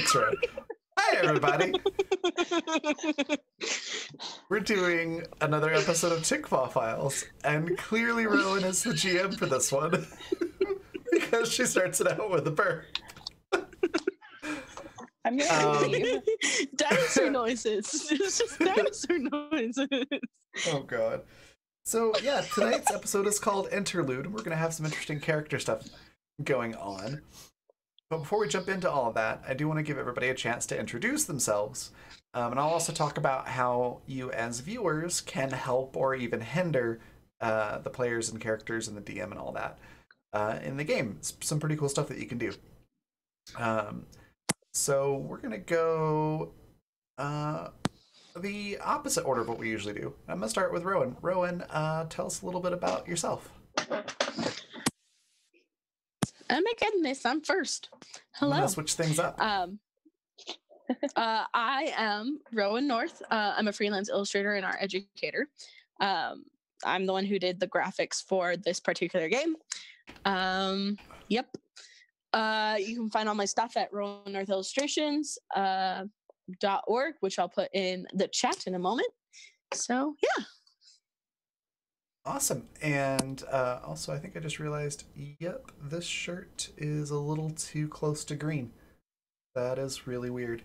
Thanks, Rowan. Hi, everybody. We're doing another episode of Tickfaw Files, and clearly Rowan is the GM for this one because she starts it out with a burp. I'm gonna leave. Dinosaur noises. It's just dinosaur noises. Oh, God. So, yeah, tonight's episode is called Interlude, and we're going to have some interesting character stuff going on. But before we jump into all of that, I do want to give everybody a chance to introduce themselves. And I'll also talk about how you as viewers can help or even hinder the players and characters and the DM and all that in the game. It's some pretty cool stuff that you can do. So we're going to go the opposite order of what we usually do. I'm going to start with Rowan. Rowan, tell us a little bit about yourself. Oh my goodness, I'm first. Hello. I'm going to switch things up. I am Rowan North. I'm a freelance illustrator and art educator. I'm the one who did the graphics for this particular game. Yep. You can find all my stuff at rowannorthillustrations.org, which I'll put in the chat in a moment. So, yeah. Awesome. And also, I think I just realized, yep, this shirt is a little too close to green. That is really weird.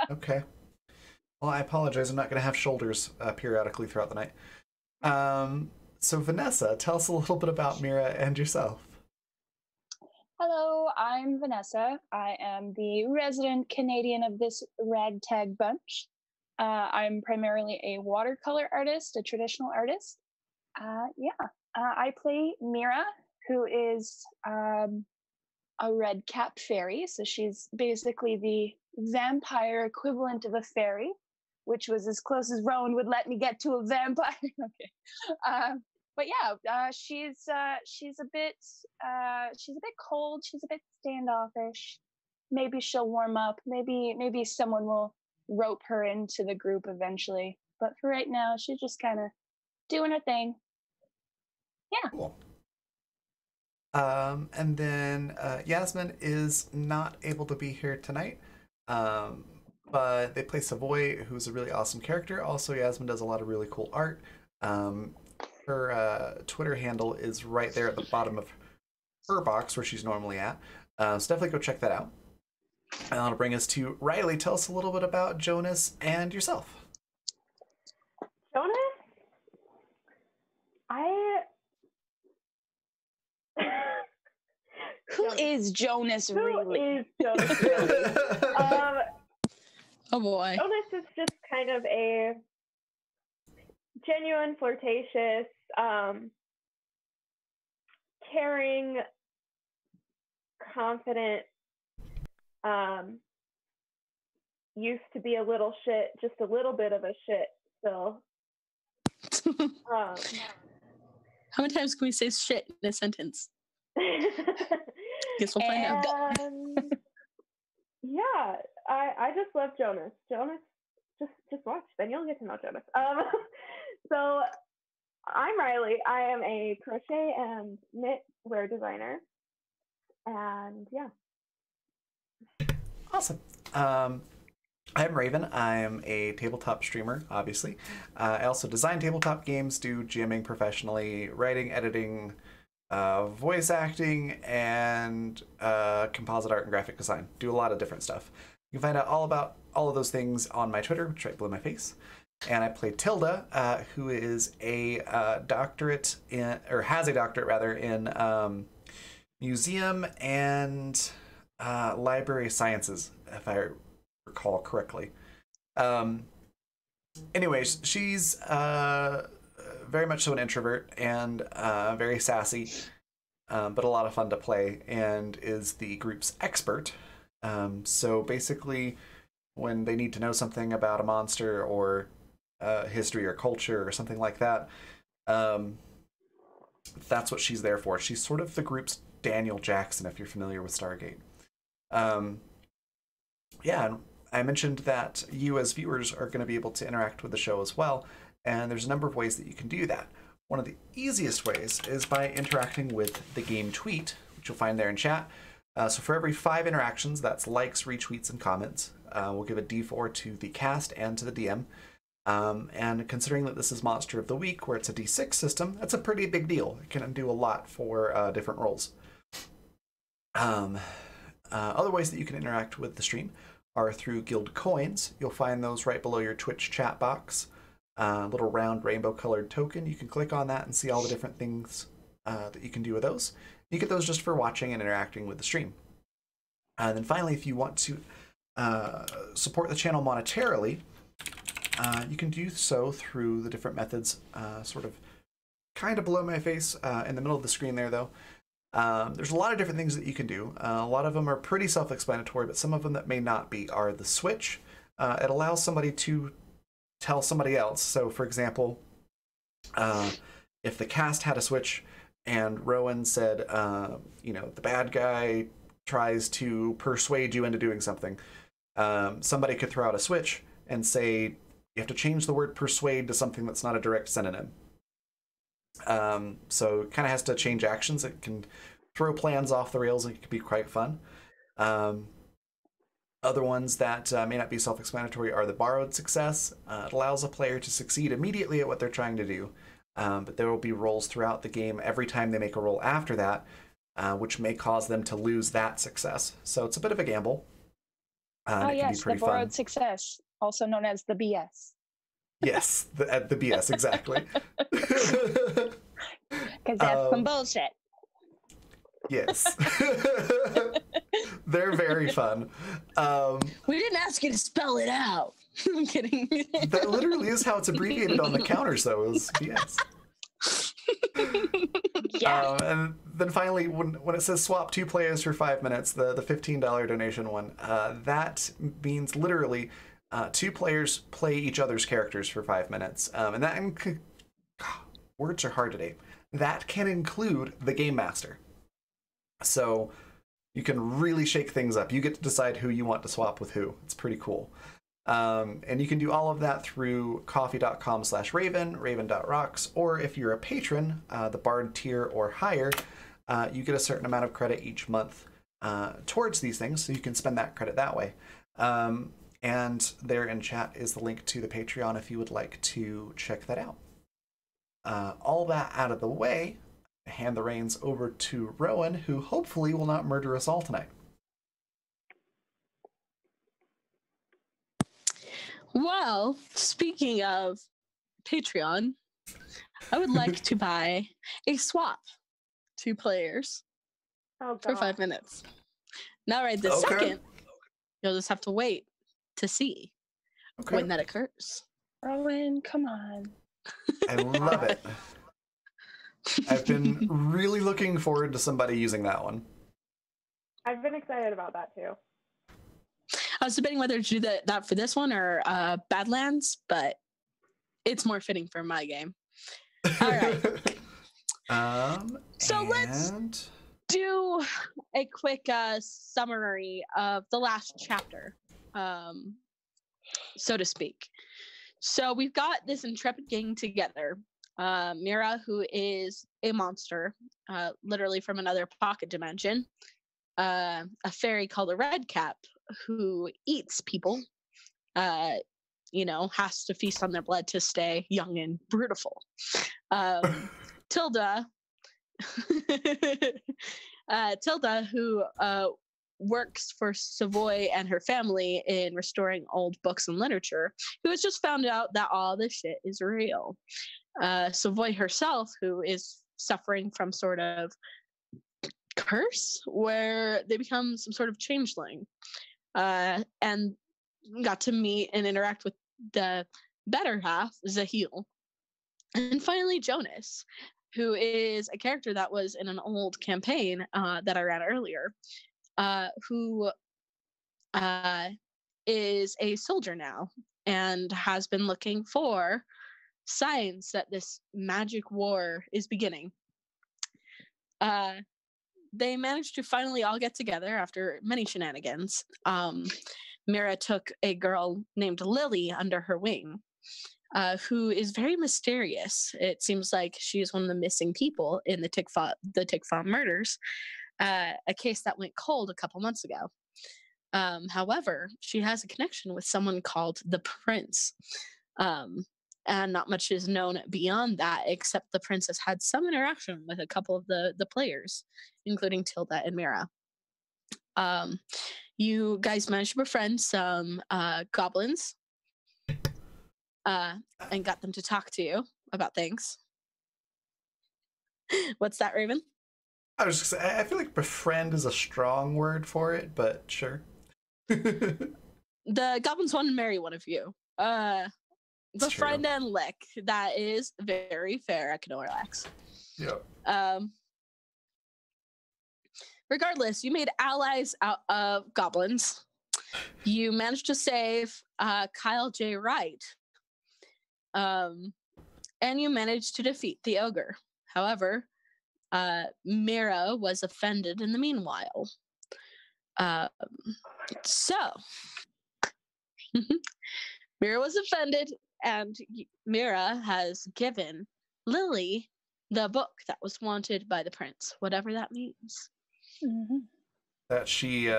Okay. Well, I apologize. I'm not going to have shoulders periodically throughout the night. So, Vanessa, tell us a little bit about Mira and yourself. Hello, I'm Vanessa. I am the resident Canadian of this ragtag bunch. I'm primarily a watercolor artist, a traditional artist. I play Mira, who is a red cap fairy. So she's basically the vampire equivalent of a fairy, which was as close as Rowan would let me get to a vampire. Okay. But yeah, she's a bit cold. She's a bit standoffish. Maybe she'll warm up. Maybe someone will rope her into the group eventually. But for right now, she's just kind of doing her thing. Yeah. Cool. And then Yasmin is not able to be here tonight. But they play Savoy, who's a really awesome character. Also, Yasmin does a lot of really cool art. Her Twitter handle is right there at the bottom of her box where she's normally at. So definitely go check that out. And that'll bring us to Riley. Tell us a little bit about Jonas and yourself. Jonas? Who is Jonas really? Who is Jonas really? Oh boy. Jonas is just kind of a genuine, flirtatious, caring, confident, used to be a little shit, just a little bit of a shit still. How many times can we say shit in a sentence? Guess we'll find out. Yeah, I just love Jonas. Jonas, just watch, then you'll get to know Jonas. So I'm Riley. I am a crochet and knitwear designer, and yeah. Awesome. I'm Raven. I'm a tabletop streamer, obviously. I also design tabletop games, do GMing professionally, writing, editing, voice acting, and composite art and graphic design. Do a lot of different stuff. You can find out all about all of those things on my Twitter, which is right below my face. And I play Tilda, who is a doctorate in, or has a doctorate rather, in museum and library sciences, if I recall correctly. Anyways, she's very much so an introvert and very sassy, but a lot of fun to play, and is the group's expert. So basically, when they need to know something about a monster or history or culture or something like that, that's what she's there for. She's sort of the group's Daniel Jackson, if you're familiar with Stargate. Yeah, I mentioned that you as viewers are going to be able to interact with the show as well, and there's a number of ways that you can do that. One of the easiest ways is by interacting with the game tweet, which you'll find there in chat. So for every 5 interactions, that's likes, retweets, and comments, we'll give a D4 to the cast and to the DM. And considering that this is Monster of the Week, where it's a D6 system, that's a pretty big deal. It can do a lot for different roles. Other ways that you can interact with the stream are through guild coins. You'll find those right below your Twitch chat box. Little round rainbow colored token. You can click on that and see all the different things that you can do with those. You get those just for watching and interacting with the stream. And then finally, if you want to support the channel monetarily, you can do so through the different methods, sort of kind of below my face, in the middle of the screen there, though. There's a lot of different things that you can do. A lot of them are pretty self-explanatory, but some of them that may not be are the switch. It allows somebody to tell somebody else. So, for example, if the cast had a switch and Rowan said, the bad guy tries to persuade you into doing something, somebody could throw out a switch and say, you have to change the word persuade to something that's not a direct synonym. So it kind of has to change actions. It can throw plans off the rails, and it can be quite fun. Other ones that may not be self-explanatory are the borrowed success. It allows a player to succeed immediately at what they're trying to do, but there will be rolls throughout the game every time they make a roll after that, which may cause them to lose that success. So it's a bit of a gamble. Yes, the borrowed success, also known as the BS. Yes, the BS, exactly. Because that's some bullshit. Yes. They're very fun. We didn't ask you to spell it out. I'm kidding. That literally is how it's abbreviated on the counters, though, is BS. Yeah. And then finally, when it says swap 2 players for 5 minutes, the $15 donation one, that means literally 2 players play each other's characters for 5 minutes. And that, words are hard today. That can include the Game Master. So you can really shake things up. You get to decide who you want to swap with who. It's pretty cool. And you can do all of that through coffee.com/Raven, raven.rocks, or if you're a patron, the Bard tier or higher, you get a certain amount of credit each month towards these things, so you can spend that credit that way. And there in chat is the link to the Patreon if you would like to check that out. All that out of the way, I hand the reins over to Rowan, who hopefully will not murder us all tonight. Well, speaking of Patreon, I would like to buy a swap 2 players for 5 minutes. Not right this second. You'll just have to wait to see when that occurs. Rowan, come on. I love it. I've been really looking forward to somebody using that one. I've been excited about that too. I was debating whether to do that for this one or Badlands, but it's more fitting for my game. All right. So let's do a quick summary of the last chapter, so to speak. So we've got this intrepid gang together. Mira, who is a monster, literally from another pocket dimension. A fairy called a Redcap, who eats people, has to feast on their blood to stay young and beautiful. Tilda, who works for Savoy and her family in restoring old books and literature, who has just found out that all this shit is real. Savoy herself, who is suffering from sort of curse where they become some sort of changeling, and got to meet and interact with the better half, Zahil. And finally, Jonas, who is a character that was in an old campaign that I ran earlier, who is a soldier now and has been looking for signs that this magic war is beginning. They managed to finally all get together after many shenanigans. Mira took a girl named Lily under her wing, who is very mysterious. It seems like she is one of the missing people in the Tickfaw murders. a case that went cold a couple months ago. However, she has a connection with someone called the Prince. And not much is known beyond that, except the Prince has had some interaction with a couple of the players, including Tilda and Mira. You guys managed to befriend some goblins and got them to talk to you about things. What's that, Raven? I was just I feel like befriend is a strong word for it, but sure. The goblins want to marry one of you. Befriend and lick. That is very fair. I can relax. Yep. Regardless, you made allies out of goblins. You managed to save Kyle J. Wright. And you managed to defeat the ogre. However, Mira was offended in the meanwhile. So, Mira was offended, and Mira has given Lily the book that was wanted by the prince, whatever that means. Mm-hmm. That she,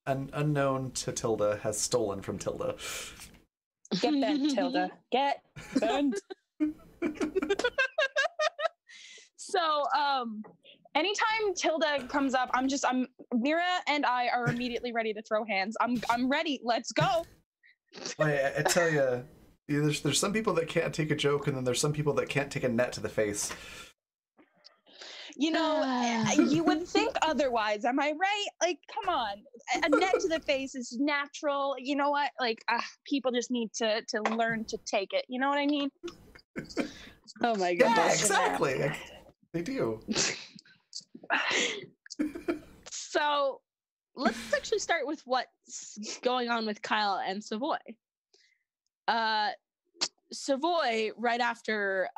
unknown to Tilda, has stolen from Tilda. Get bent, Tilda. Get bent. So, anytime Tilda comes up, Mira and I are immediately ready to throw hands. I'm ready. Let's go. I tell you, there's some people that can't take a joke, and then there's some people that can't take a net to the face. You know, you would think otherwise. Am I right? Like, come on. A net to the face is natural. You know what? Like, people just need to learn to take it. You know what I mean? Oh my goodness. Yeah, exactly. They do. So let's actually start with what's going on with Kyle and Savoy. Savoy, right after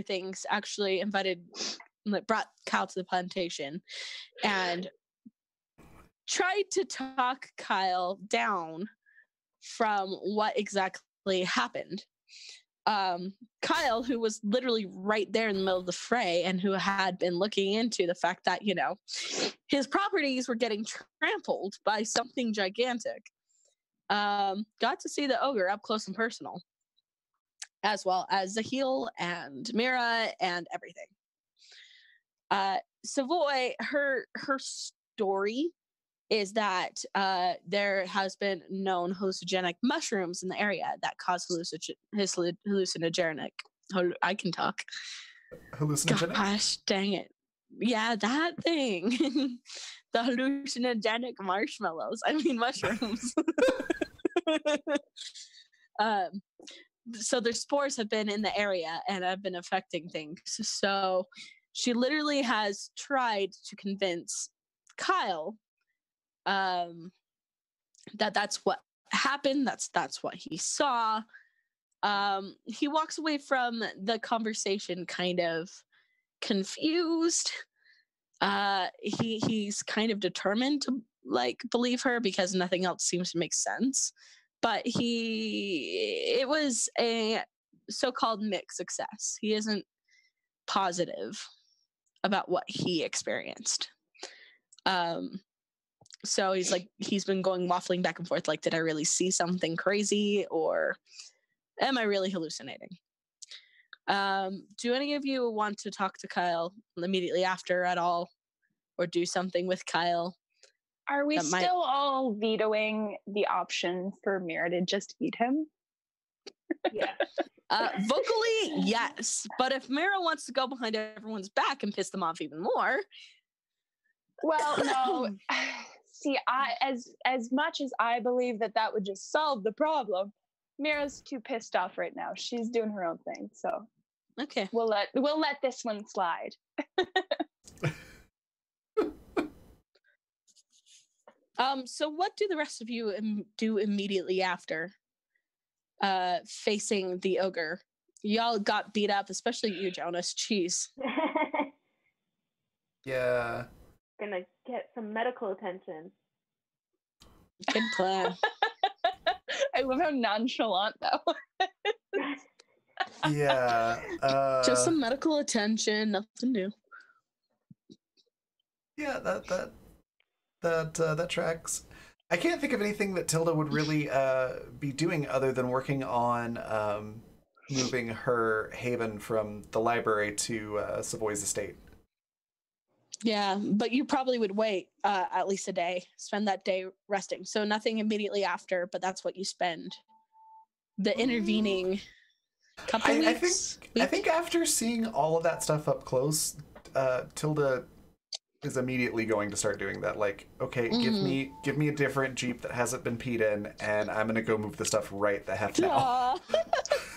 things, actually brought Kyle to the plantation and tried to talk Kyle down from what exactly happened. Kyle, who was literally right there in the middle of the fray and who had been looking into the fact that, his properties were getting trampled by something gigantic, got to see the ogre up close and personal, as well as Zahil and Mira and everything. Savoy, her story is that there has been known hallucinogenic mushrooms in the area that cause hallucinogenic. I can talk. Hallucinogenic? Gosh, dang it. Yeah, that thing. The hallucinogenic mushrooms. So their spores have been in the area and have been affecting things. So she literally has tried to convince Kyle that's what happened. That's what he saw. He walks away from the conversation kind of confused. He's kind of determined to believe her because nothing else seems to make sense. But it was a so-called mixed success. He isn't positive about what he experienced. So he's been waffling back and forth, did I really see something crazy or am I really hallucinating? Do any of you want to talk to Kyle immediately after at all or do something with Kyle? Are we still all vetoing the option for Mira to just eat him? Yeah. Vocally, yes. But if Mira wants to go behind everyone's back and piss them off even more... Well, no. See, as much as I believe that would just solve the problem, Mira's too pissed off right now. She's doing her own thing, so okay, we'll let this one slide. So what do the rest of you do immediately after facing the ogre? Y'all got beat up, especially you, Jonas. Jeez. Yeah. Gonna get some medical attention. Good plan. I love how nonchalant that was. Yeah. Just some medical attention, nothing new. Yeah, that tracks. I can't think of anything that Tilda would really be doing other than working on moving her haven from the library to Savoy's estate. Yeah, but you probably would wait at least a day, spend that day resting. So nothing immediately after, but that's what you spend the intervening couple weeks. I think after seeing all of that stuff up close, Tilda is immediately going to start doing that. Like, okay, give me a different Jeep that hasn't been peed in, and I'm gonna go move the stuff right the heck now.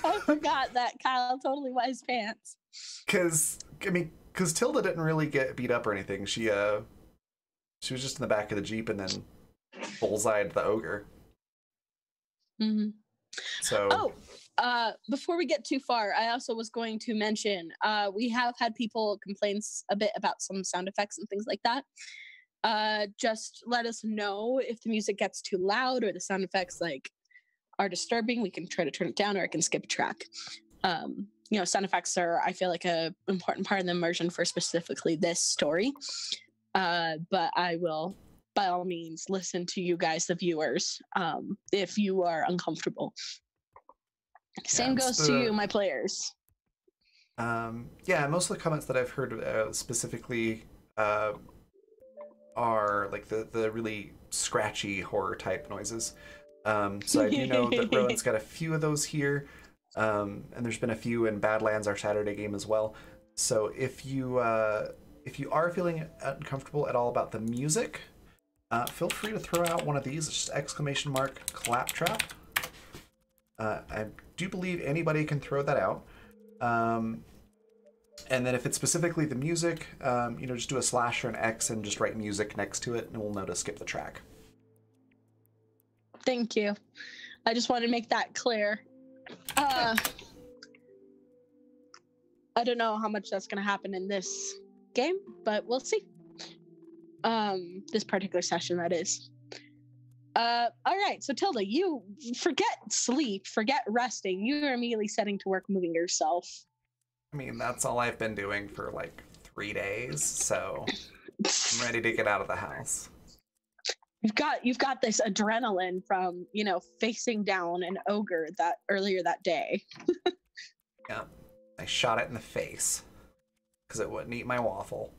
I forgot that Kyle totally wise pants. Because Tilda didn't really get beat up or anything. She was just in the back of the Jeep and then bullseyed the ogre. Mm-hmm. So. Before we get too far, I also was going to mention we have had people complain a bit about some sound effects and things like that. Just let us know if the music gets too loud or the sound effects like are disturbing. We can try to turn it down, or I can skip a track. Sound effects are, I feel like, a important part of the immersion for specifically this story. But I will, by all means, listen to you guys, the viewers, if you are uncomfortable. Same goes to you, my players. Yeah, most of the comments that I've heard specifically are like the really scratchy horror type noises. So I do know that Rowan's got a few of those here, and there's been a few in Badlands, our Saturday game as well. So if you are feeling uncomfortable at all about the music, feel free to throw out one of these. It's just ! Claptrap. I do believe anybody can throw that out. And then if it's specifically the music, just do a slash or an X and just write music next to it, and we'll know to skip the track. Thank you. I just want to make that clear. I don't know how much that's going to happen in this game, but we'll see. This particular session, that is. All right, so Tilda, you forget sleep, forget resting. You are immediately setting to work moving yourself. I mean, that's all I've been doing for like 3 days, so I'm ready to get out of the house. You've got this adrenaline from, facing down an ogre that earlier that day. Yeah, I shot it in the face because it wouldn't eat my waffle.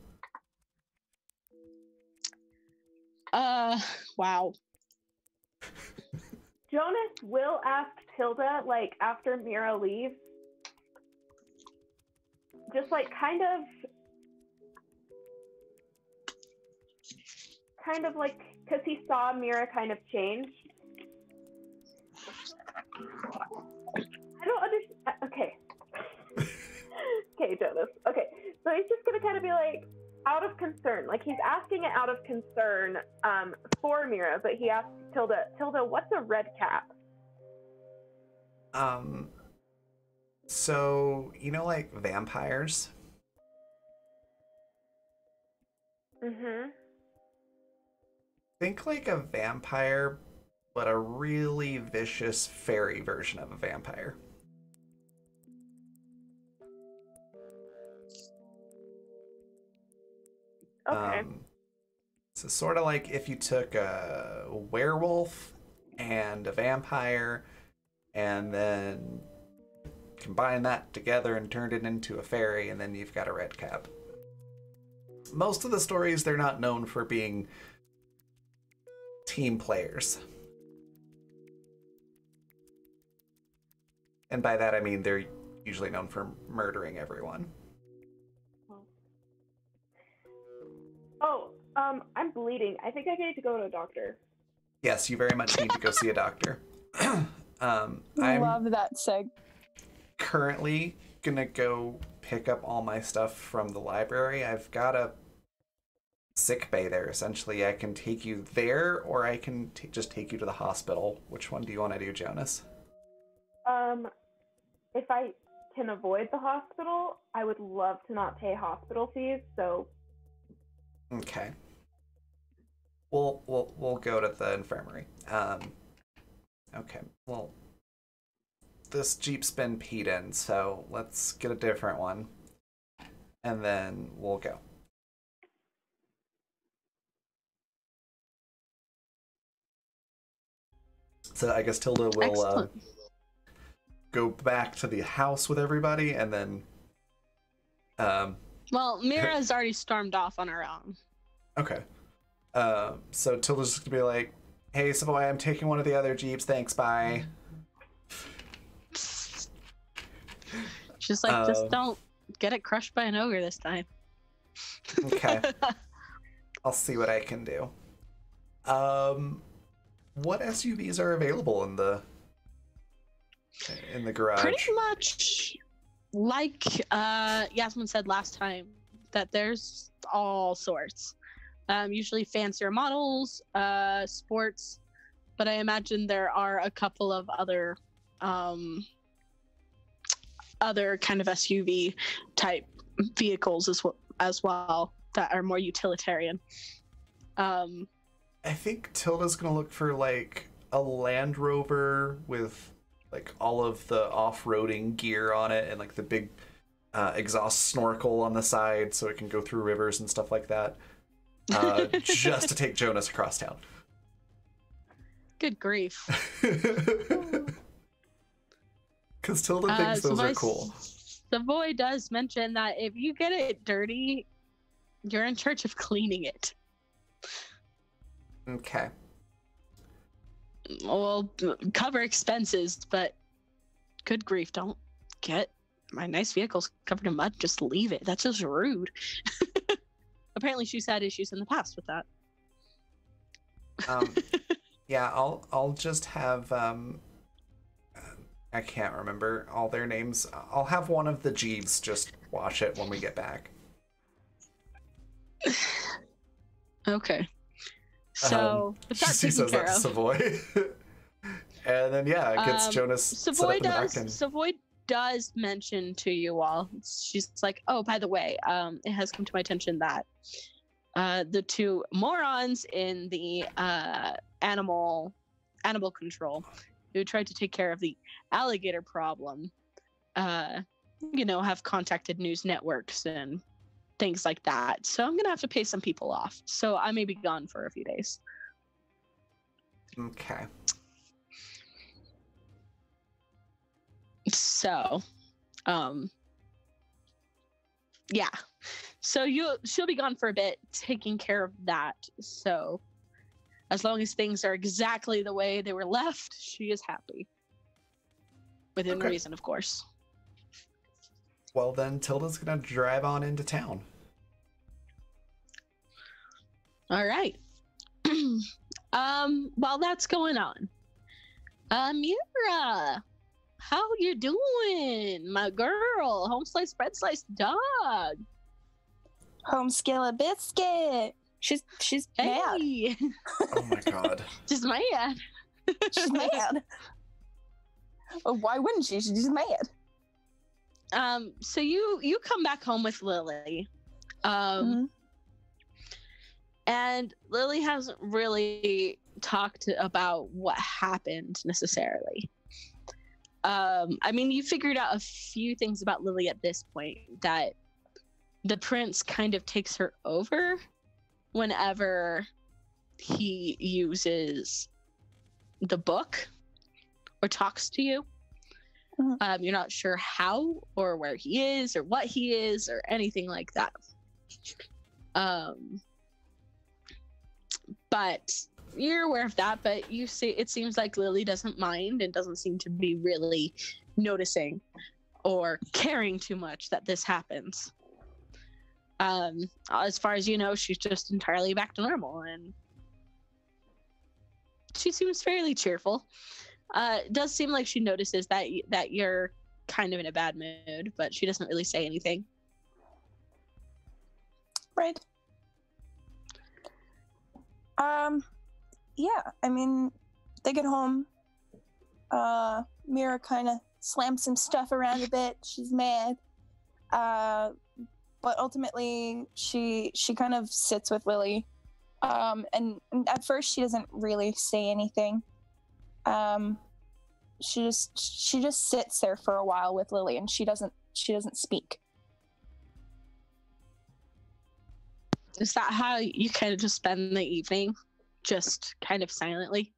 Wow. Jonas will ask Tilda, like, after Mira leaves, just like kind of like, because he saw Mira kind of change. I don't understand. Okay. Okay, Jonas. Okay, so he's just gonna kind of be like, out of concern, like he's asking it out of concern for Mira, but he asked Tilda, what's a red cap? So like vampires. Think like a vampire, but a really vicious fairy version of a vampire. Okay. So sort of like if you took a werewolf and a vampire and then combine that together and turned it into a fairy, and then you've got a red cap. Most of the stories, they're not known for being team players. And by that I mean they're usually known for murdering everyone. Oh, I'm bleeding. I think I need to go to a doctor. Yes, you very much need to go see a doctor. I love that seg. Currently gonna go pick up all my stuff from the library. I've got a sick bay there. Essentially, I can take you there, or I can just take you to the hospital. Which one do you want to do, Jonas? If I can avoid the hospital, I would love to not pay hospital fees. So. Okay. We'll go to the infirmary. Okay. Well, this Jeep's been peed in, so let's get a different one, and then we'll go. So I guess Tilda will Excellent. go back to the house with everybody, and then Well, Mira's already stormed off on her own. okay. So Tilda's just gonna be like, "Hey, Savoy, I'm taking one of the other jeeps. Thanks, bye." She's like, just don't get it crushed by an ogre this time. Okay. I'll see what I can do. What SUVs are available in the garage? Pretty much like Yasmin said last time, that there's all sorts. Usually fancier models, sports, but I imagine there are a couple of other kind of SUV type vehicles as well that are more utilitarian. I think Tilda's gonna look for like a Land Rover with like all of the off-roading gear on it and like the big exhaust snorkel on the side so it can go through rivers and stuff like that. Just to take Jonas across town. Good grief. Because Tilda thinks those are cool. Savoy does mention that if you get it dirty, you're in charge of cleaning it. Okay. Well, cover expenses, but good grief, don't get my nice vehicles covered in mud. Just leave it. That's just rude. Apparently she's had issues in the past with that. Yeah, I'll just have I can't remember all their names. I'll have one of the Jeeves just wash it when we get back. Okay. So if that's She taken says care that to of. Savoy. And then yeah, it gets Jonas set up in the back and... Savoy does mention to you all. She's like, "Oh, by the way, it has come to my attention that the two morons in the animal control who tried to take care of the alligator problem, have contacted news networks and things like that. So I'm gonna have to pay some people off. So I may be gone for a few days." Okay. So, yeah. So she'll be gone for a bit, taking care of that. So, as long as things are exactly the way they were left, she is happy. Within reason, of course. Well, then Tilda's gonna drive on into town. All right. While that's going on, Mira, how you doing, my girl? Home slice, bread slice, dog. Home skillet biscuit. She's mad. Hey. Oh my god. Just mad. She's mad. Oh, why wouldn't she? She's just mad. So you come back home with Lily. And Lily hasn't really talked about what happened necessarily. I mean, you figured out a few things about Lily at this point, that the prince kind of takes her over whenever he uses the book or talks to you. You're not sure how or where he is or what he is or anything like that. But you're aware of that, but you see, it seems like Lily doesn't mind and doesn't seem to be really noticing or caring too much that this happens. As far as you know, she's just entirely back to normal, and she seems fairly cheerful. It does seem like she notices that you're kind of in a bad mood, but she doesn't really say anything. Right. Yeah, I mean, they get home. Mira kind of slams some stuff around a bit. She's mad. But ultimately, she kind of sits with Lily. And at first, she doesn't really say anything. She just sits there for a while with Lily, and she doesn't speak. Is that how you kind of just spend the evening? Just kind of silently?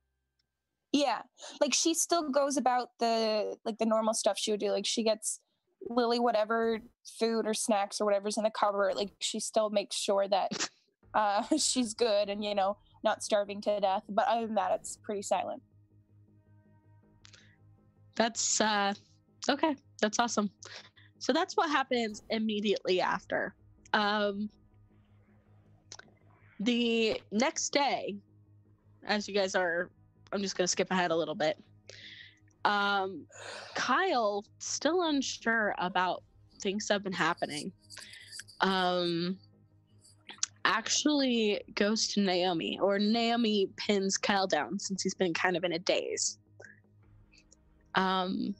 Yeah, like she still goes about the normal stuff she would do. Like she gets Lily whatever food or snacks or whatever's in the cupboard. Like she still makes sure that she's good and not starving to death. But other than that, it's pretty silent. That's okay. That's awesome. So that's what happens immediately after. The next day, as you guys are, I'm just going to skip ahead a little bit. Kyle, still unsure about things that have been happening, actually goes to Naomi, or Naomi pins Kyle down since he's been kind of in a daze. And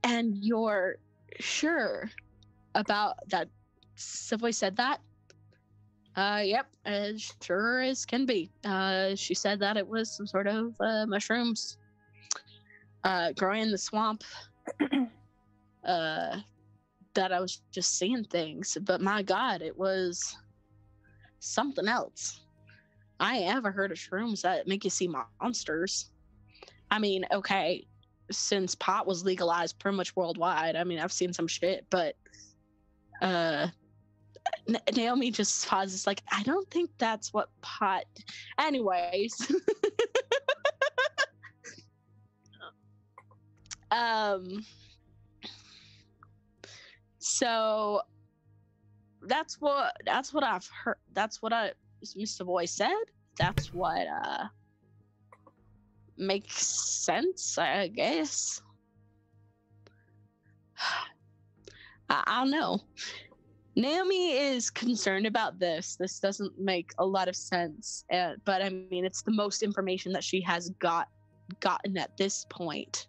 you're sure about that Savoy said that? Yep, as sure as can be. She said that it was some sort of mushrooms growing in the swamp. That I was just seeing things, but my God, it was something else. I ain't ever heard of shrooms that make you see monsters. I mean, okay, since pot was legalized pretty much worldwide, I mean, I've seen some shit, but Naomi just pauses like, I don't think that's what pot... Anyways. So that's what I've heard. That's what Mr. Boy said. That's what makes sense, I guess. I don't know. Naomi is concerned about this. This doesn't make a lot of sense, but I mean, it's the most information that she has gotten at this point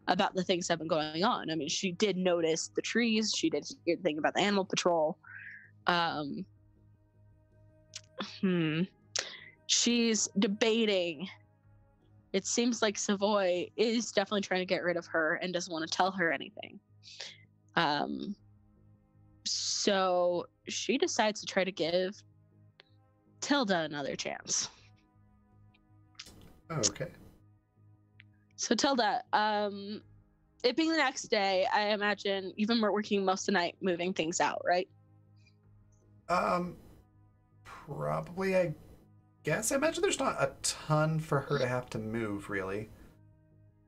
about the things that have been going on. I mean, she did notice the trees. She did hear the thing about the animal patrol. She's debating. It seems like Savoy is definitely trying to get rid of her and doesn't want to tell her anything. So she decides to try to give Tilda another chance. Okay. So Tilda, it being the next day, I imagine you've been working most of the night moving things out, right? Probably, I guess. I imagine there's not a ton for her to have to move, really.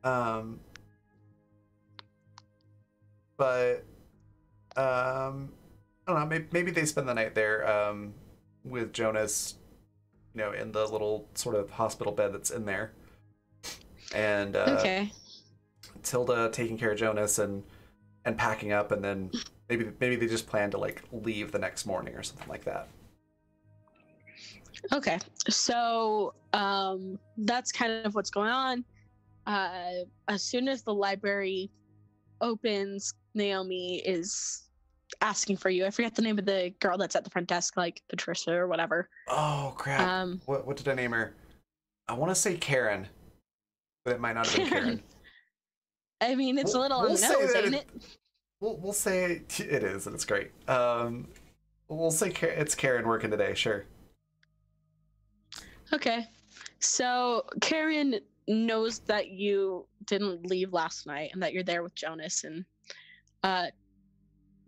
But I don't know, maybe they spend the night there with Jonas, in the little sort of hospital bed that's in there. And Okay. Tilda taking care of Jonas and packing up, and then maybe they just plan to like leave the next morning or something like that. Okay. So that's kind of what's going on. As soon as the library opens, Naomi is asking for you. I forget the name of the girl that's at the front desk, like Patricia or whatever. Oh crap! What did I name her? I want to say Karen, but it might not have been Karen. I mean, it's a little on the nose, ain't it? We'll say it is, and it's great. We'll say it's Karen working today. Sure. Okay. So Karen knows that you didn't leave last night and that you're there with Jonas, and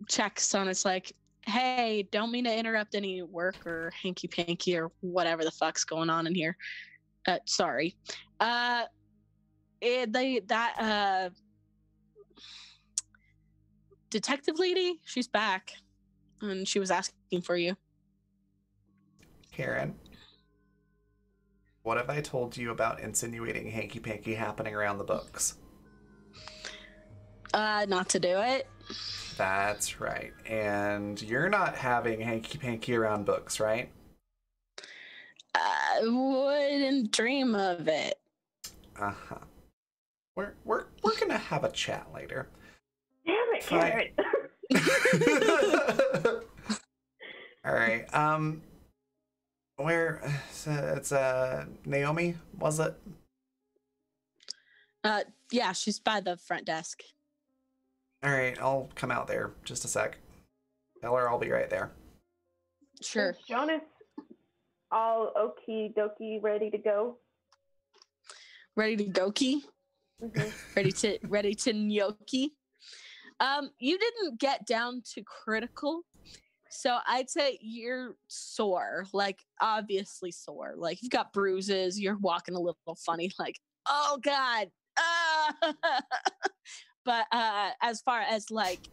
checks on. It's like, hey, don't mean to interrupt any work or hanky panky or whatever the fuck's going on in here. Sorry. Detective lady, she's back, and she was asking for you. Karen, what have I told you about insinuating hanky panky happening around the books? Not to do it. That's right. And you're not having hanky panky around books, right? I wouldn't dream of it. Uh-huh. We're gonna have a chat later. Damn it, Karen. All right. Where it's Naomi, was it? Yeah, she's by the front desk. All right, I'll come out there just a sec. Tell her I'll be right there. Sure. Is Jonas all okie dokie ready to go? Ready to go key? Ready to gnocchi? You didn't get down to critical. So I'd say you're sore, like obviously sore. Like you've got bruises, you're walking a little funny, like, oh God. But as far as like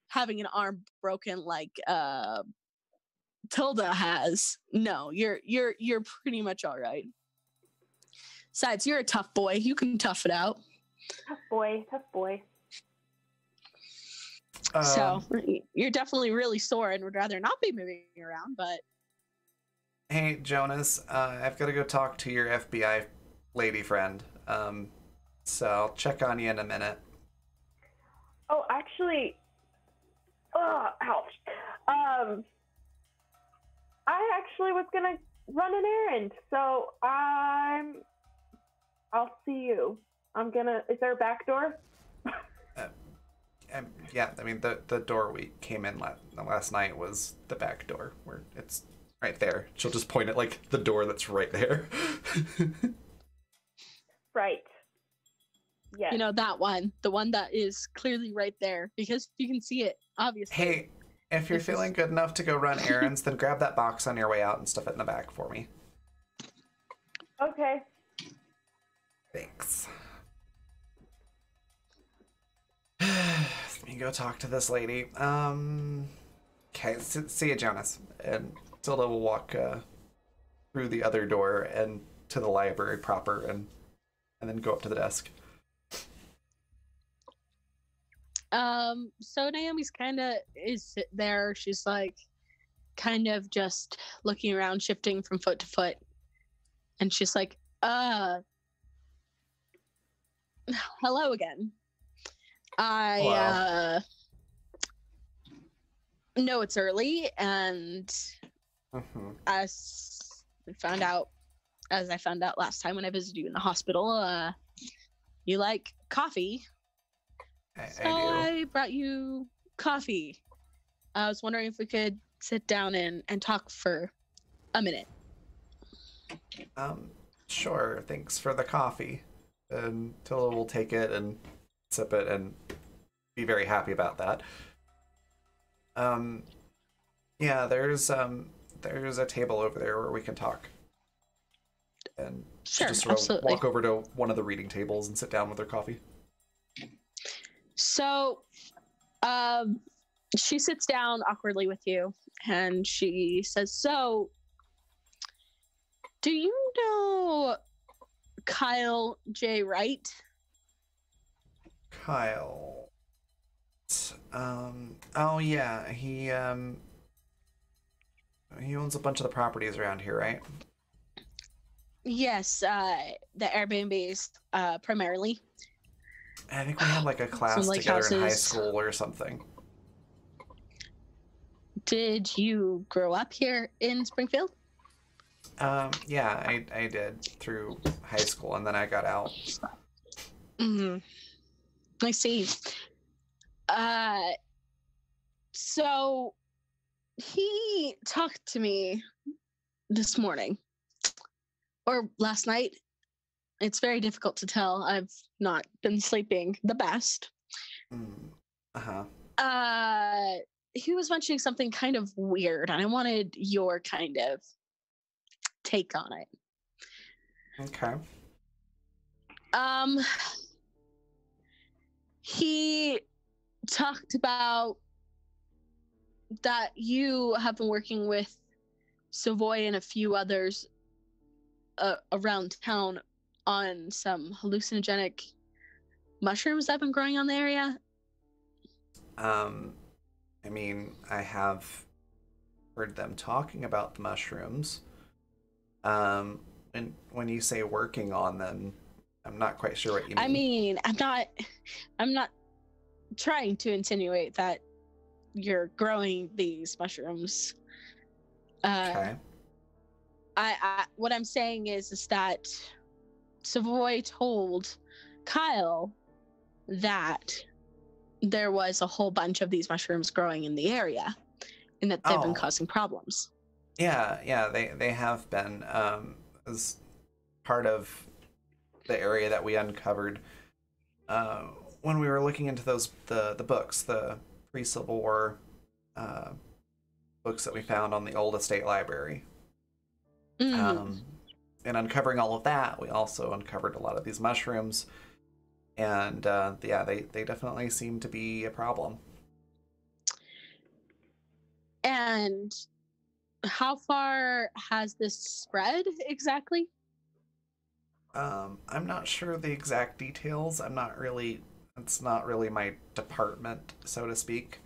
having an arm broken like Tilda has, no, you're pretty much all right. Besides, you're a tough boy. You can tough it out. Tough boy. So you're definitely really sore and would rather not be moving around, but Hey, Jonas, I've got to go talk to your FBI lady friend. So I'll check on you in a minute. Oh, actually, ouch. I actually was gonna run an errand, so I'll see you. Is there a back door? Yeah, I mean, the door we came in last night was the back door, where it's right there. She'll just point at, like, the door that's right there. Right. Yes. you know that one, the one that is clearly right there because you can see it, obviously. Hey, if you're feeling good enough to go run errands, then grab that box on your way out and stuff it in the back for me. Okay. Thanks. Let me go talk to this lady. Okay, see you, Jonas. And Tilda will walk through the other door and to the library proper, and then go up to the desk. So Naomi's is there. She's like kind of just looking around, shifting from foot to foot. And she's like, hello again. I know it's early, and as I found out last time when I visited you in the hospital, you like coffee. So I brought you coffee. I was wondering if we could sit down and talk for a minute. Sure. Thanks for the coffee. And Tilda will take it and sip it and be very happy about that. Yeah, there's a table over there where we can talk. And Sure, just sort of absolutely. walk over to one of the reading tables and sit down with her coffee. So, she sits down awkwardly with you, and she says, "So, do you know Kyle J. Wright?" Kyle. Oh yeah, he owns a bunch of the properties around here, right? Yes, the Airbnbs, primarily. I think we had like a class like together in high houses. school or something. Did you grow up here in Springfield? Yeah, I did through high school, and then I got out. I see. So he talked to me this morning or last night. It's very difficult to tell. I've not been sleeping the best. He was mentioning something kind of weird, and I wanted your kind of take on it. Okay. He talked about that you have been working with Savoy and a few others around town on some hallucinogenic mushrooms that have been growing on the area. I mean, I have heard them talking about the mushrooms. And when you say working on them, I'm not quite sure what you mean. I mean, I'm not trying to insinuate that you're growing these mushrooms. Okay. I what I'm saying is that Savoy told Kyle that there was a whole bunch of these mushrooms growing in the area and that they've been causing problems. Yeah, they have been. As part of the area that we uncovered when we were looking into the books, the pre-Civil War books that we found on the old estate library. And uncovering all of that, we also uncovered a lot of these mushrooms, and yeah, they definitely seem to be a problem. And how far has this spread exactly? I'm not sure the exact details. It's not really my department, so to speak.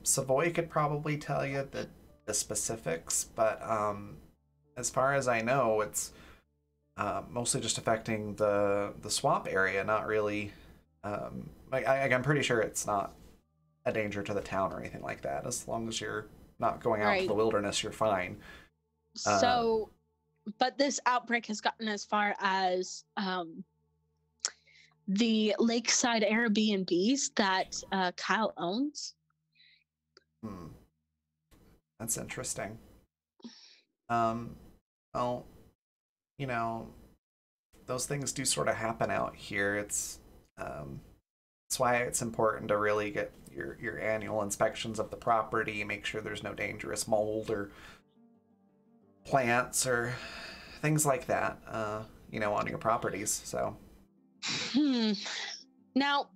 Savoy could probably tell you the specifics, but as far as I know, it's mostly just affecting the swamp area, not really. I'm pretty sure it's not a danger to the town or anything like that. As long as you're not going out to the wilderness, you're fine. So, but this outbreak has gotten as far as the lakeside Airbnbs that Kyle owns. That's interesting. Well, you know, those things do sort of happen out here. It's that's why it's important to really get your annual inspections of the property, make sure there's no dangerous mold or plants or things like that, you know, on your properties. So now,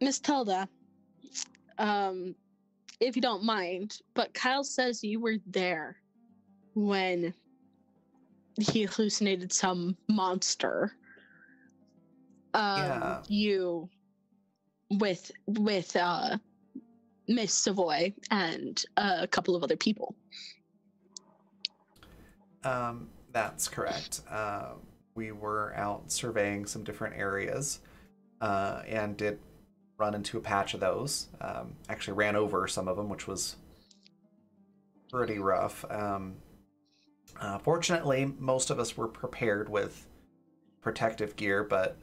Miss Tilda, if you don't mind, but Kyle says you were there when he hallucinated some monster. Yeah. You with Miss Savoy and a couple of other people. That's correct. We were out surveying some different areas, and did run into a patch of those. Actually ran over some of them, which was pretty rough. Fortunately, most of us were prepared with protective gear, but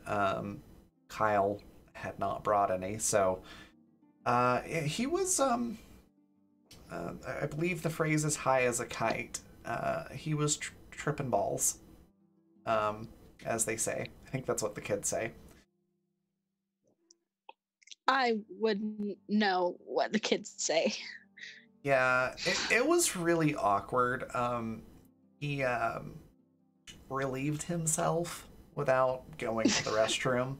Kyle had not brought any, so he was I believe the phrase is high as a kite. He was tripping balls, as they say. I think that's what the kids say. I wouldn't know what the kids say. Yeah, it was really awkward. He relieved himself without going to the restroom.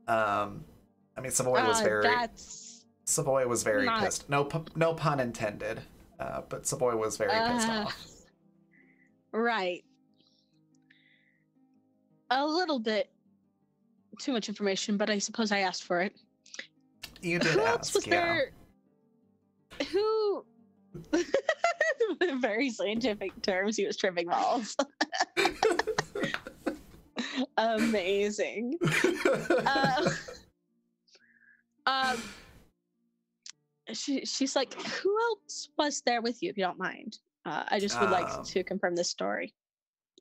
I mean, Savoy was very pissed. No pun intended. But Savoy was very pissed off. Right. A little bit too much information, but I suppose I asked for it. You did Who ask, else was yeah. there? Who? In very scientific terms, he was tripping balls. Amazing. She's like, who else was there with you, if you don't mind? I just would like to confirm this story.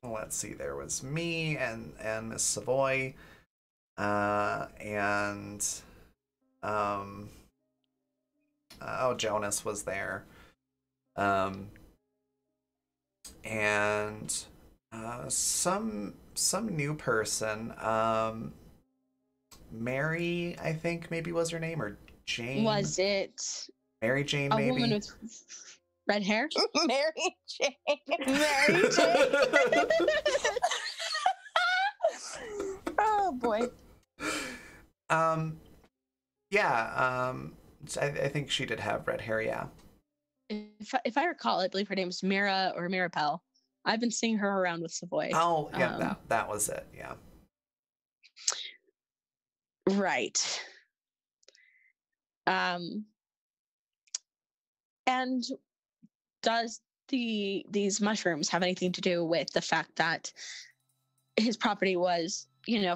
Let's see. There was me and Miss Savoy, and Jonas was there, and some new person, Mary, I think maybe was her name, or Jane. Was it Mary Jane? A maybe woman with red hair? Mary Jane. Mary Jane. Oh boy. Yeah. I think she did have red hair. Yeah. If I recall, I believe her name's Mira or Mirabelle. I've been seeing her around with Savoy. Oh, yeah. That was it. Yeah. Right. And does these mushrooms have anything to do with the fact that his property was,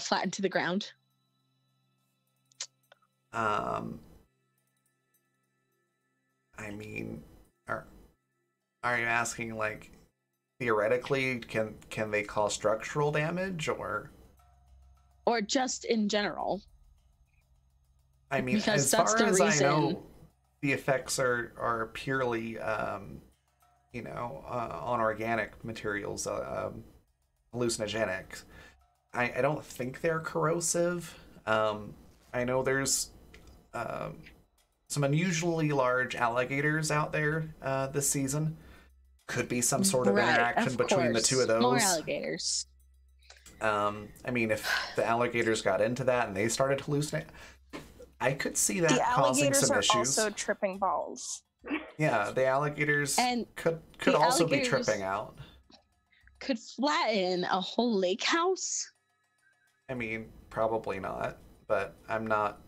flattened to the ground? I mean, are you asking, like, theoretically, can they cause structural damage, or just in general? I mean, because as that's far the as reason. I know, the effects are purely, on organic materials. hallucinogenic. I don't think they're corrosive. I know there's some unusually large alligators out there this season. Could be some sort of interaction between the two of those. More alligators. I mean, if the alligators got into that and they started hallucinating, I could see that causing some issues. The alligators are also tripping balls. Yeah, the alligators And could the also be alligators tripping out. Could flatten a whole lake house. I mean, probably not, but I'm not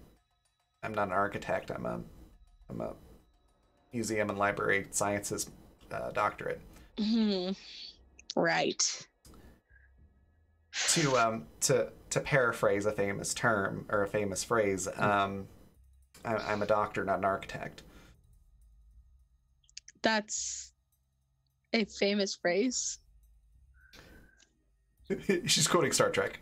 an architect. I'm a museum and library sciences doctorate. Right. To paraphrase a famous term or a famous phrase, I'm a doctor, not an architect. That's a famous phrase. She's quoting Star Trek.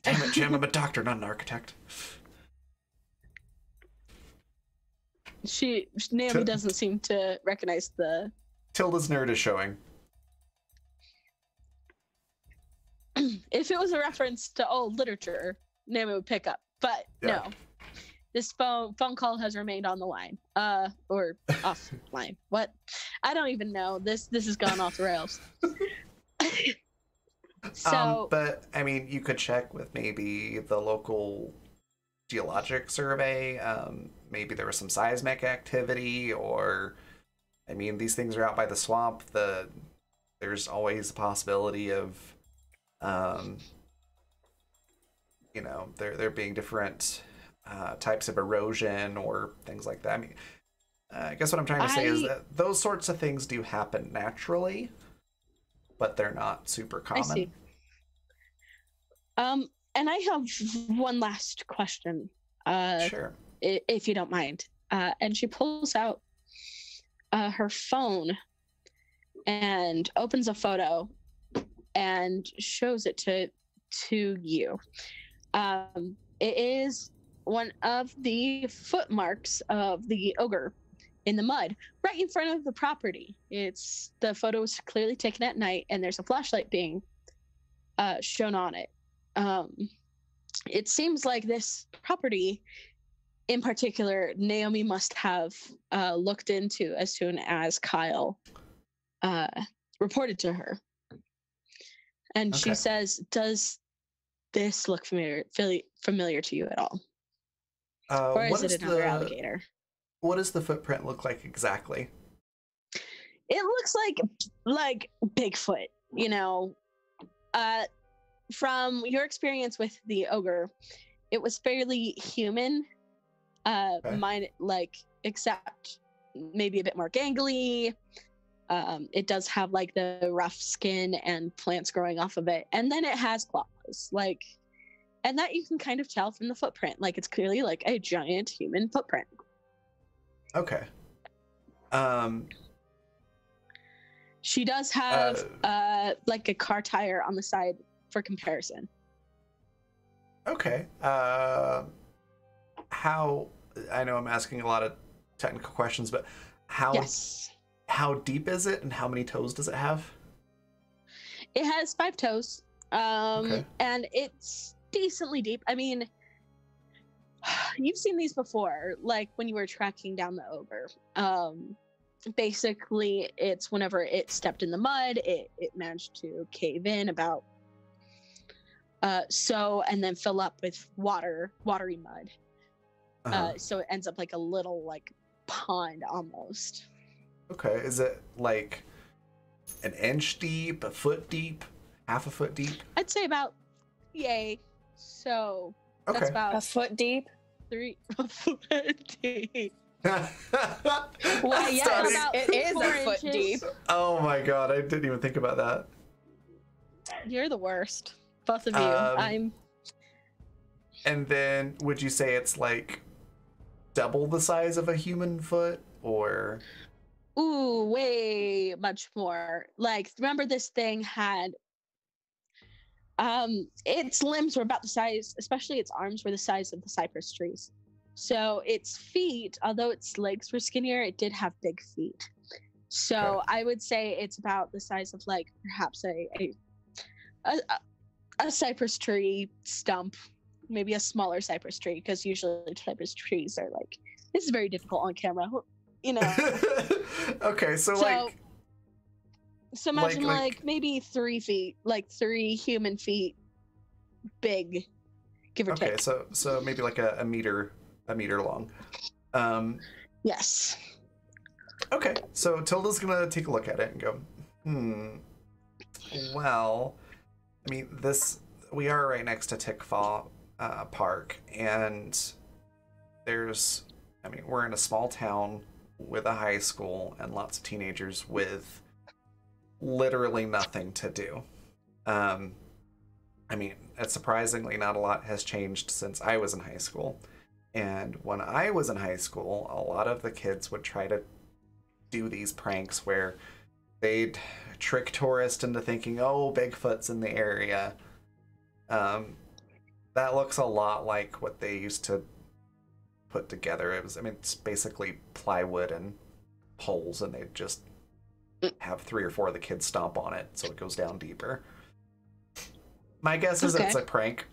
Damn it, Jim, I'm a doctor, not an architect. Naomi doesn't seem to recognize the... Tilda's nerd is showing. If it was a reference to old literature, Naomi would pick up. But no. This phone call has remained on the line. Or offline. What? I don't even know. This has gone off the rails. So, but I mean, you could check with maybe the local geologic survey. Maybe there was some seismic activity, or I mean, these things are out by the swamp. There's always a possibility of, there being different types of erosion or things like that. I mean, I guess what I'm trying to say is that those sorts of things do happen naturally, but they're not super common. I see. And I have one last question. Sure. If you don't mind. And she pulls out her phone and opens a photo and shows it to you. It is one of the footmarks of the ogre in the mud right in front of the property. The photo is clearly taken at night, and there's a flashlight being shown on it. It seems like this property in particular, Naomi must have looked into as soon as Kyle reported to her. And she says, does this look familiar to you at all? Or is it another alligator? What does the footprint look like exactly? It looks like Bigfoot, from your experience with the ogre, it was fairly human. Mine, except maybe a bit more gangly. It does have the rough skin and plants growing off of it, and then it has claws, and that you can kind of tell from the footprint. It's clearly a giant human footprint. Okay. She does have a car tire on the side for comparison. Okay. How, I know I'm asking a lot of technical questions, but how deep is it and how many toes does it have? It has 5 toes. And it's decently deep. I mean, you've seen these before, when you were tracking down the ogre. Basically, it's whenever it stepped in the mud, it managed to cave in about and then fill up with watery mud. So it ends up like a little pond almost. Okay, is it an inch deep, a foot deep, half a foot deep? I'd say about, so that's about a foot deep. 3 a foot deep. Well, yeah, it is a foot deep. Oh my god, I didn't even think about that. You're the worst, both of you. And then, would you say it's double the size of a human foot, or? Ooh, way much more. Remember, this thing had its limbs were about the size, especially its arms were the size of the cypress trees. So its feet, although its legs were skinnier, it did have big feet. So I would say it's about the size of like perhaps a cypress tree stump, maybe a smaller cypress tree, because usually cypress trees are like, this is very difficult on camera, you know. Okay, so like, so imagine like maybe 3 feet, like 3 human feet big, give or take. Okay, so maybe like a meter long. Yes. Okay, so Tilda's gonna take a look at it and go, well, I mean, we are right next to Tickfaw Park, and we're in a small town with a high school and lots of teenagers with literally nothing to do. I mean, it's surprisingly not a lot has changed since I was in high school. And when I was in high school, a lot of the kids would try to do these pranks where they'd trick tourists into thinking, oh, Bigfoot's in the area. That looks a lot like what they used to put together. It's basically plywood and poles, and they'd just have 3 or 4 of the kids stomp on it so it goes down deeper. My guess is it's a prank.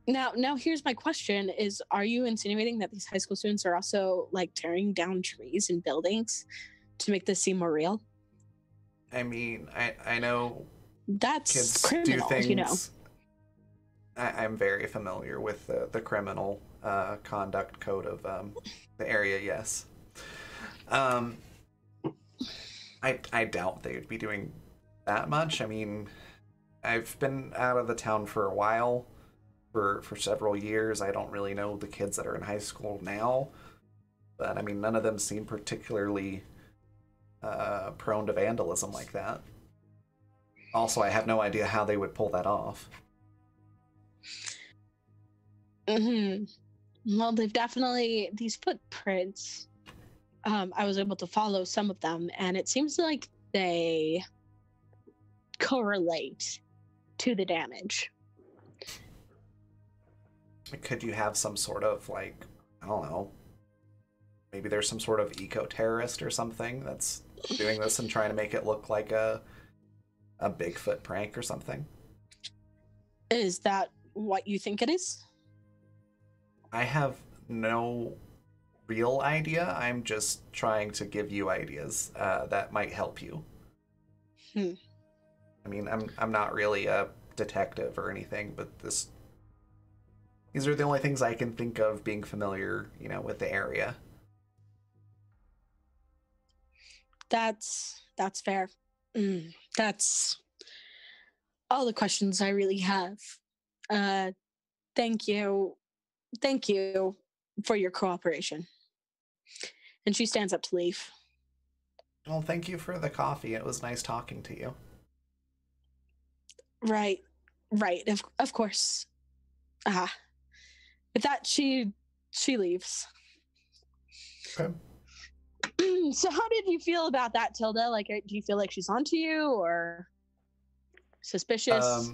Now here's my question is, are you insinuating that these high school students are also like tearing down trees and buildings to make this seem more real? I mean, I know that's kids criminal, do things. You know. I'm very familiar with the criminal conduct code of the area, yes. I doubt they would be doing that much. I mean, I've been out of the town for a while, for several years. I don't really know the kids that are in high school now, but I mean, none of them seem particularly prone to vandalism like that. Also, I have no idea how they would pull that off. Well, these footprints, I was able to follow some of them, and it seems like they correlate to the damage. Could you have some sort of, like, I don't know, maybe there's some sort of eco-terrorist or something that's doing this and trying to make it look like a Bigfoot prank or something? Is that what you think it is? I have no real idea. I'm just trying to give you ideas that might help you. I mean, I'm not really a detective or anything, but these are the only things I can think of being familiar, with the area. That's fair. That's all the questions I really have. Thank you for your cooperation. And she stands up to leave. Well, thank you for the coffee. It was nice talking to you. Right. Of course. With that, she leaves. Okay. So how did you feel about that, Tilda? Like, do you feel like she's onto you or suspicious?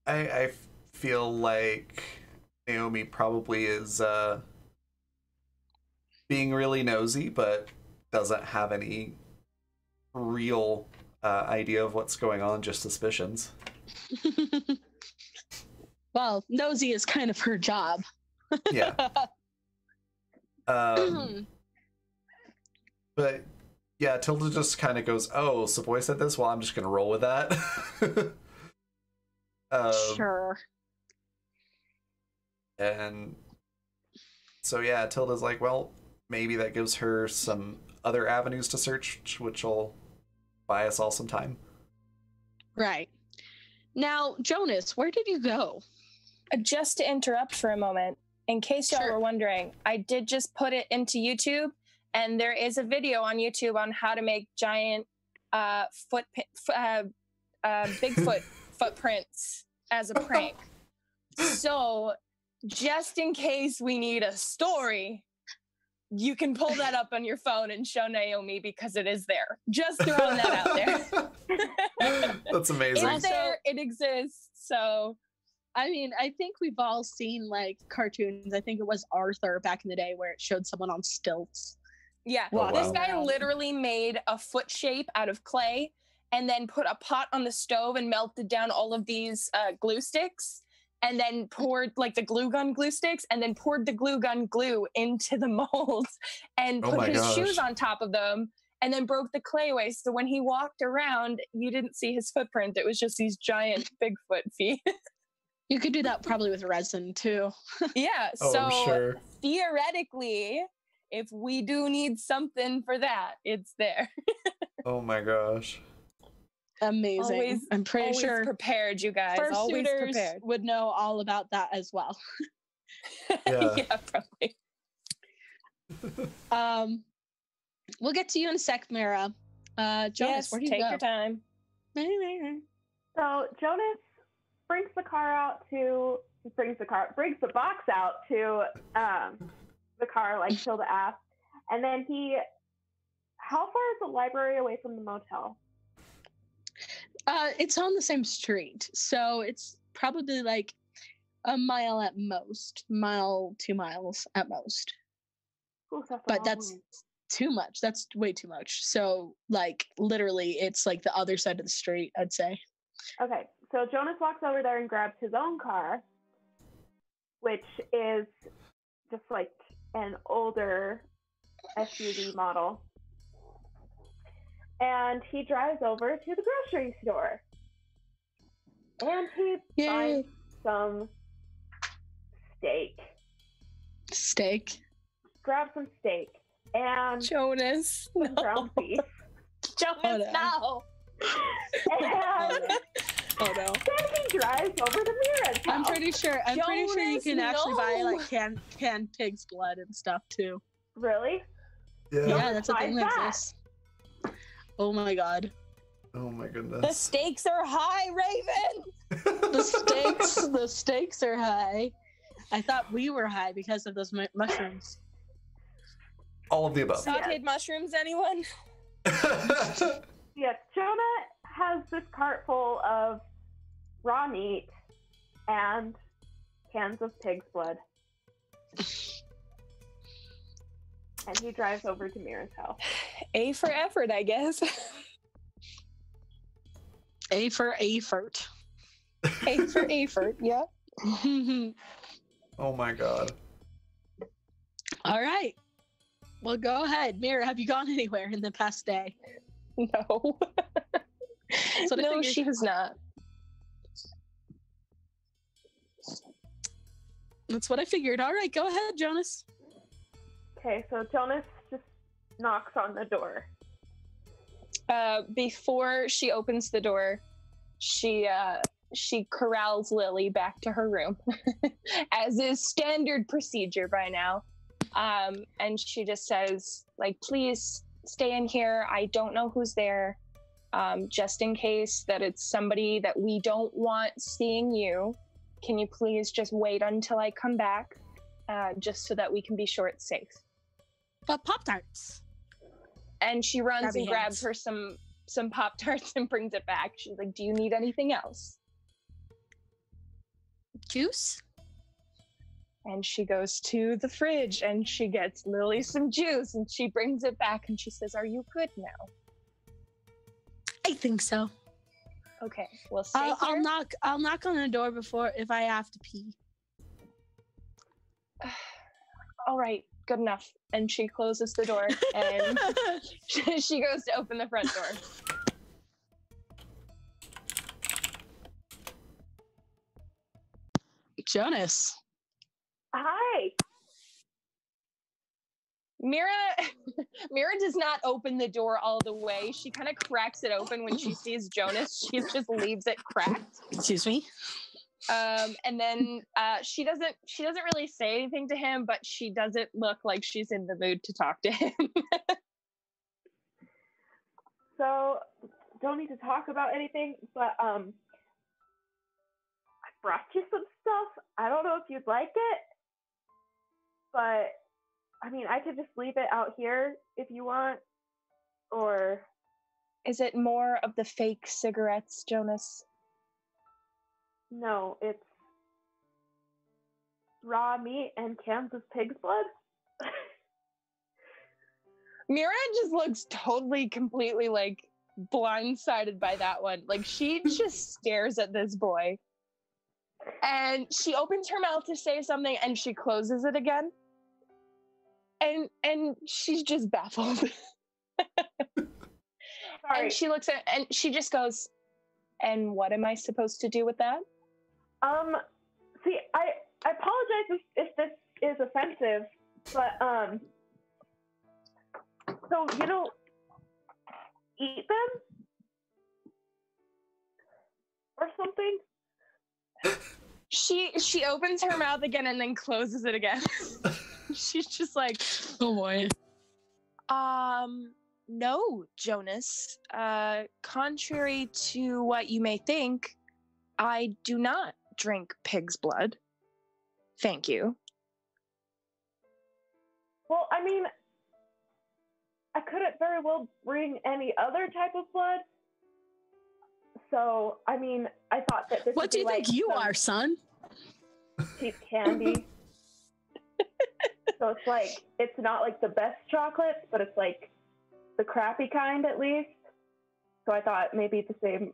I feel like Naomi probably is being really nosy, but doesn't have any real idea of what's going on, just suspicions. Well, nosy is kind of her job. Yeah. But yeah, Tilda just kind of goes, oh, Savoy said this? Well, I'm just going to roll with that. Sure. And so, yeah, Tilda's like, well, maybe that gives her some other avenues to search, which will buy us all some time. Right. Now, Jonas, where did you go? Just to interrupt for a moment, in case y'all were wondering, I did just put it into YouTube, and there is a video on YouTube on how to make giant Bigfoot footprints as a prank. So, just in case we need a story, you can pull that up on your phone and show Naomi, because it is there. Just throwing that out there. That's amazing. It's there, it exists. So I mean, I think we've all seen like cartoons. I think it was Arthur back in the day where it showed someone on stilts. Yeah, Oh, this wow. guy around. literally made a foot shape out of clay and then put a pot on the stove and melted down all of these glue sticks and then poured like the glue gun glue sticks and then poured the glue gun glue into the molds and Oh put my his gosh. shoes on top of them and then broke the clay away. So when he walked around, you didn't see his footprint. It was just these giant Bigfoot feet. You could do that probably with resin too. Yeah, Oh, so I'm sure. theoretically, if we do need something for that, it's there. Oh my gosh. Amazing. Always- I'm pretty Always sure prepared, you guys. Always fursuiters prepared. would know all about that as well. Yeah. Yeah, probably. We'll get to you in a sec, Mira. Jonas, Yes, where do you take go? your time. So Jonas brings the box out to the car, like Tilda asked, and then how far is the library away from the motel? It's on the same street, so it's probably like a mile at most, 2 miles at most. Ooh, that's a But long that's way. too much. That's way too much. So, like, literally, it's like the other side of the street, I'd say. Okay, so Jonas walks over there and grabs his own car, which is just like an older SUV model. And he drives over to the grocery store. And he Yay. finds some steak. Steak. Grab some steak and Jonas. some ground beef. Jonas, no. And Oh no. then he drives over to Mira's house. I'm pretty sure you Jonas, can actually buy no. like canned pig's blood and stuff too. Really? Yeah. Yeah, that's a Why thing is that that? exists. Oh my god. Oh my The goodness. stakes are high, Raven. The stakes are high. I thought we were high because of those mushrooms. All of the above. Sauteed mushrooms, anyone? Yes, Jonah has this cart full of raw meat and cans of pig's blood. And he drives over to Mira's house. A for effort, I guess. A for effort. A for effort, yeah. Oh my god. All right. Well, go ahead. Mira, have you gone anywhere in the past day? No. what I No, figured. she has not. That's what I figured. All right, go ahead, Jonas. Okay, so Jonas just knocks on the door. Before she opens the door, she corrals Lily back to her room, as is standard procedure by now. And she just says, like, please stay in here. I don't know who's there. Just in case that it's somebody that we don't want seeing you. Can you please just wait until I come back? Just so that we can be sure it's safe. But Pop-Tarts. And she runs Grab your and grabs hands. her some Pop-Tarts and brings it back. She's like, do you need anything else? Juice? And she goes to the fridge and she gets Lily some juice and she brings it back and she says, are you good now? I think so. Okay, we'll stay I'll here. knock on the door before if I have to pee. All right, good enough. And she closes the door and she goes to open the front door. Jonas. Hi! Mira does not open the door all the way. She kind of cracks it open when she sees Jonas. She just leaves it cracked. Excuse me. And then she doesn't really say anything to him, but she doesn't look like she's in the mood to talk to him. So, don't need to talk about anything, but I brought you some stuff. I don't know if you'd like it, but I mean, I could just leave it out here if you want, or... Is it more of the fake cigarettes, Jonas? No, it's raw meat and cans of pig's blood? Mira just looks totally, completely like blindsided by that one. Like she just stares at this boy. And she opens her mouth to say something and she closes it again. And she's just baffled. Sorry. And she looks at and she just goes, "And what am I supposed to do with that?" See, I apologize if this is offensive, but so you don't eat them or something? She opens her mouth again and then closes it again. She's just like, Oh boy. No, Jonas. Contrary to what you may think, I do not drink pig's blood. Thank you. Well, I mean, I couldn't very well bring any other type of blood. So, I mean, I thought that this What would do be you like think you some are, son? cheap candy. So it's like, it's not like the best chocolates, but it's like the crappy kind at least. So I thought maybe the same.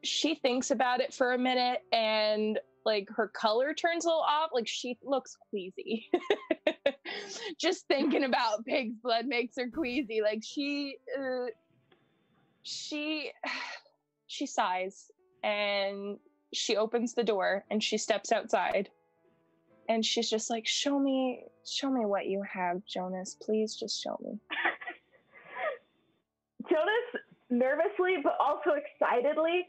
She thinks about it for a minute and like her color turns a little off. Like she looks queasy. Just thinking about pig's blood makes her queasy. Like she sighs and she opens the door and she steps outside. And she's just like, show me what you have, Jonas. Please just show me. Jonas, nervously but also excitedly,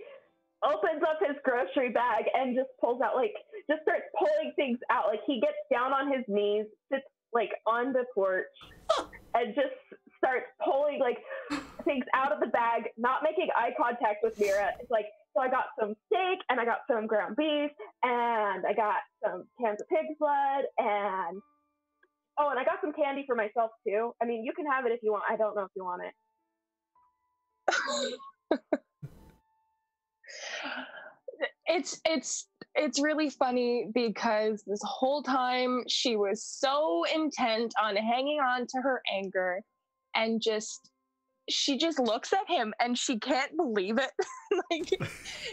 opens up his grocery bag and just pulls out, like, just starts pulling things out. Like, he gets down on his knees, sits, like, on the porch, and just starts pulling, like, things out of the bag, not making eye contact with Mira. It's like, so I got some steak, and I got some ground beef, and I got some cans of pig's blood, and I got some candy for myself, too. I mean, you can have it if you want. I don't know if you want it. It's really funny because this whole time she was so intent on hanging on to her anger and she just looks at him and she can't believe it. Like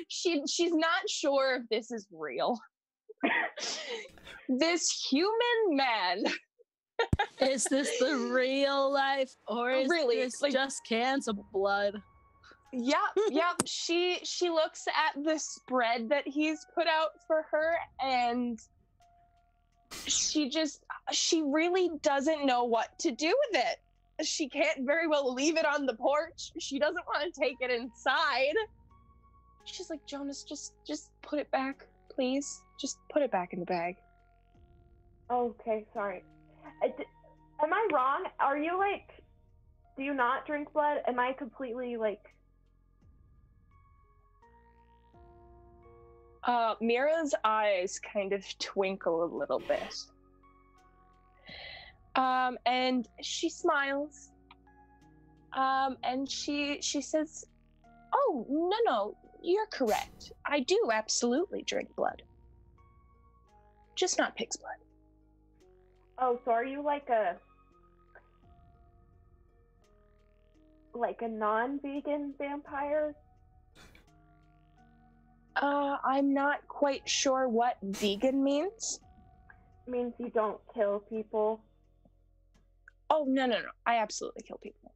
she's not sure if this is real. This human man. Is this the real life or is this like, just cans of blood? Yep. She looks at the spread that he's put out for her and she really doesn't know what to do with it. She can't very well leave it on the porch. She doesn't want to take it inside. She's like, Jonas, just put it back, please. Just put it back in the bag. Okay, sorry. Am I wrong? Are you like, do you not drink blood? Am I completely like... Mira's eyes kind of twinkle a little bit. And she smiles. And she says, "Oh, no, you're correct. I do absolutely drink blood. Just not pig's blood." Oh, so are you like a non-vegan vampire? I'm not quite sure what vegan means. It means you don't kill people. Oh, no. I absolutely kill people.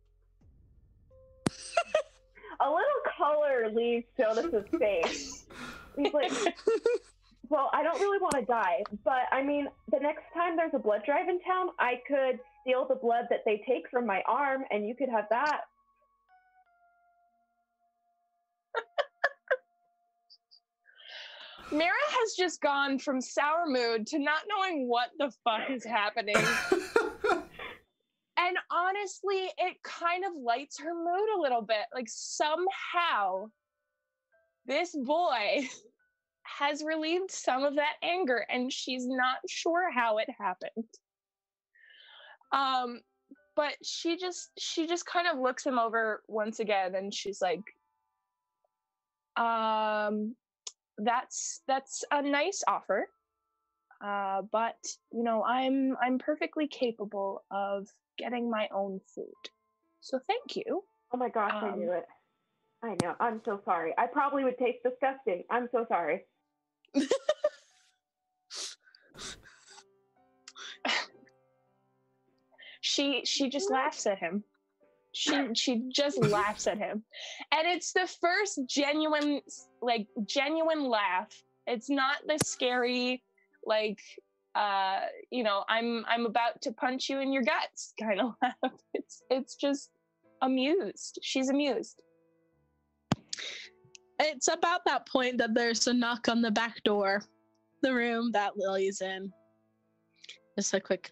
A little color leaves Jonas's face. He's like, well, I don't really want to die, but I mean, the next time there's a blood drive in town, I could steal the blood that they take from my arm, and you could have that. Mira has just gone from sour mood to not knowing what the fuck is happening. And honestly, it kind of lights her mood a little bit. Like somehow this boy has relieved some of that anger and she's not sure how it happened. But she just kind of looks him over once again and she's like, that's a nice offer. But I'm perfectly capable of getting my own food. So thank you. Oh my gosh, I knew it. I know. I'm so sorry. I probably would taste disgusting. I'm so sorry. She just laughs at him. She just laughs at him. And it's the first genuine laugh. It's not the scary, like, I'm about to punch you in your guts kind of laugh. It's just amused. She's amused. It's about that point that there's a knock on the back door, the room that Lily's in. Just a quick.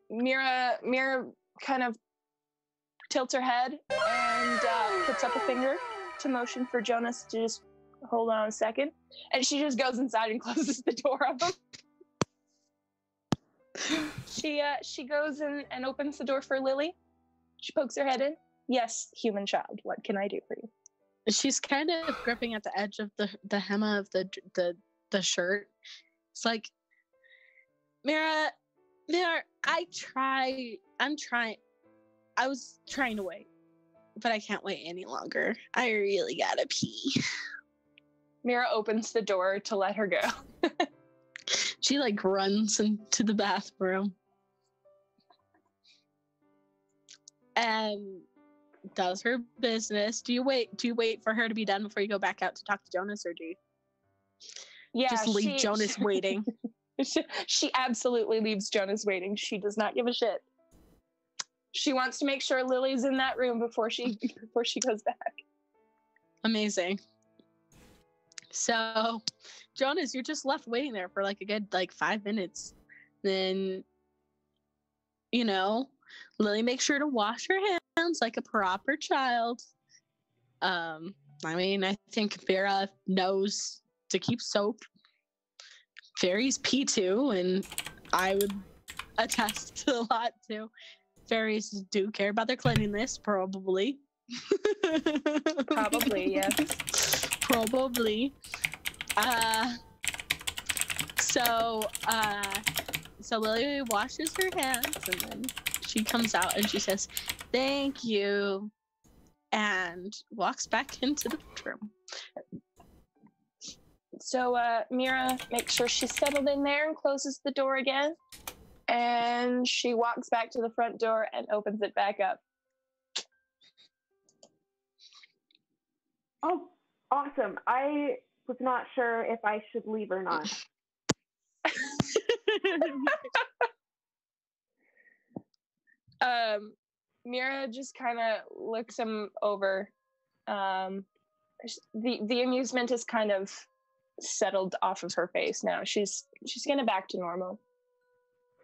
Mira kind of tilts her head and puts up a finger to motion for Jonas to just hold on a second, and she just goes inside and closes the door on him. She goes in and opens the door for Lily. She pokes her head in. Yes, human child. What can I do for you? She's kind of gripping at the edge of the hem of the shirt. It's like, Mira, I'm trying. I was trying to wait, but I can't wait any longer. I really gotta pee. Mira opens the door to let her go. She like runs into the bathroom and does her business. Do you wait for her to be done before you go back out to talk to Jonas, or do you just leave Jonas waiting? She absolutely leaves Jonas waiting. She does not give a shit. She wants to make sure Lily's in that room before she goes back. Amazing. So, Jonas, you're just left waiting there for like a good 5 minutes. Then, Lily makes sure to wash her hands like a proper child. I think Vera knows to keep soap. Fairies pee too, and I would attest to a lot too. Fairies do care about their cleanliness, probably. Probably, yes. Probably. So Lily washes her hands, and then she comes out and she says, "Thank you," and walks back into the bedroom. So Mira makes sure she's settled in there and closes the door again. And she walks back to the front door and opens it back up. Oh, awesome. I was not sure if I should leave or not. Mira just kind of looks him over. The amusement is kind of settled off of her face now. She's getting back to normal.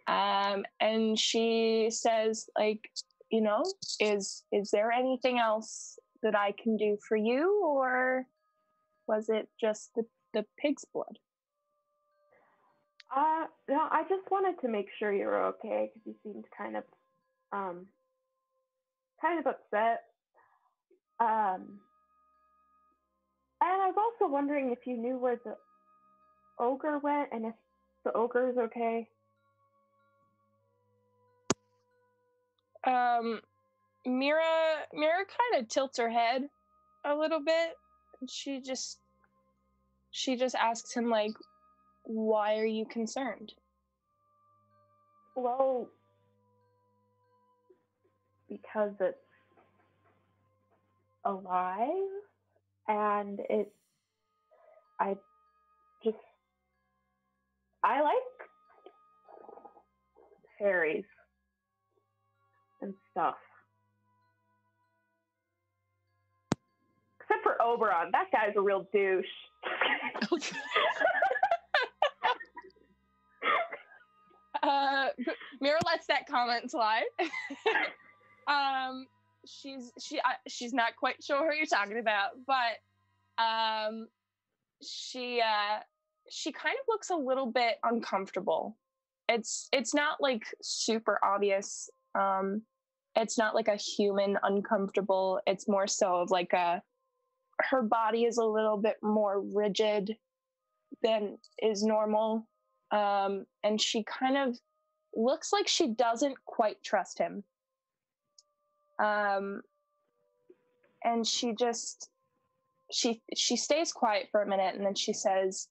And she says, is there anything else that I can do for you, or was it just the pig's blood? No, I just wanted to make sure you were okay, because you seemed kind of upset. And I was also wondering if you knew where the ogre went, and if the ogre is okay. Mira kind of tilts her head a little bit. She just asks him, why are you concerned? Well, because it's alive, and I like fairies and stuff. Except for Oberon. That guy's a real douche. Mira lets that comment slide. She's not quite sure who you're talking about, but she kind of looks a little bit uncomfortable. It's not super obvious. It's not like a human uncomfortable. It's more so of a her body is a little bit more rigid than is normal. And she kind of looks like she doesn't quite trust him. And she just, she stays quiet for a minute, and then she says,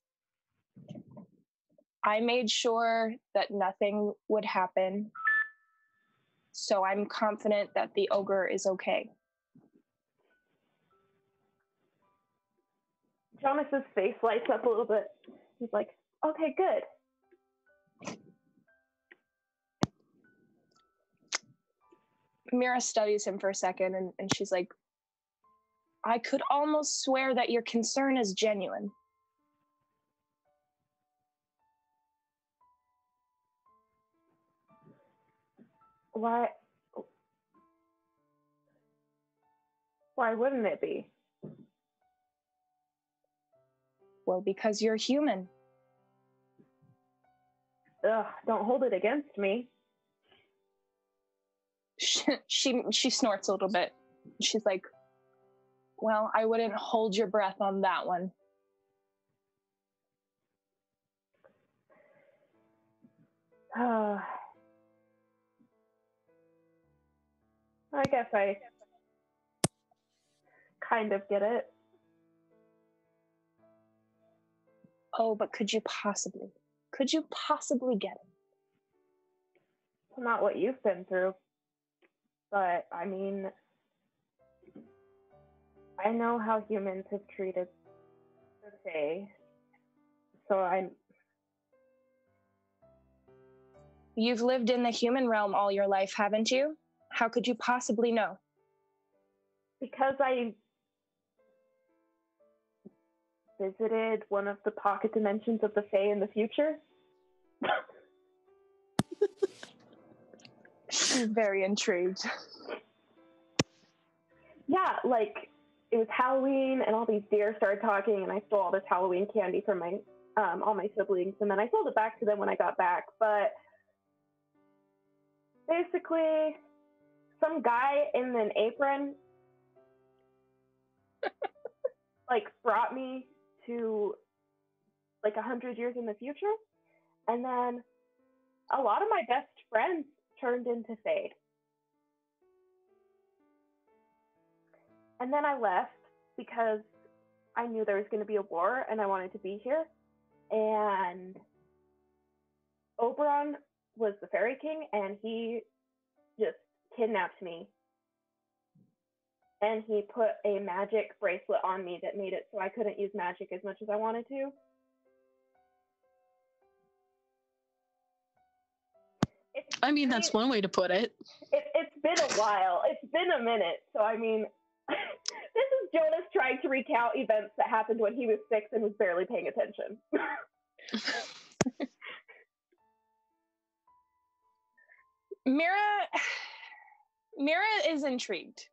I made sure that nothing would happen, so I'm confident that the ogre is okay. Jonas's face lights up a little bit. He's like, okay, good. Mira studies him for a second, and she's like, I could almost swear that your concern is genuine. Why wouldn't it be? Well, because you're human. Ugh, don't hold it against me. She snorts a little bit. She's like, well, I wouldn't hold your breath on that one. I guess I kind of get it. Oh, but could you possibly get it? Not what you've been through. But, I mean, I know how humans have treated the Fae. So You've lived in the human realm all your life, haven't you? How could you possibly know? Because I visited one of the pocket dimensions of the Fae in the future. She's very intrigued. Yeah, like, it was Halloween, and all these deer started talking, and I stole all this Halloween candy from my all my siblings, and then I sold it back to them when I got back. But basically, some guy in an apron like brought me to like 100 years in the future, and then a lot of my best friends turned into Fae. And then I left because I knew there was going to be a war and I wanted to be here. And Oberon was the fairy king, and he just kidnapped me. And he put a magic bracelet on me that made it so I couldn't use magic as much as I wanted to. I mean, that's one way to put it. It's been a while. It's been a minute. So, I mean, this is Jonas trying to recount events that happened when he was 6 and was barely paying attention. Mira is intrigued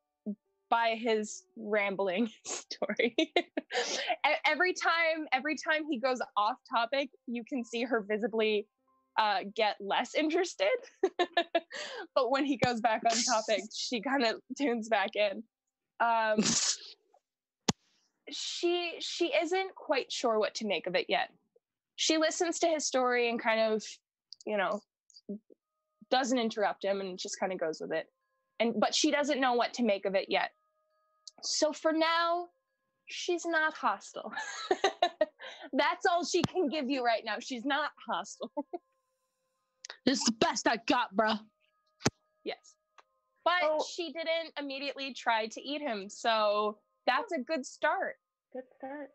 by his rambling story. every time he goes off topic, you can see her visibly get less interested. But when he goes back on topic, she kind of tunes back in. She isn't quite sure what to make of it yet. She listens to his story and kind of, doesn't interrupt him and just kind of goes with it. But she doesn't know what to make of it yet. So for now, she's not hostile. That's all she can give you right now. She's not hostile. This is the best I got, bruh. Yes. But she didn't immediately try to eat him, so that's a good start. Good start.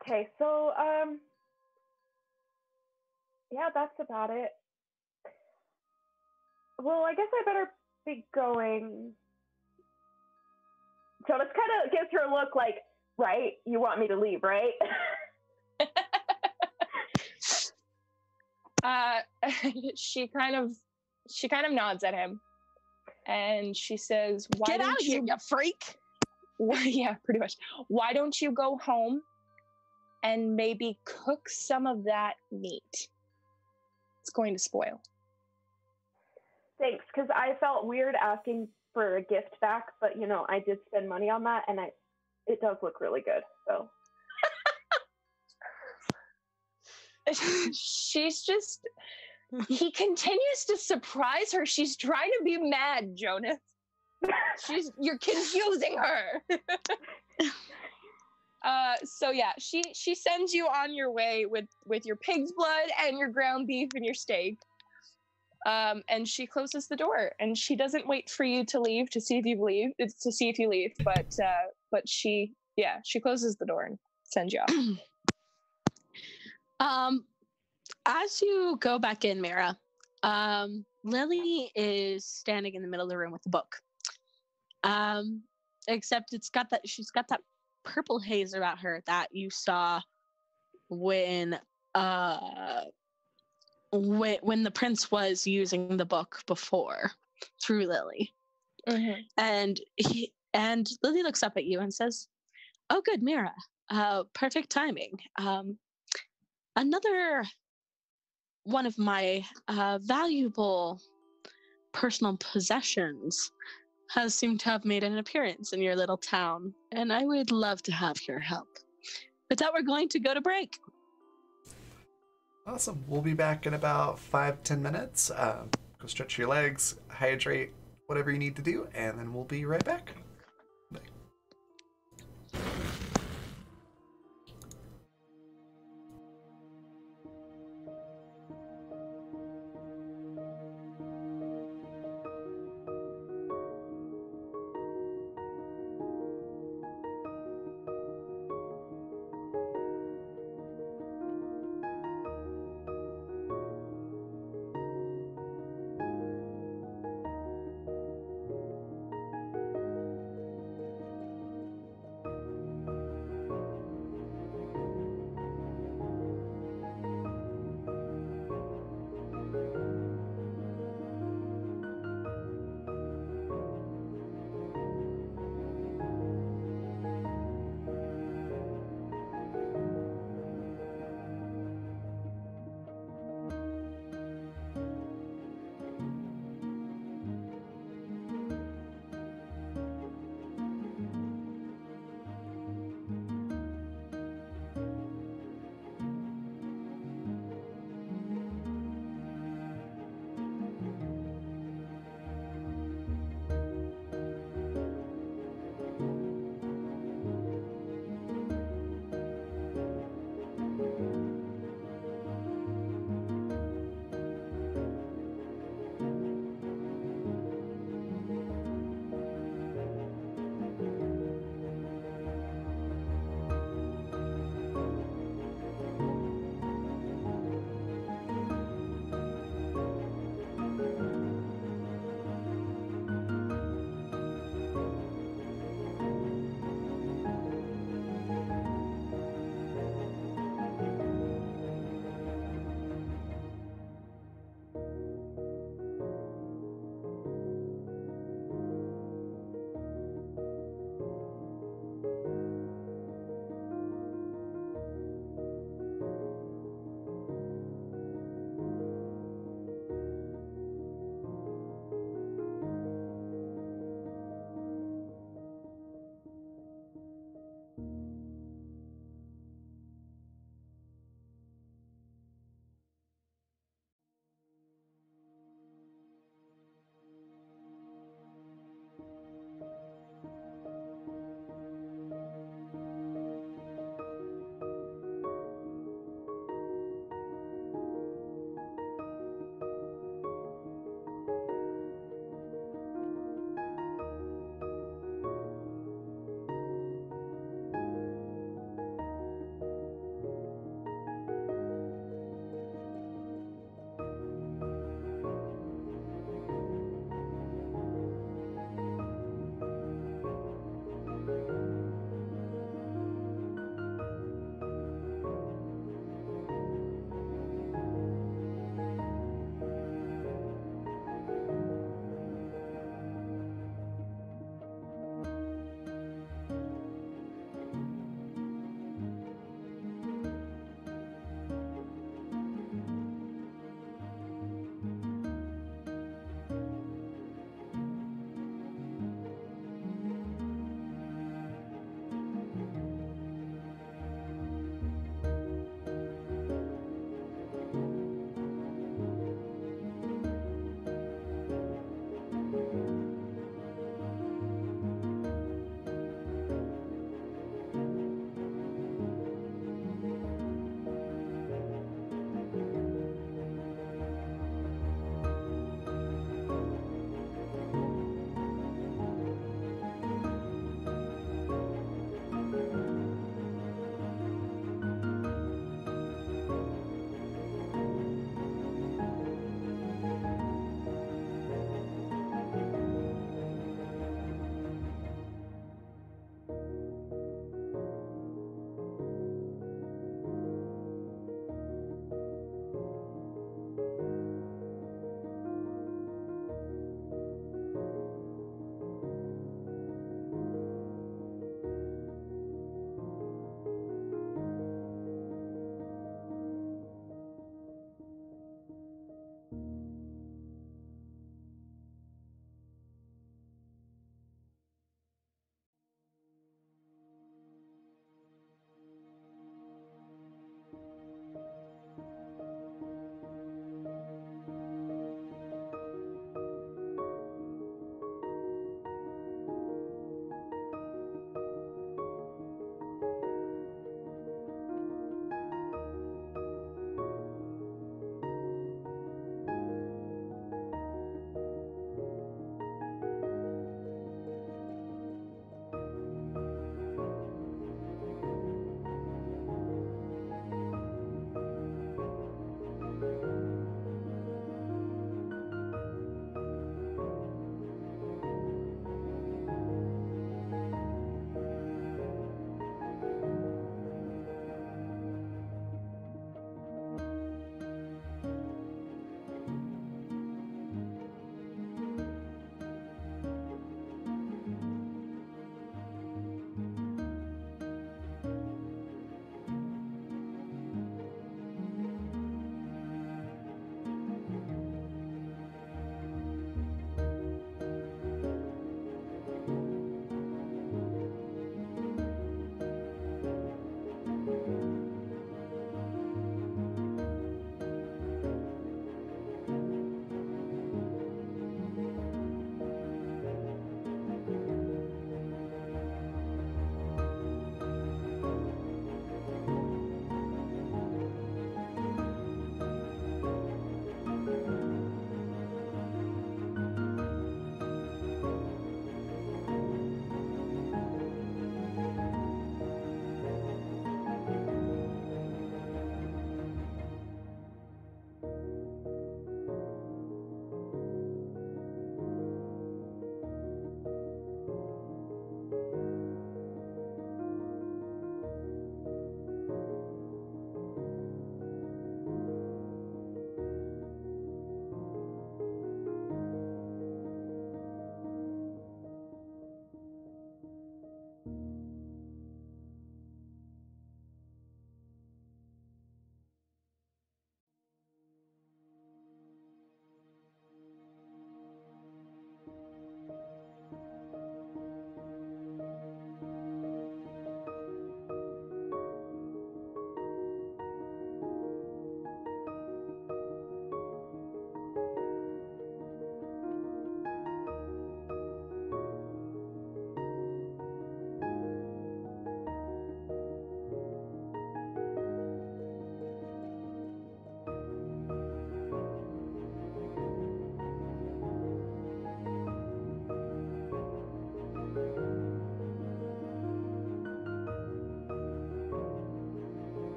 Okay, so, yeah, that's about it. Well, I guess I better be going. Jonas kind of gives her a look like, right, you want me to leave, right? She kind of nods at him, and she says, "Why Get don't out of here, you freak!" Yeah, pretty much. Why don't you go home and maybe cook some of that meat? It's going to spoil. Thanks, because I felt weird asking for a gift back, but you know, I did spend money on that, and it does look really good. So She's just, he continues to surprise her. She's trying to be mad, Jonas. You're confusing her. So yeah, she sends you on your way with your pig's blood and your ground beef and your steak. And she closes the door, and she doesn't wait for you to leave to see if you leave, but she closes the door and sends you off. As you go back in, Mira, Lily is standing in the middle of the room with the book. Except she's got that purple haze about her that you saw when the prince was using the book before through Lily. Mm-hmm. And Lily looks up at you and says, "Oh, good, Mira. Perfect timing. Another one of my valuable personal possessions has seemed to have made an appearance in your little town, and I would love to have your help. With that, we're going to go to break." Awesome. We'll be back in about 5-10 minutes. Go stretch your legs, hydrate, whatever you need to do, and then we'll be right back. Bye.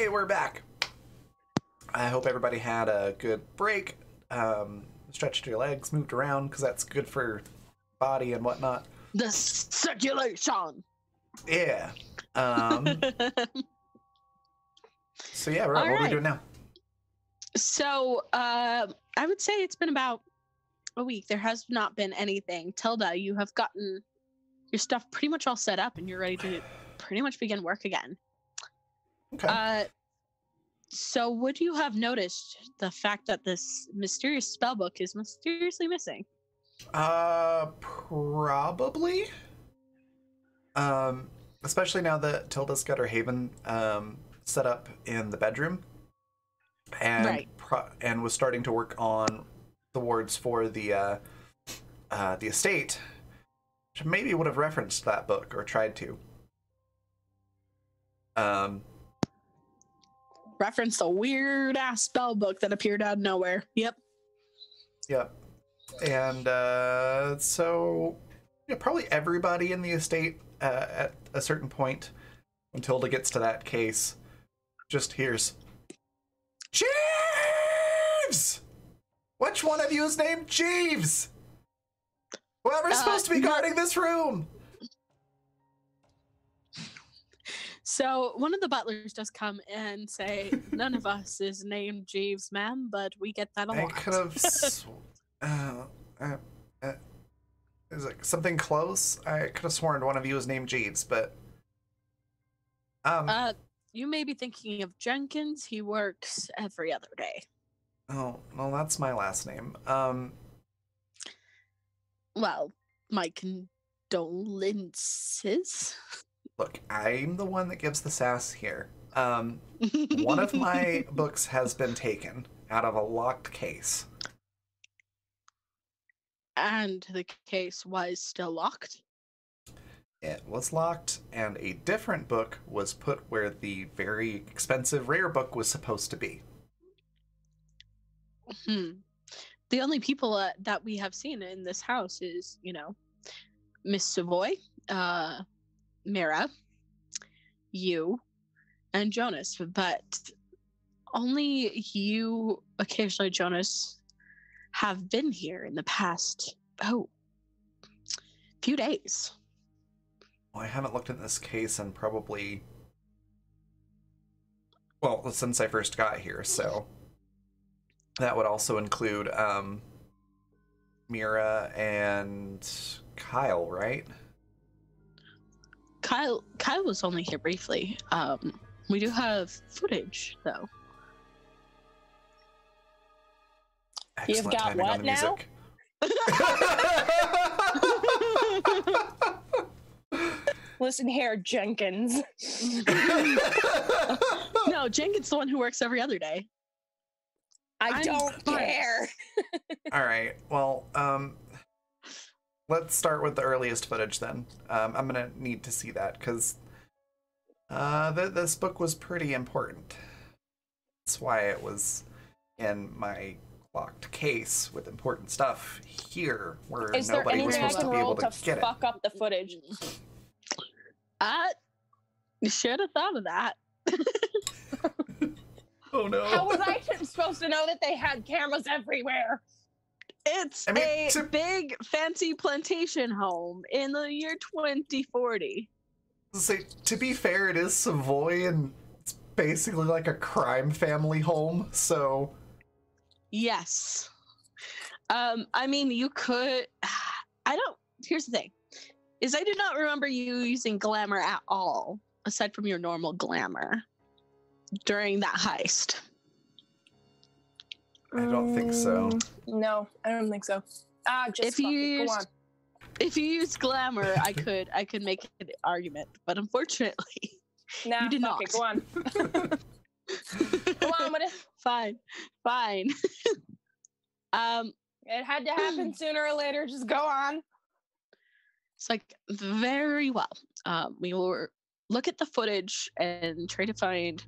Hey, we're back. I hope everybody had a good break. Stretched your legs, moved around, because that's good for body and whatnot. The circulation. Yeah. So yeah, right. All What are we right. doing now? So I would say it's been about a week. There has not been anything. Tilda, you have gotten your stuff pretty much all set up, and you're ready to pretty much begin work again. Okay. So would you have noticed the fact that this mysterious spellbook is mysteriously missing? Probably. Especially now that Tilda's got her haven set up in the bedroom, and Right. and was starting to work on the wards for the estate. Which maybe would have referenced that book or tried to. Referenced a weird ass spell book that appeared out of nowhere. Yep. Yep. And so yeah, probably everybody in the estate at a certain point, when Tilda gets to that case, just hears, Jeeves! Which one of you is named Jeeves? Whoever's supposed to be guarding this room. So one of the butlers does come and say, none of us is named Jeeves, ma'am, but we get that a I lot. could have. Is it something close? I could have sworn one of you was named Jeeves, but You may be thinking of Jenkins. He works every other day. oh, well, that's my last name. Well, my condolences. Look, I'm the one that gives the sass here. One of my books has been taken out of a locked case. And the case was still locked. It was locked, and a different book was put where the very expensive rare book was supposed to be. The only people that we have seen in this house is, Miss Savoy, Mira, you, and Jonas. But only you, occasionally Jonas, have been here in the past, few days. Well, I haven't looked at this case in probably, well, since I first got here, so that would also include Mira and Kyle, right? Kyle was only here briefly. We do have footage, though. Excellent You've got timing on what the now? music. Listen here, Jenkins. No, Jenkins the one who works every other day. I don't care. All right. Well, let's start with the earliest footage then. I'm gonna need to see that because this book was pretty important. That's why it was in my locked case with important stuff here, where Is there nobody was anything I supposed can to be able roll to to get it. fuck up the footage? You should have thought of that. Oh no! How was I supposed to know that they had cameras everywhere? It's a big fancy plantation home in the year 2040. Say, to be fair, it is Savoy, and it's basically like a crime family home. So Yes. I mean, you could. Here's the thing: is I do not remember you using glamour at all, aside from your normal glamour, during that heist. I don't think so. No, I don't think so. Just If you go on. If you use glamour, I could make an argument, but unfortunately, Nah, you did fuck not. it. Go on. Go on with it. Fine. It had to happen sooner or later. Just go on. It's like very well. We will look at the footage and try to find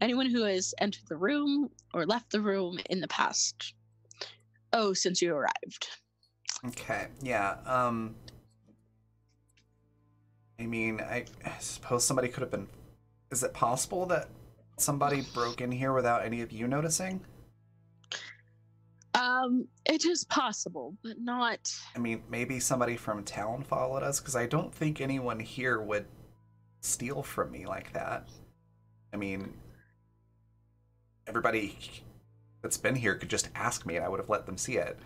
anyone who has entered the room or left the room in the past. Oh, since you arrived. Okay. Yeah. I mean, I suppose somebody could have been. Is it possible that somebody broke in here without any of you noticing? It is possible, but not. I mean, maybe somebody from town followed us, because I don't think anyone here would steal from me like that. I mean, everybody that's been here could just ask me and I would have let them see it.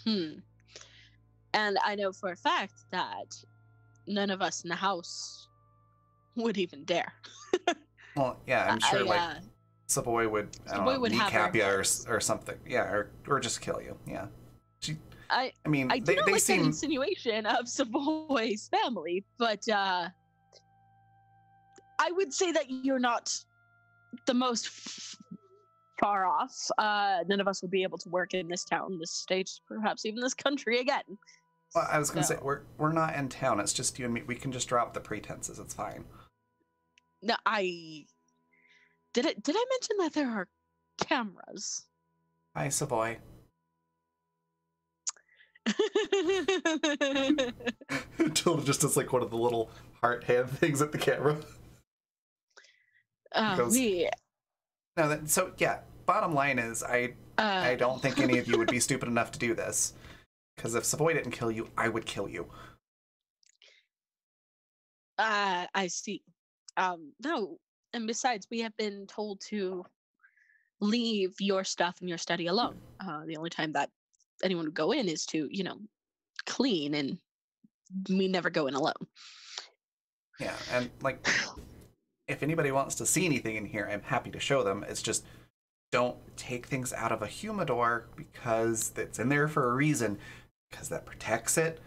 And I know for a fact that none of us in the house would even dare. Well, yeah, I'm sure, Savoy would, Savoy would have kneecap her you heads. or something. Yeah, or just kill you. Yeah. I mean, do not they like seem... that insinuation of Savoy's family, but I would say that you're not the most far off. None of us will be able to work in this town, this state, perhaps even this country again. Well, I was going to say, we're not in town. It's just you and me. We can just drop the pretenses. It's fine. No, Did I mention that there are cameras? Hi, Savoy. Tilda just does like one of the little heart hand things at the camera. So yeah, bottom line is I don't think any of you would be stupid enough to do this. Because if Savoy didn't kill you, I would kill you. I see. No, and besides, we have been told to leave your stuff and your study alone. The only time that anyone would go in is to, clean, and we never go in alone. Yeah, and if anybody wants to see anything in here, I'm happy to show them. It's just, don't take things out of a humidor because it's in there for a reason. Because that protects it.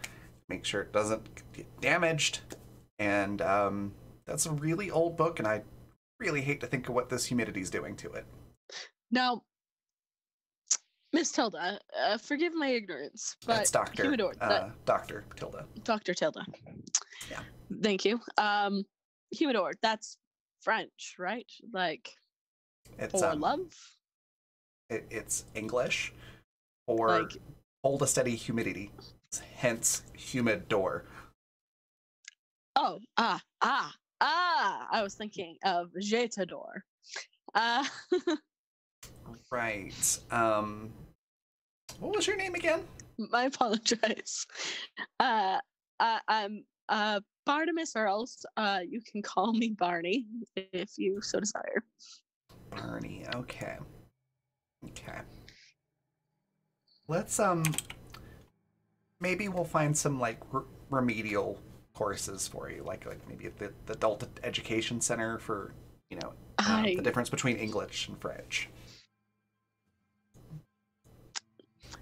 Make sure it doesn't get damaged. And that's a really old book, and I really hate to think of what this humidity's doing to it. Now, Miss Tilda, forgive my ignorance, but that's Dr. Humidor, Dr. Tilda. Dr. Tilda. Yeah. Thank you. Humidor, that's French, right? It's for love? It's English for hold a steady humidity. Hence, humidor. Oh, I was thinking of jetador. Right. What was your name again? I apologize. I'm Bartimus Earls. You can call me Barney if you so desire. Barney, okay. Okay. Let's, maybe we'll find some, remedial courses for you, like maybe at the Adult Education Center for, the difference between English and French.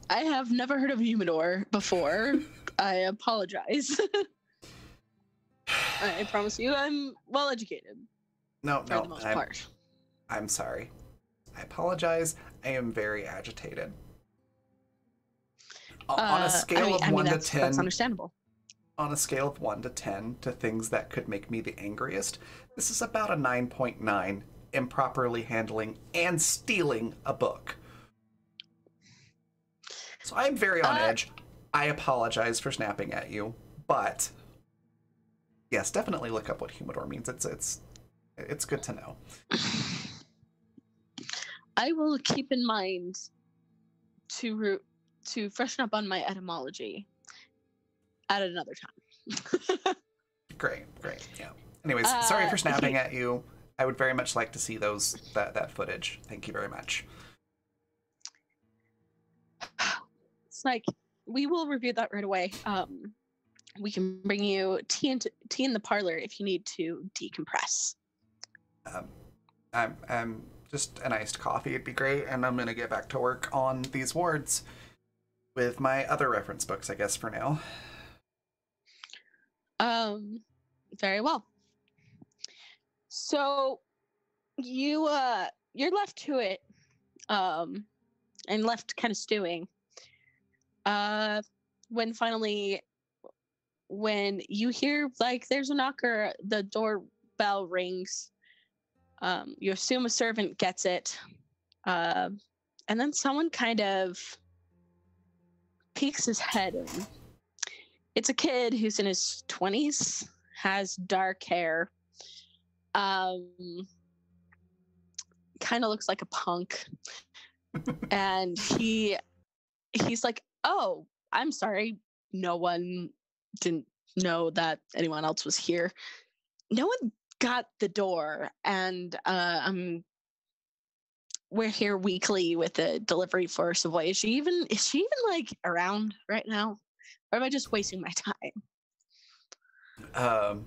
I have never heard of humidor before. I apologize. I promise you I'm well educated. No, for the most part. I'm sorry. I apologize. I am very agitated. On a scale of 1 to 10... That's understandable. On a scale of 1 to 10 to things that could make me the angriest, this is about a 9.9, improperly handling and stealing a book. So I'm very on edge. I apologize for snapping at you, but yes, definitely look up what humidor means. It's good to know. I will keep in mind to freshen up on my etymology at another time. Great, yeah. Anyways, sorry for snapping at you. I would very much like to see that footage. Thank you very much. It's we will review that right away. We can bring you tea in the parlor if you need to decompress. I'm just an iced coffee would be great, and I'm gonna get back to work on these wards with my other reference books, I guess, for now. Very well. So you're left to it, and left kind of stewing. When you hear there's a knocker, the doorbell rings. You assume a servant gets it, and then someone kind of peeks his head in. It's a kid who's in his 20s, has dark hair, kind of looks like a punk, and he's like, "Oh, I'm sorry. No one didn't know that anyone else was here. No one got the door, and we're here weekly with a delivery for Savoy. Is she even like around right now, or am I just wasting my time?"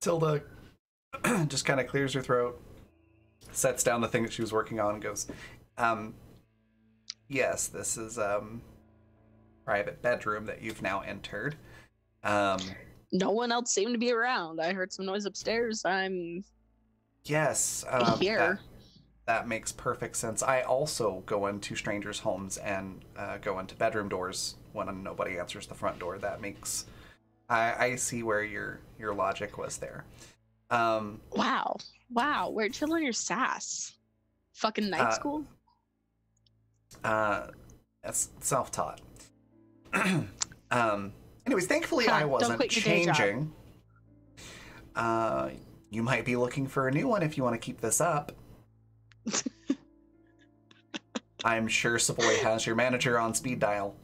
Tilda just kind of clears her throat, sets down the thing that she was working on, and goes, yes, this is private bedroom that you've now entered. No one else seemed to be around. I heard some noise upstairs. I'm Yes, here. That makes perfect sense. I also go into strangers' homes and go into bedroom doors when nobody answers the front door. That makes... I see where your logic was there. Wow. Where'd you learn your sass? Fucking night school? That's self-taught. Anyways, thankfully I Don't wasn't quit your day job. changing. You might be looking for a new one if you want to keep this up. I'm sure Savoy has your manager on speed dial.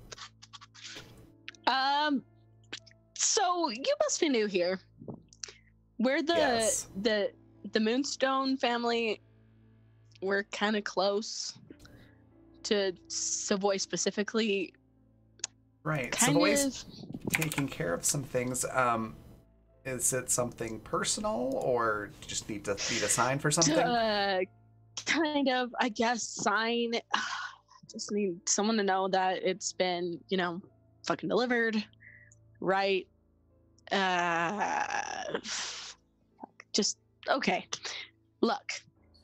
So you must be new here. We're Yes. the Moonstone family. We're kind of close to Savoy specifically. Right. Kind Savoy's of. taking care of some things. Is it something personal, or just need a sign for something? Kind of, I guess, sign. Just need someone to know that it's been, fucking delivered. Right. Just okay. Look,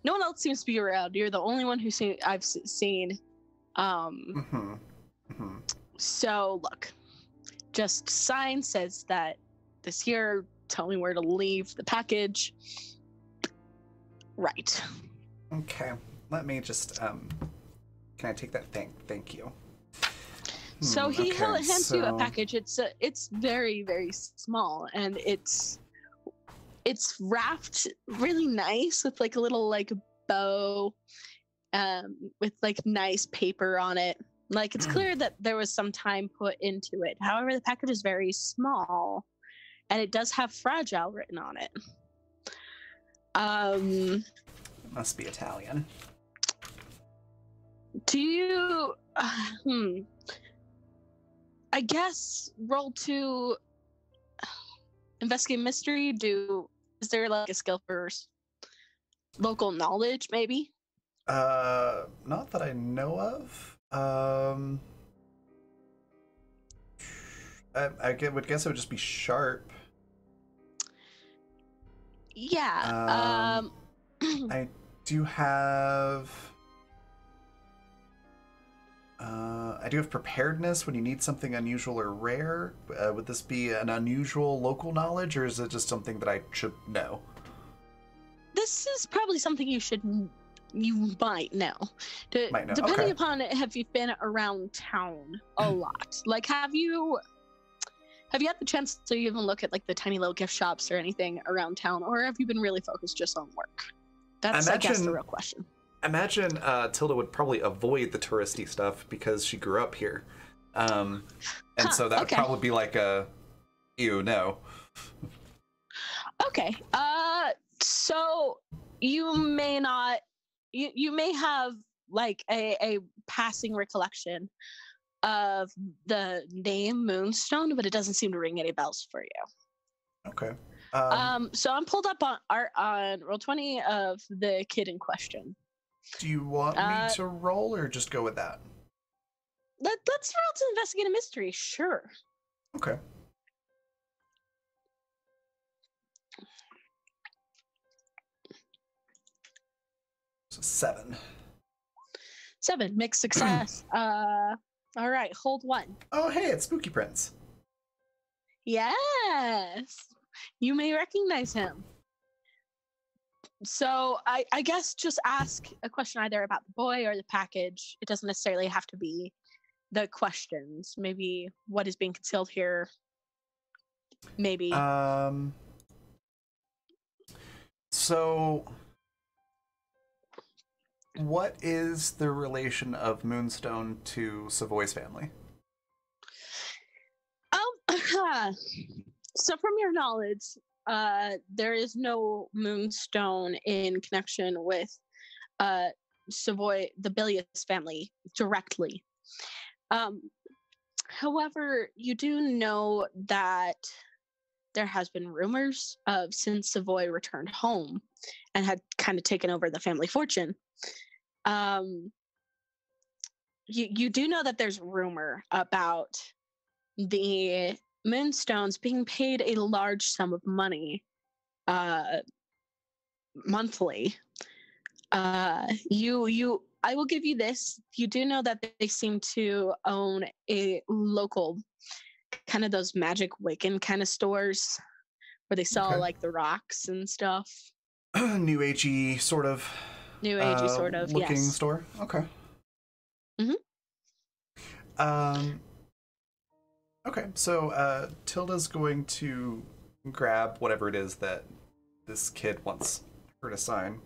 no one else seems to be around. You're the only one I've seen. So look, just sign says that this here. Tell me where to leave the package. Right. Okay. Let me just can I take that? Thank you. So he okay, hands you a package. It's very, very small, and it's wrapped really nice with like a little like bow, with like nice paper on it. Like it's clear that there was some time put into it. However, the package is very small, and it does have fragile written on it. Must be Italian. Do you? I guess roll to investigate mystery. Is there like a skill for local knowledge, maybe? Not that I know of. I would guess it would just be sharp. Yeah. I do have. I do have preparedness when you need something unusual or rare. Would this be an unusual local knowledge, or is it just something that I should know? This is probably something you might know. Depending okay. upon it, have you been around town a lot? Like, have you had the chance to even look at like the tiny little gift shops or anything around town, or have you been really focused just on work? That's, I guess, the real question. Imagine Tilda would probably avoid the touristy stuff because she grew up here. So that would probably be like a, ew, no. Okay. So you may not, you may have like a passing recollection of the name Moonstone, but it doesn't seem to ring any bells for you. Okay. So I'm pulled up on Roll20 of the kid in question. Do you want me to roll or just go with that? Let's roll to investigate a mystery, sure. Okay. So 7. 7, mixed success. All right, hold 1. Oh, hey, it's Spooky Prince. Yes, you may recognize him. So I guess just ask a question either about the boy or the package. It doesn't necessarily have to be the questions. Maybe what is being concealed here. Maybe. So what is the relation of Moonstone to Savoy's family? So from your knowledge, there is no Moonstone in connection with Savoy, the Bilius family directly. However, you do know that there has been rumors of since Savoy returned home and had kind of taken over the family fortune. You do know that there's rumor about the Moonstones being paid a large sum of money monthly. I will give you this. You do know that they seem to own a local, kind of those magic Wiccan kind of stores where they sell Okay. like the rocks and stuff. New agey sort of. New agey sort of looking yes. store. Okay. Okay, so Tilda's going to grab whatever it is that this kid wants her to sign.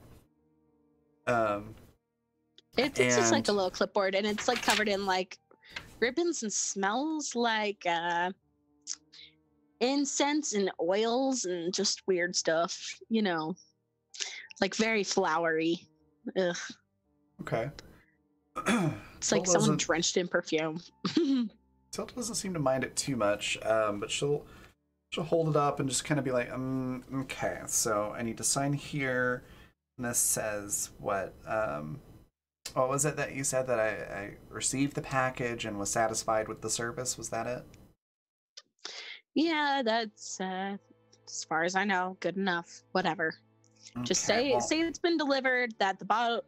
It's just like a little clipboard, and it's like covered in like ribbons and smells like incense and oils and just weird stuff, you know, like very flowery. Ugh. Okay. It's like someone drenched in perfume. Tilda doesn't seem to mind it too much, but she'll hold it up and just kind of be like, okay, so I need to sign here. And this says what? What was it that you said that I received the package and was satisfied with the service? Was that it? Yeah, that's as far as I know, good enough. Whatever. Okay, Just say it's been delivered. That the bottle,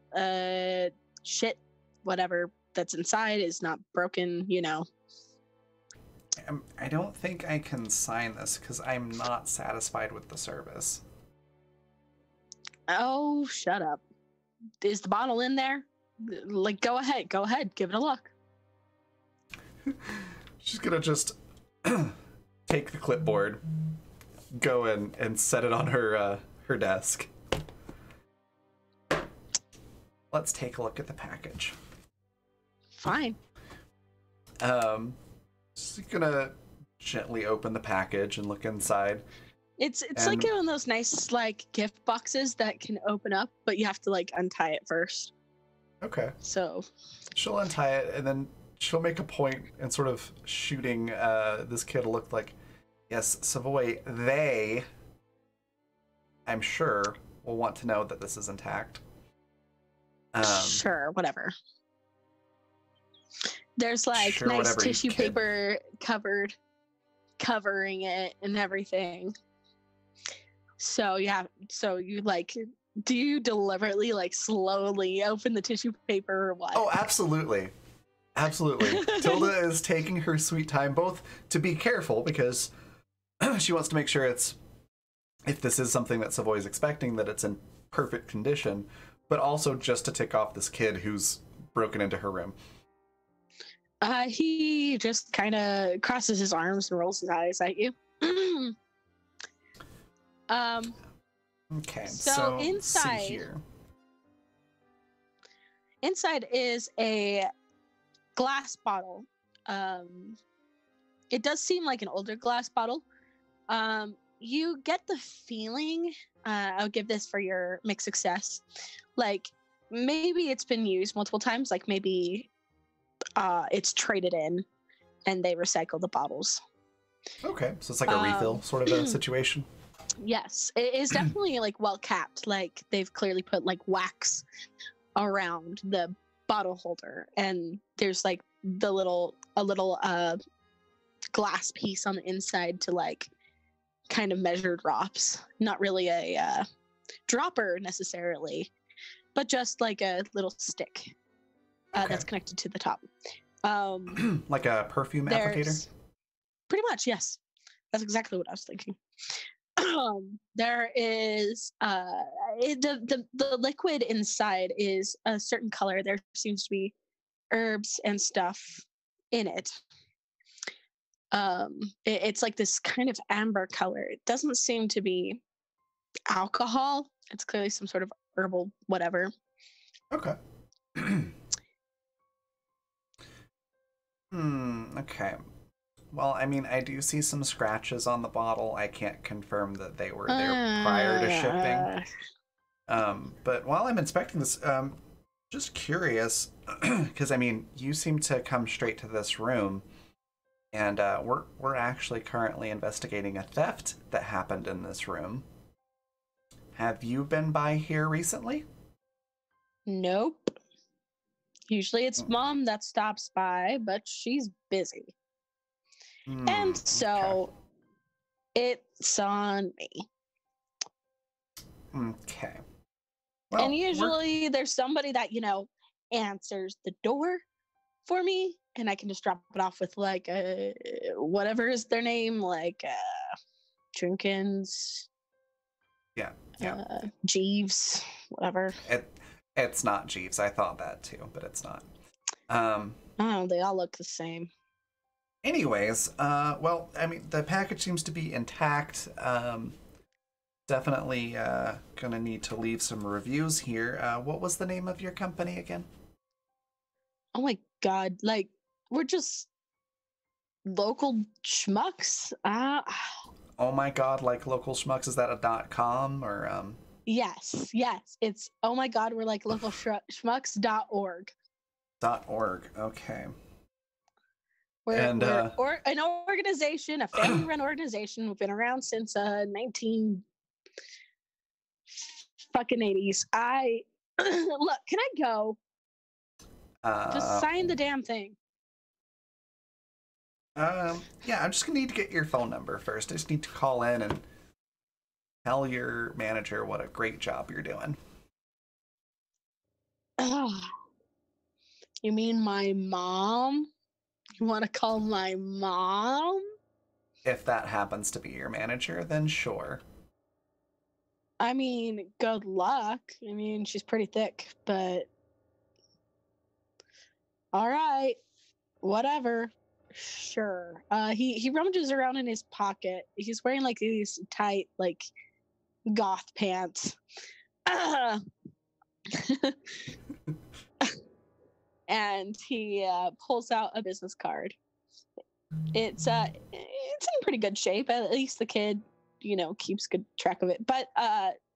shit, whatever that's inside is not broken. You know. I don't think I can sign this because I'm not satisfied with the service. Oh, shut up. Is the bottle in there? Like, go ahead, give it a look. She's gonna just take the clipboard, go and set it on her desk. Let's take a look at the package. Fine. Just gonna gently open the package and look inside. It's like one of those nice like gift boxes that can open up, but you have to like untie it first. Okay. So She'll untie it and then she'll make a point and sort of shooting this kid a look like, yes, Savoy, they, I'm sure, will want to know that this is intact. sure, whatever. There's like sure, nice whatever, tissue kid. paper covering it and everything. So yeah, so you like, do you deliberately like slowly open the tissue paper or what? Oh, absolutely. Absolutely. Tilda is taking her sweet time, both to be careful because she wants to make sure it's, if this is something that Savoy is expecting, that it's in perfect condition, but also just to tick off this kid who's broken into her room. He just kind of crosses his arms and rolls his eyes at you. Okay, So let's see inside- here. Inside is a glass bottle. It does seem like an older glass bottle. You get the feeling, I'll give this for your mixed success, like maybe it's been used multiple times, like maybe it's traded in and they recycle the bottles. Okay, so it's like a refill sort of a situation. Yes, it is definitely like well capped. Like they've clearly put like wax around the bottle holder, and there's like a little glass piece on the inside to like kind of measure drops. Not really a dropper necessarily, but just like a little stick that's connected to the top. Like a perfume applicator? Pretty much, yes. That's exactly what I was thinking. There is the liquid inside is a certain color. There seems to be herbs and stuff in it. It's like this kind of amber color. It doesn't seem to be alcohol. It's clearly some sort of herbal whatever. Okay. Okay. Well, I mean, I do see some scratches on the bottle. I can't confirm that they were there prior to shipping. But while I'm inspecting this, just curious, because I mean, you seem to come straight to this room, and we're actually currently investigating a theft that happened in this room. Have you been by here recently? Nope. Usually it's mom that stops by, but she's busy. And so it's on me. Okay. Well, and usually there's somebody that, answers the door for me, and I can just drop it off with like whatever is their name, like Jenkins. Yeah. Jeeves, whatever. It's not Jeeves. I thought that too, but it's not. Oh, they all look the same. Anyways, well, I mean, the package seems to be intact. Definitely gonna need to leave some reviews here. What was the name of your company again? Oh my god, like, we're just local schmucks. Oh my god, like local schmucks, is that a .com or Yes, it's oh my god, we're like local schmucks.org. .org, okay. We're an organization, a family-run organization. We've been around since 19 fucking 80s. Look, can I go? Just sign the damn thing. Yeah, I'm just gonna need to get your phone number first. I just need to call in and tell your manager what a great job you're doing. You mean my mom? You want to call my mom? If that happens to be your manager, then sure. I mean, good luck. I mean, she's pretty thick, but all right, whatever. Sure. He rummages around in his pocket. He's wearing like these tight, like, goth pants. And he pulls out a business card. It's in pretty good shape. At least the kid, keeps good track of it. But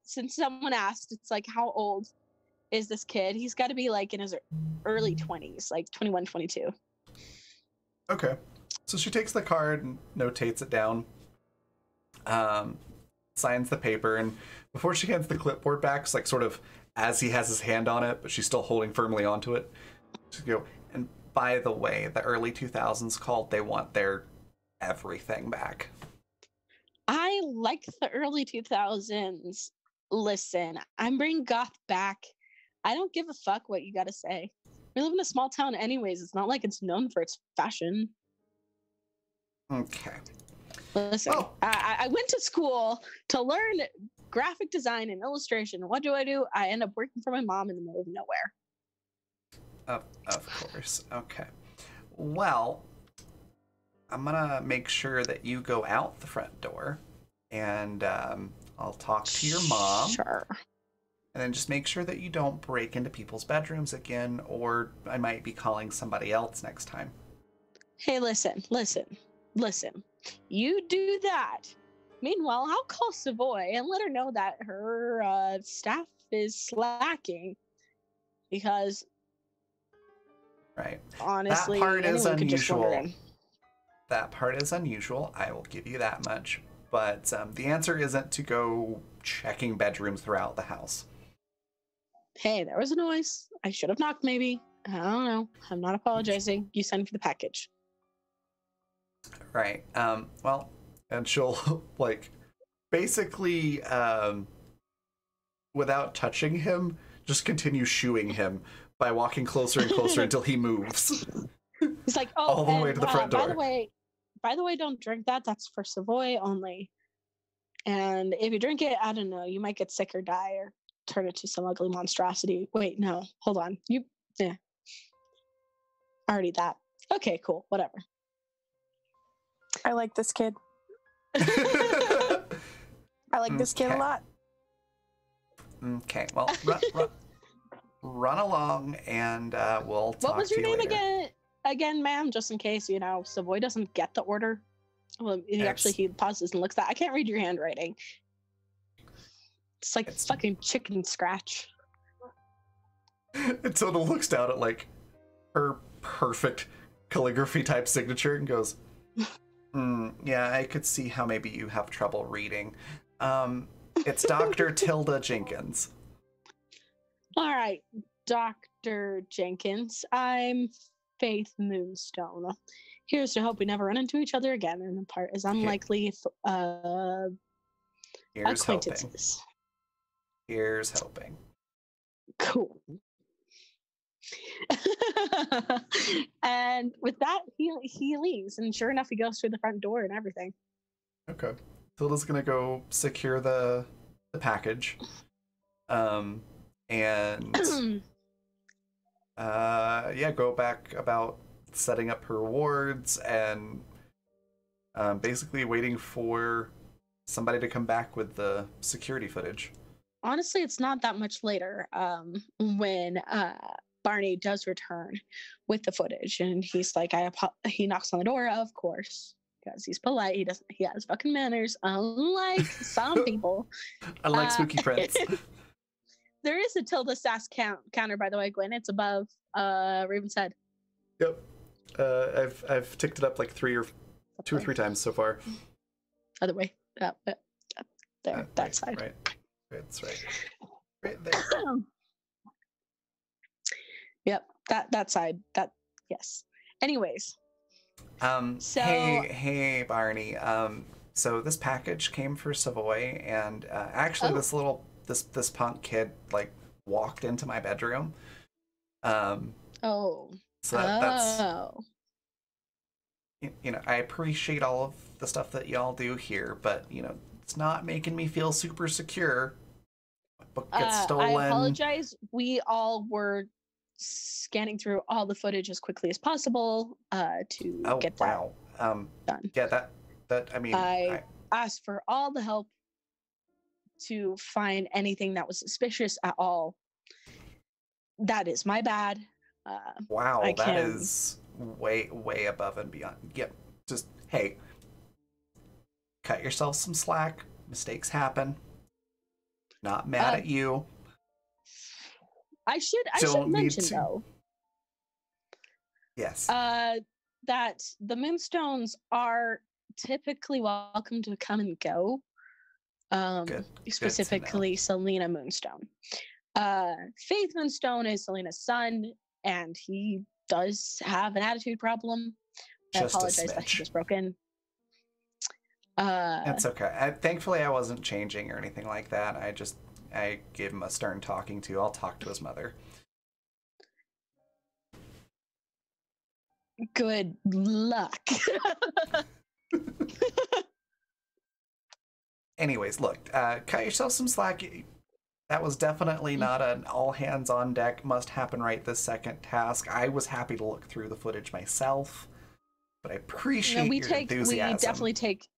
since someone asked, it's like, how old is this kid? He's got to be like in his early 20s, like 21, 22. Okay. So she takes the card and notates it down, signs the paper, and before she hands the clipboard back, it's like sort of as he has his hand on it, but she's still holding firmly onto it. And by the way, the early 2000s called, they want their everything back. I like the early 2000s. Listen, I'm bringing goth back. I don't give a fuck what you gotta say. We live in a small town anyways. It's not like it's known for its fashion. Okay. Listen, I went to school to learn graphic design and illustration. What do? I end up working for my mom in the middle of nowhere. Of course. Okay. Well, I'm gonna make sure that you go out the front door, and I'll talk to your mom. Sure. And then just make sure that you don't break into people's bedrooms again, or I might be calling somebody else next time. Hey, listen. You do that. Meanwhile, I'll call Savoy and let her know that her staff is slacking. Because, right, honestly, that part is unusual. That part is unusual. I will give you that much. But the answer isn't to go checking bedrooms throughout the house. Hey, there was a noise. I should have knocked, maybe. I don't know. I'm not apologizing. You signed for the package. Right. Well, and she'll, like, basically, without touching him, just continue shooing him by walking closer and closer until he moves. He's like, oh, all the way to the front door. By the way, don't drink that. That's for Savoy only. And if you drink it, I don't know, you might get sick or die or turn into some ugly monstrosity. Wait, no, hold on. Already that. Okay, cool, whatever. I like this kid. I like this kid a lot. Okay, well, run along, and we'll talk What was to your you name later. again, ma'am? Just in case, Savoy doesn't get the order. Well, he pauses and looks at. I can't read your handwriting. It's like fucking chicken scratch. And Tilda looks down at like her perfect calligraphy type signature and goes, yeah, I could see how maybe you have trouble reading. It's Dr. Tilda Jenkins. All right, Dr. Jenkins. I'm Faith Moonstone. Here's to hope we never run into each other again and apart as unlikely Here's acquaintances. hoping. Here's hoping. Cool. And with that, he leaves, and sure enough, he goes through the front door and everything. Okay. Tilda's gonna go secure the package. And go back about setting up her wards and basically waiting for somebody to come back with the security footage. Honestly, it's not that much later when Barney does return with the footage, and he's like, he knocks on the door, of course, because he's polite. He has fucking manners, unlike some people. Unlike Spooky Prince. There is a Tilda Sass counter, by the way, Gwen. It's above Raven's head. Yep. I've ticked it up like two or three times so far. Other way. There, that side. Right. That's right. Right there. Yep, that side. Yes. Anyways. So hey Barney. So this package came for Savoy, and actually this punk kid like walked into my bedroom. So that's I appreciate all of the stuff that y'all do here, but it's not making me feel super secure. My book gets stolen. I apologize. We all were scanning through all the footage as quickly as possible to get that done. Yeah, that I mean, I asked for all the help to find anything that was suspicious at all. That is my bad. Wow, that is way above and beyond. Yep, just hey, cut yourself some slack. Mistakes happen. Not mad at you. I should mention though. Yes. That the Moonstones are typically welcome to come and go. Good Specifically, Selena Moonstone. Faith Moonstone is Selena's son, and he does have an attitude problem. I apologize that he was broken. It's okay. Thankfully, I wasn't changing or anything like that. I gave him a stern talking to. I'll talk to his mother. Good luck. Anyways, look, cut yourself some slack. That was definitely not an all hands on deck, must happen right this second task. I was happy to look through the footage myself, but I appreciate your enthusiasm. We definitely take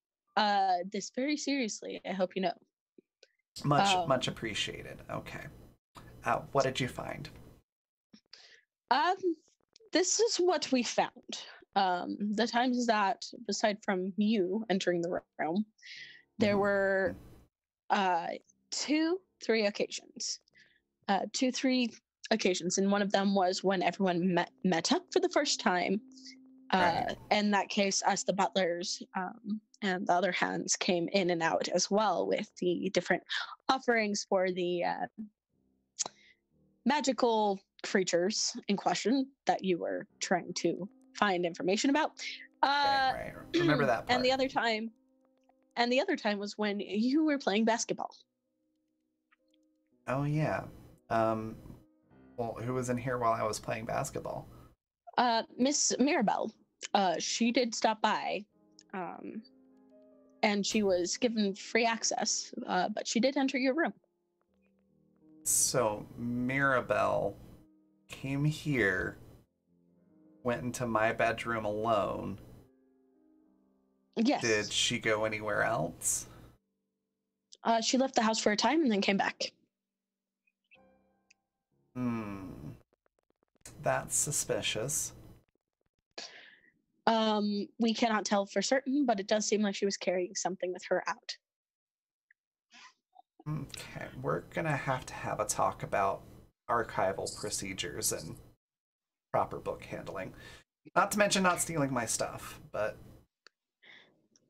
this very seriously. I hope you know. Much appreciated. Okay. What did you find? This is what we found. The times that, aside from you entering the room, there were 3 occasions. 3 occasions, and one of them was when everyone met up for the first time. Right. In that case, us, the butlers, and the other hands came in and out as well with the different offerings for the magical creatures in question that you were trying to find information about. Right. Remember that part. And the other time was when you were playing basketball. Oh yeah. Well, who was in here while I was playing basketball? Miss Mirabelle. She did stop by. And she was given free access, but she did enter your room. So Mirabelle came here, went into my bedroom alone. Yes. Did she go anywhere else? She left the house for a time and then came back. Hmm. That's suspicious. We cannot tell for certain, but it does seem like she was carrying something with her out. Okay, we're gonna have a talk about archival procedures and proper book handling. Not to mention not stealing my stuff, but...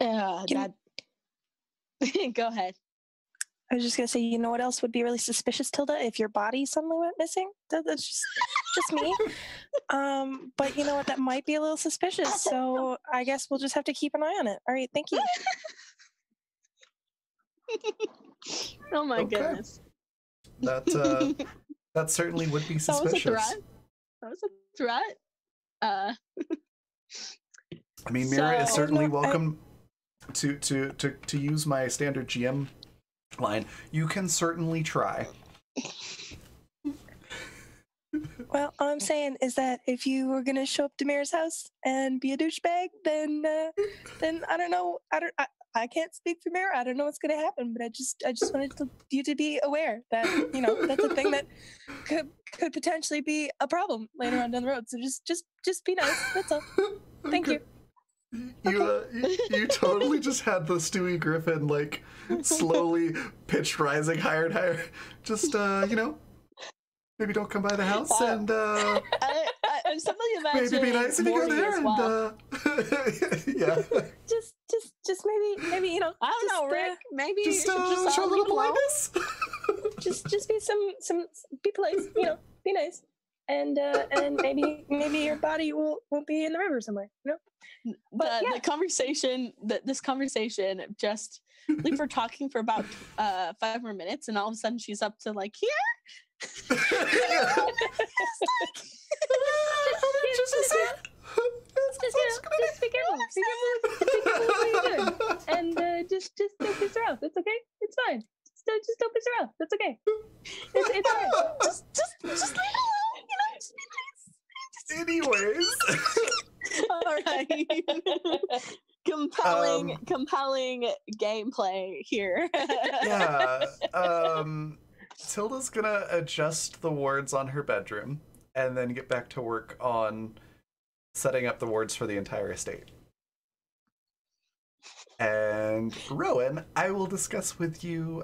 Go ahead. I was just gonna say, you know what else would be really suspicious, Tilda? If your body suddenly went missing. That's just me. But you know what? That might be a little suspicious. So I guess we'll just have to keep an eye on it. All right, thank you. Oh my goodness. That certainly would be suspicious. That was a threat. I mean, Mira is certainly welcome to use my standard GM line. You can certainly try. Well, all I'm saying is that if you were gonna show up to Mira's house and be a douchebag, then I don't know. I can't speak for Mira. I don't know what's gonna happen, but I just wanted you to be aware that that's a thing that could potentially be a problem later on down the road. So just be nice. That's all. Thank you. You totally just had the Stewie Griffin like slowly pitch rising higher and higher. Just maybe don't come by the house and I'm suddenly imagining maybe be nice if you go there well. Yeah. Just maybe I don't know, Rick. Maybe just you should just show a little politeness. just be be polite. Be nice. And maybe your body won't be in the river somewhere. But the conversation this conversation just like we're talking for about 5 more minutes, and all of a sudden she's up to like here. Just be careful. Be careful what you're doing. And just don't piss her off. That's okay. It's fine. Just don't piss her off. That's okay. It's all right. Just leave it alone. Anyways. All right. compelling gameplay here. Yeah. Tilda's gonna adjust the wards on her bedroom and then get back to work on setting up the wards for the entire estate. And Rowan, I will discuss with you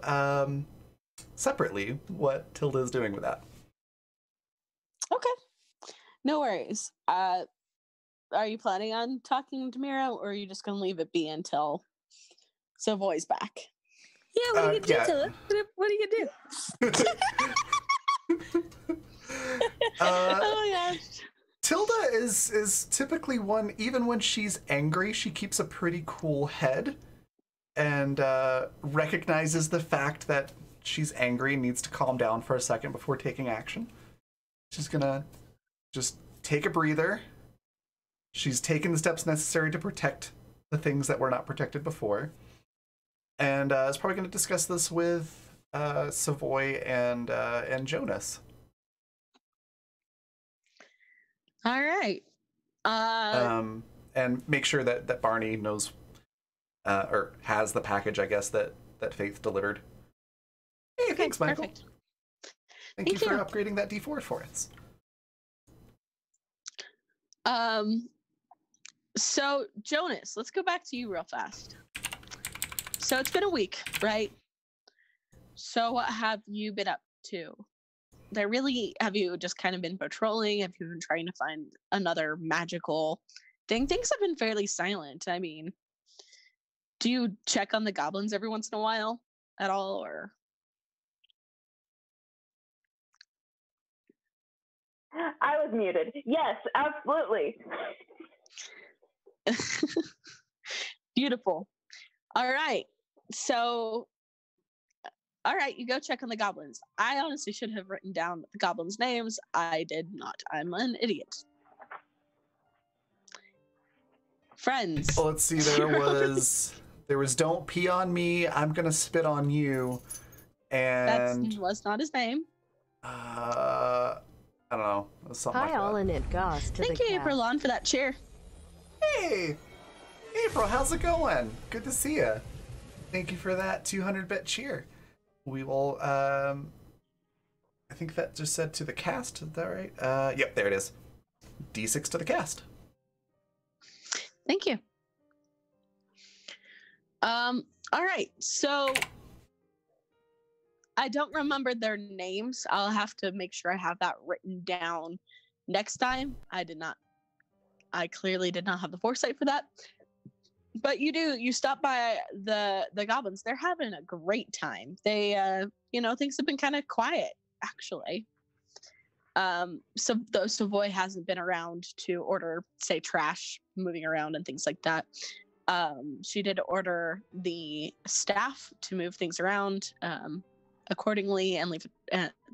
separately what Tilda is doing with that. Okay. No worries. Are you planning on talking to Mira, or are you just going to leave it be until Savoy's back? Yeah, what are you going to do, Tilda? What are you going to do? Oh my gosh. Tilda is typically one, even when she's angry, she keeps a pretty cool head and recognizes the fact that she's angry and needs to calm down for a second before taking action. She's gonna just take a breather. She's taken the steps necessary to protect the things that were not protected before. And is probably going to discuss this with Savoy and Jonas. All right. And make sure that Barney knows or has the package, I guess, that Faith delivered. Hey, thanks, Michael. Perfect. Thank you for upgrading that D4 for us. So Jonas, let's go back to you real fast. So it's been a week, right? So what have you been up to? Have you just kind of been patrolling? Have you been trying to find another magical thing? Things have been fairly silent. I mean, do you check on the goblins every once in a while at all, or? I was muted. Yes, absolutely. Beautiful. All right. So, all right, you go check on the goblins. I honestly should have written down the goblins' names. I did not. I'm an idiot. Friends. Well, let's see. There was "Don't pee on me. I'm gonna spit on you," and that was not his name. I don't know. It was something like all that. in it, Goss. Thank you, April Lawn, for that cheer. Hey, April, how's it going? Good to see you. Thank you for that 200-bit cheer. We will I think that just said to the cast. Is that right? Yep, there it is. D6 to the cast. Thank you. All right. So I don't remember their names. I'll have to make sure I have that written down next time. I clearly did not have the foresight for that. But you stop by the goblins. They're having a great time. They things have been kind of quiet actually. So the Savoy hasn't been around to order, say, trash moving around and things like that. She did order the staff to move things around accordingly and leave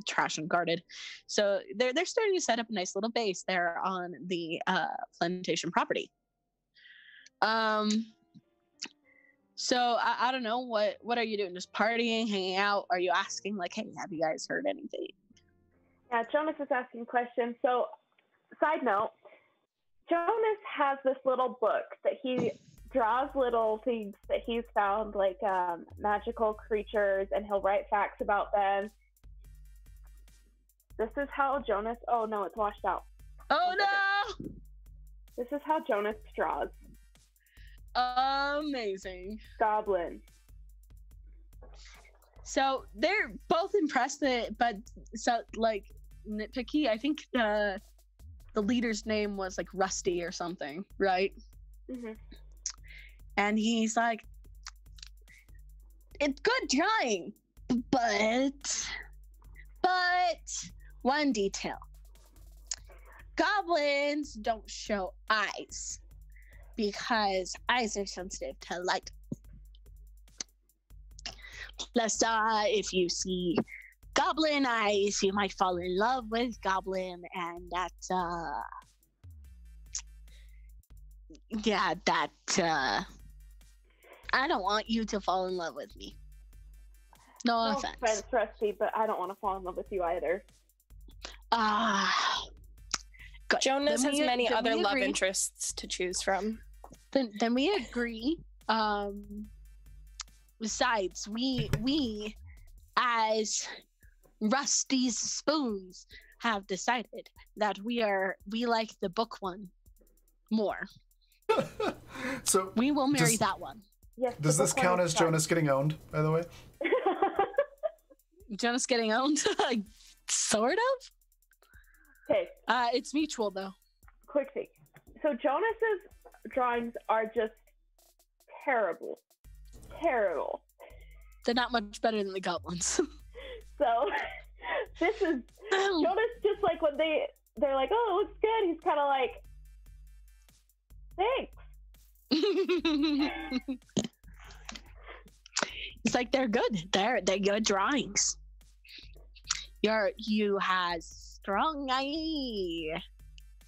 trash unguarded. So they're starting to set up a nice little base there on the plantation property. So I don't know, what are you doing? Just partying, hanging out? Are you asking like, hey, have you guys heard anything? Yeah, Jonas is asking questions. So, side note, Jonas has this little book that he draws little things that he's found, like magical creatures, and he'll write facts about them. This is how Jonas... Oh, no, it's washed out. Oh, no! This is how Jonas draws. Amazing. Goblin. So they're both impressed, but so like nitpicky. I think the leader's name was like Rusty or something, right? Mm-hmm. And he's like, "It's good drawing, but one detail: goblins don't show eyes because eyes are sensitive to light. Plus, if you see goblin eyes, you might fall in love with goblin, and that, I don't want you to fall in love with me. No offense, Rusty, but I don't want to fall in love with you either. Good. Jonas has many other love interests to choose from. Then we agree. Besides, we as Rusty's spoons have decided that we like the book one more. So we will marry that one. Yes. Does this count as Jonas getting owned, by the way? Jonas getting owned? Sort of. Okay. It's mutual though. Quick thing. So Jonas's drawings are just terrible. Terrible. They're not much better than the goblins. So this is Jonas, just like when they're like, oh, it looks good, he's kind of like, thanks. It's like they're good. They're good drawings. You has strong eye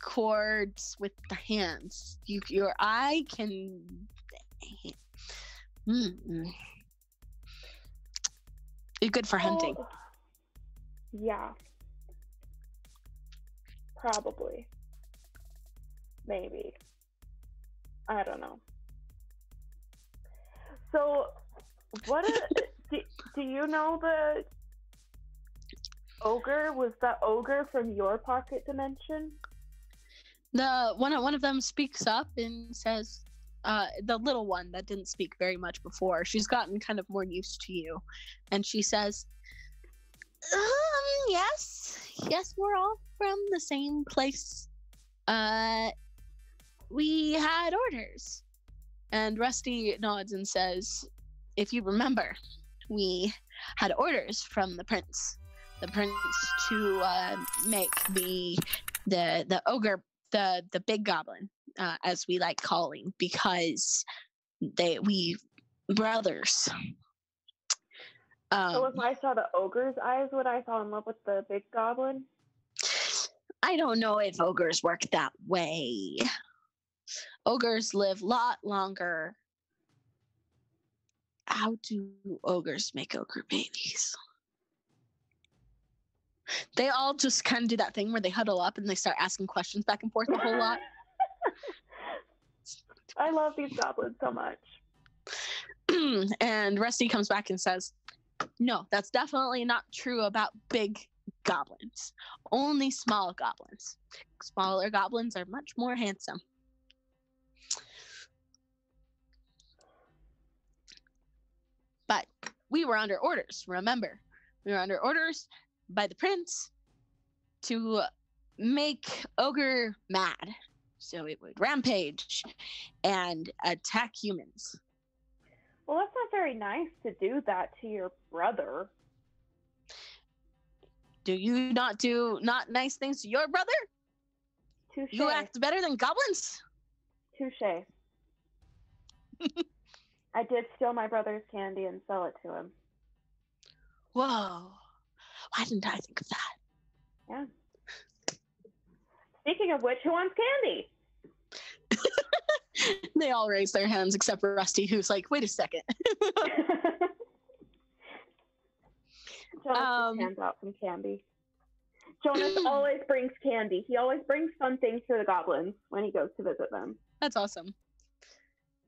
chords with the hands. Your eye can. You're good for hunting. Yeah. Probably. Maybe. I don't know. So, do you know the ogre? Was that ogre from your pocket dimension? The one of them speaks up and says, the little one that didn't speak very much before, she's gotten kind of more used to you, and she says, yes, we're all from the same place. We had orders. And Rusty nods and says, if you remember, we had orders from the prince to make the ogre, the big goblin, as we like calling, because we brothers. So if I saw the ogre's eyes, would I fall in love with the big goblin? I don't know if ogres work that way. Ogres live a lot longer. How do ogres make ogre babies? They all just kind of do that thing where they huddle up and they start asking questions back and forth a whole lot. I love these goblins so much. And Rusty comes back and says, no, that's definitely not true about big goblins. Only small goblins. Smaller goblins are much more handsome. But we were under orders, remember. We were under orders by the prince to make Ogre mad. So it would rampage and attack humans. Well, that's not very nice to do that to your brother. Do you not do not nice things to your brother? Touche. You act better than goblins? Touche. I did steal my brother's candy and sell it to him. Whoa. Why didn't I think of that? Yeah. Speaking of which, who wants candy? They all raise their hands except for Rusty, who's like, wait a second. Jonas just hands out some candy. Jonas always brings candy. He always brings fun things for the goblins when he goes to visit them. That's awesome.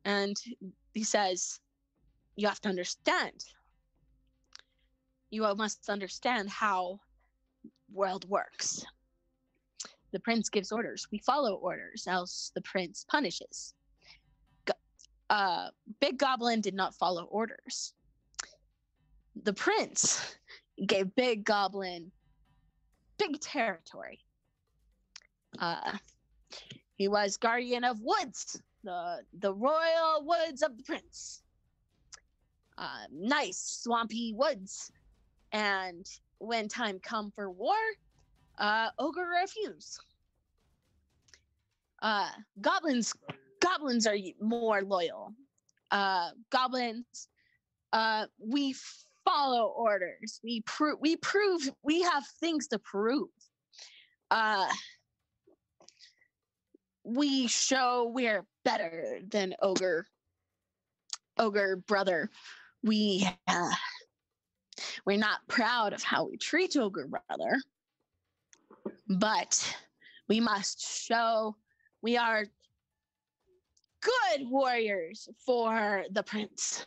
And he says, you have to understand. You all must understand how world works. The prince gives orders. We follow orders, else the prince punishes. Big Goblin did not follow orders. The prince gave Big Goblin big territory. He was guardian of woods, the royal woods of the prince. Nice swampy woods. And when time come for war, Ogre refused. Goblins are more loyal. Goblins, we follow orders. We prove we have things to prove. We show we're better than Ogre brother. We're not proud of how we treat Ogre brother, but we must show we are good warriors for the prince.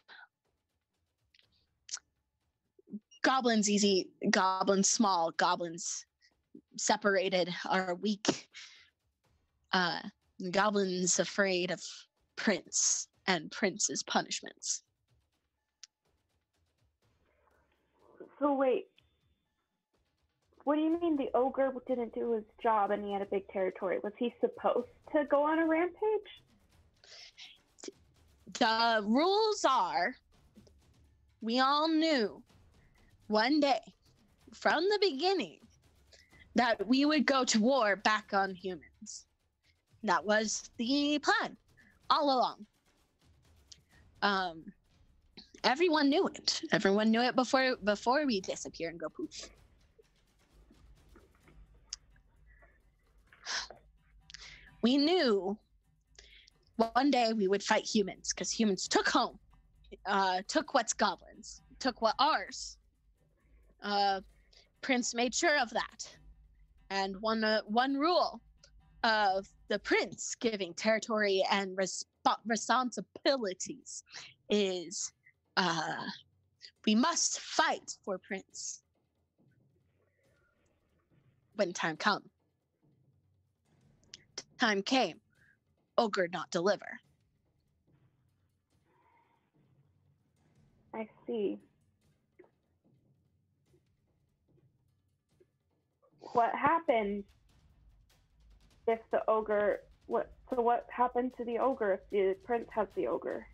Goblins easy, goblins small, goblins separated are weak. Goblins afraid of prince and prince's punishments. So wait, what do you mean the ogre didn't do his job and he had a big territory? Was he supposed to go on a rampage? The rules are, we all knew one day from the beginning that we would go to war back on humans. That was the plan all along. Everyone knew it. Everyone knew it before we disappear and go poof. We knew one day we would fight humans because humans took home, took what's goblins, took what ours. Prince made sure of that. And one rule of the prince giving territory and responsibilities is we must fight for prince when time comes. Time came, ogre not deliver. I see. What happened if the ogre? What happened to the ogre if the prince has the ogre?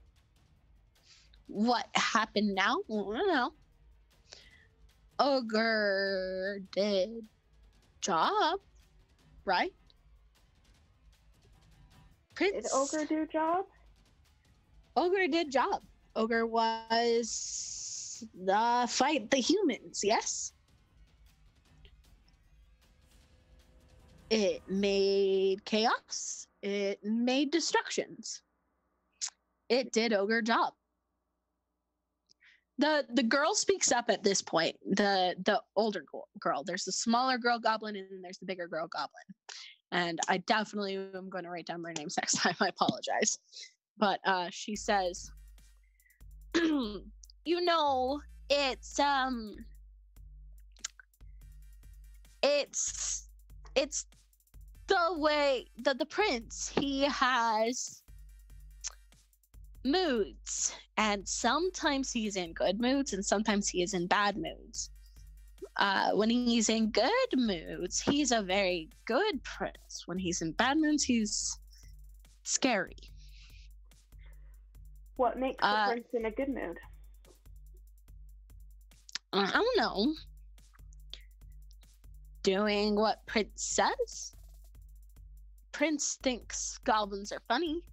What happened now? I don't know. Ogre did job, right? Prince. Did ogre do job? Ogre did job. Ogre was the fight the humans, yes? It made chaos. It made destructions. It did ogre job. The girl speaks up at this point. The older girl. There's the smaller girl goblin and then there's the bigger girl goblin. And I definitely am going to write down their names next time. I apologize. But she says, you know, it's it's the way that the prince, he has moods, and sometimes he's in good moods and sometimes he is in bad moods. When he's in good moods, he's a very good prince. When he's in bad moods, he's scary. What makes the prince in a good mood? I don't know. Doing what Prince says. Prince thinks goblins are funny.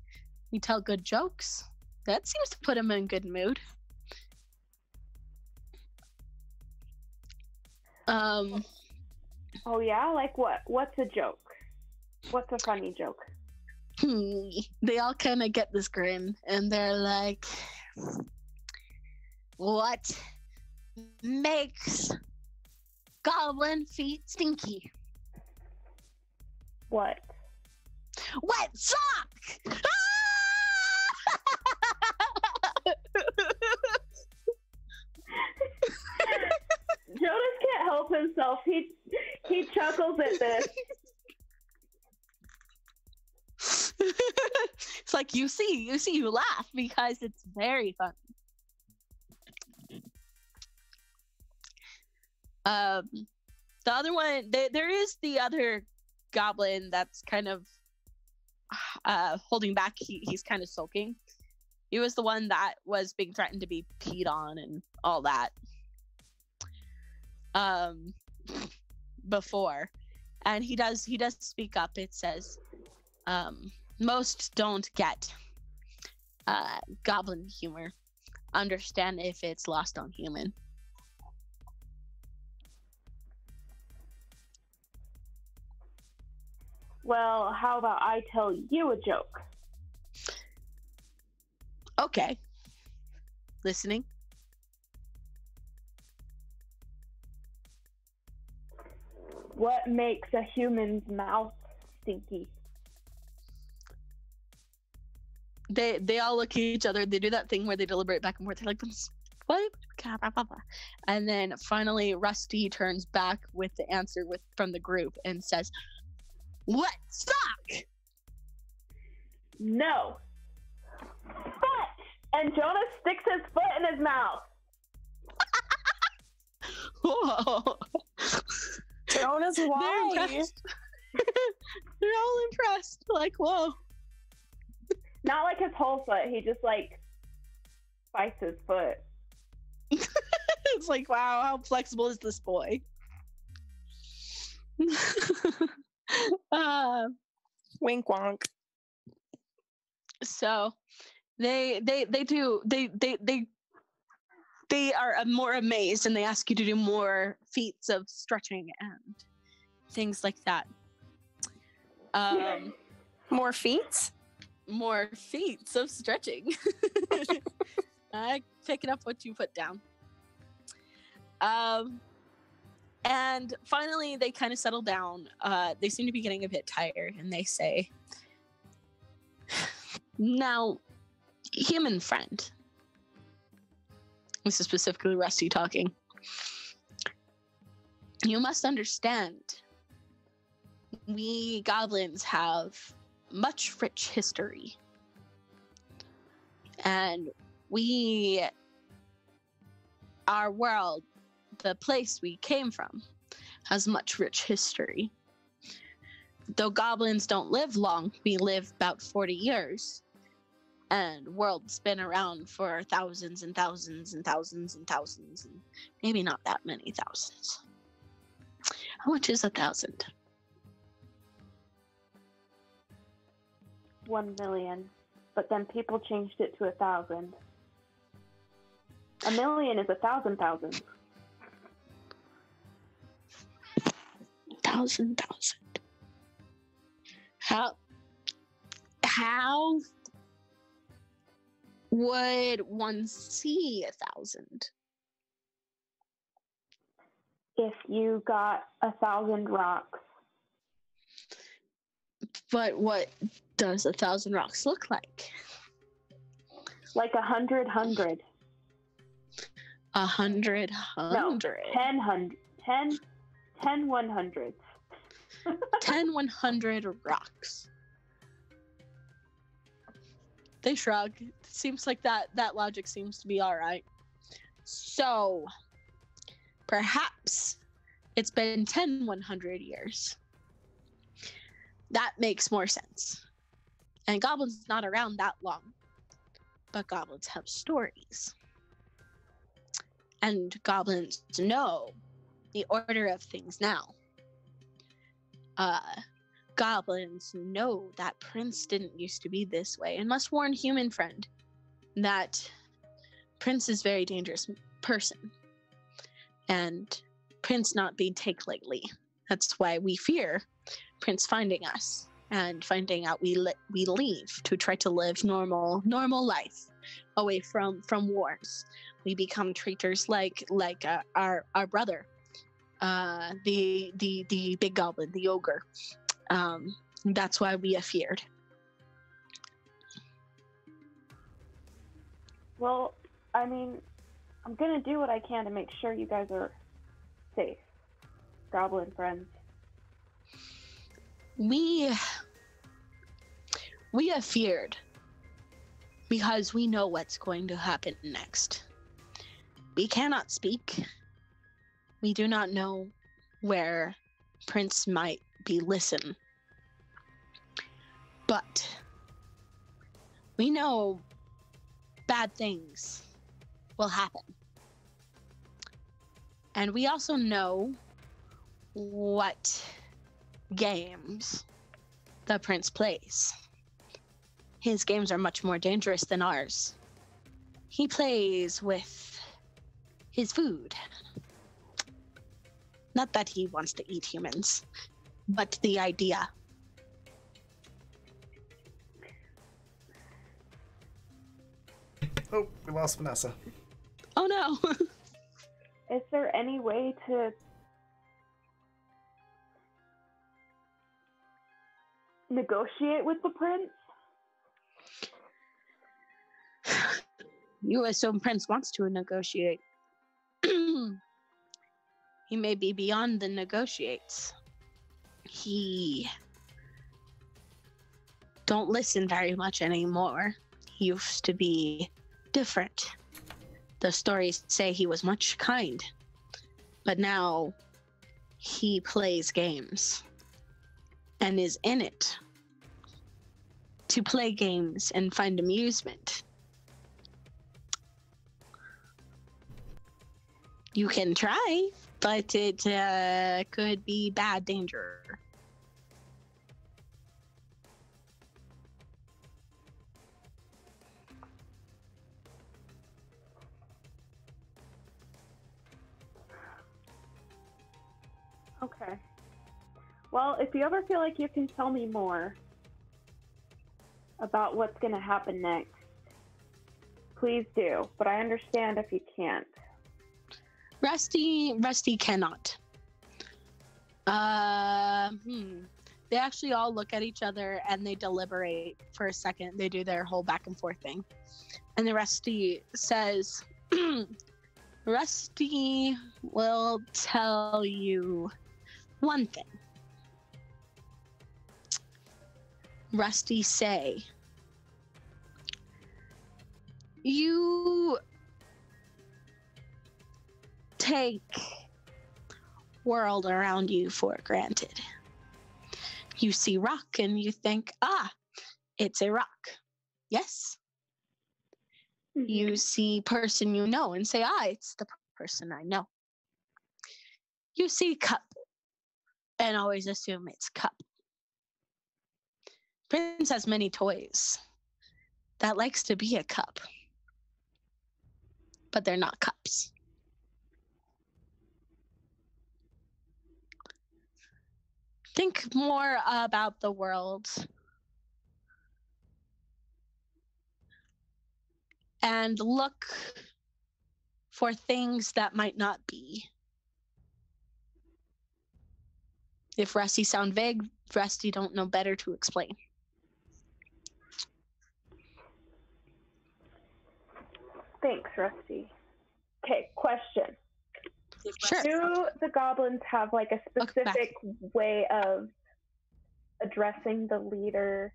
We tell good jokes. That seems to put him in good mood. Oh yeah, like what? What's a joke? What's a funny joke? They all kind of get this grin, and they're like, "What makes goblin feet stinky?" What? Wet sock! Jonas can't help himself. He chuckles at this. It's like you laugh because it's very fun. The other one, there is the other goblin that's kind of holding back. He's kind of sulking. He was the one that was being threatened to be peed on and all that before, and he does speak up. It says, most don't get goblin humor, understand if it's lost on human. Well, how about I tell you a joke? Okay. Listening. What makes a human's mouth stinky? They all look at each other. They do that thing where they deliberate back and forth. They're like, what? And then finally, Rusty turns back with the answer from the group and says, "What sock?" No. Foot! And Jonas sticks his foot in his mouth. Whoa. Jonas, They're why? impressed. They're all impressed. Like, whoa. Not like his whole foot. He just like bites his foot. It's like, wow, how flexible is this boy? Wink wonk. So they are more amazed, and they ask you to do more feats of stretching and things like that. More feet? More feats of stretching. I picking up what you put down. And finally they kind of settle down. They seem to be getting a bit tired, and they say, "Now, human friend," this is specifically Rusty talking, "you must understand, we goblins have much rich history, and our world, the place we came from, has much rich history. Though goblins don't live long, we live about 40 years, and world's been around for thousands and thousands and thousands and thousands, and maybe not that many thousands. How much is 1,000? 1 million. But then people changed it to 1,000. 1 million is 1,000,000. 1,000. How would one see 1,000? If you got 1,000 rocks. But what does 1,000 rocks look like? Like 100 100. 100 No, 10 100. 10 10 100s. 10 100 rocks. They shrug. Seems like that logic seems to be all right. So, perhaps it's been 10 100 years. That makes more sense. And goblins not around that long. But goblins have stories. And goblins know the order of things now. Goblins know that Prince didn't used to be this way and must warn human friend that Prince is a very dangerous person. And Prince not being take lightly. That's why we fear Prince finding us and finding out we leave to try to live normal life away from wars. We become traitors like our brother, the big goblin, the ogre. That's why we are feared. Well, I mean, I'm gonna do what I can to make sure you guys are safe, goblin friends. We are feared because we know what's going to happen next. We cannot speak. We do not know where Prince might be listen. But we know bad things will happen. And we also know what games the Prince plays. His games are much more dangerous than ours. He plays with his food. Not that he wants to eat humans, but the idea. Oh, we lost Vanessa. Oh no. Is there any way to negotiate with the prince? You assume Prince wants to negotiate. He may be beyond the negotiates. He don't listen very much anymore. He used to be different. The stories say he was much kind, but now he plays games and is in it to play games and find amusement. You can try, but it could be bad danger. Okay. Well, if you ever feel like you can tell me more about what's going to happen next, please do. But I understand if you can't. Rusty cannot. They actually all look at each other and they deliberate for a second. They do their whole back and forth thing. And the Rusty says, Rusty will tell you one thing. Rusty say, you take world around you for granted. You see rock and you think, it's a rock. Yes. Mm-hmm. You see person you know and say, it's the person I know. You see cup and always assume it's cup. Prince has many toys that likes to be a cup, but they're not cups. Think more about the world and look for things that might not be. If Rusty sound vague, Rusty don't know better to explain. Thanks, Rusty. Okay, question. Sure. Do the goblins have like a Welcome back. specific way of addressing the leader?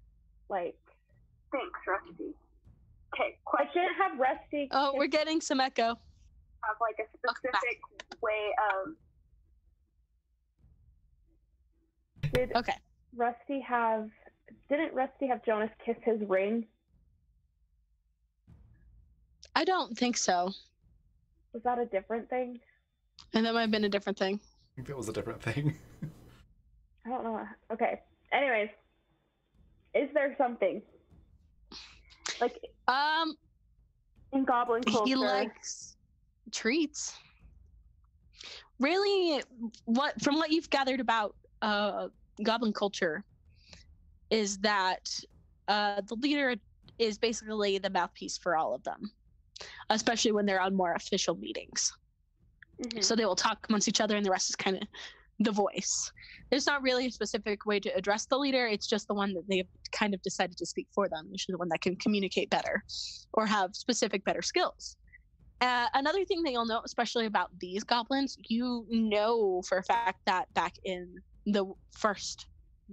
Like, thanks, Rusty. Okay, question. Have Rusty Oh, we're getting some echo. have like a Welcome back. specific way of? Did Okay. Rusty have? Didn't Rusty have Jonas kiss his ring? I don't think so. Was that a different thing? And that might have been a different thing. I think that was a different thing. I don't know. Okay. Anyways, is there something like in goblin culture? He likes treats. Really, from what you've gathered about goblin culture is that the leader is basically the mouthpiece for all of them, especially when they're on more official meetings. Mhm. So they will talk amongst each other and the rest is kind of the voice. There's not really a specific way to address the leader. It's just the one that they've kind of decided to speak for them, usually the one that can communicate better or have specific better skills. Another thing that you'll know, especially about these goblins, you know for a fact that back in the first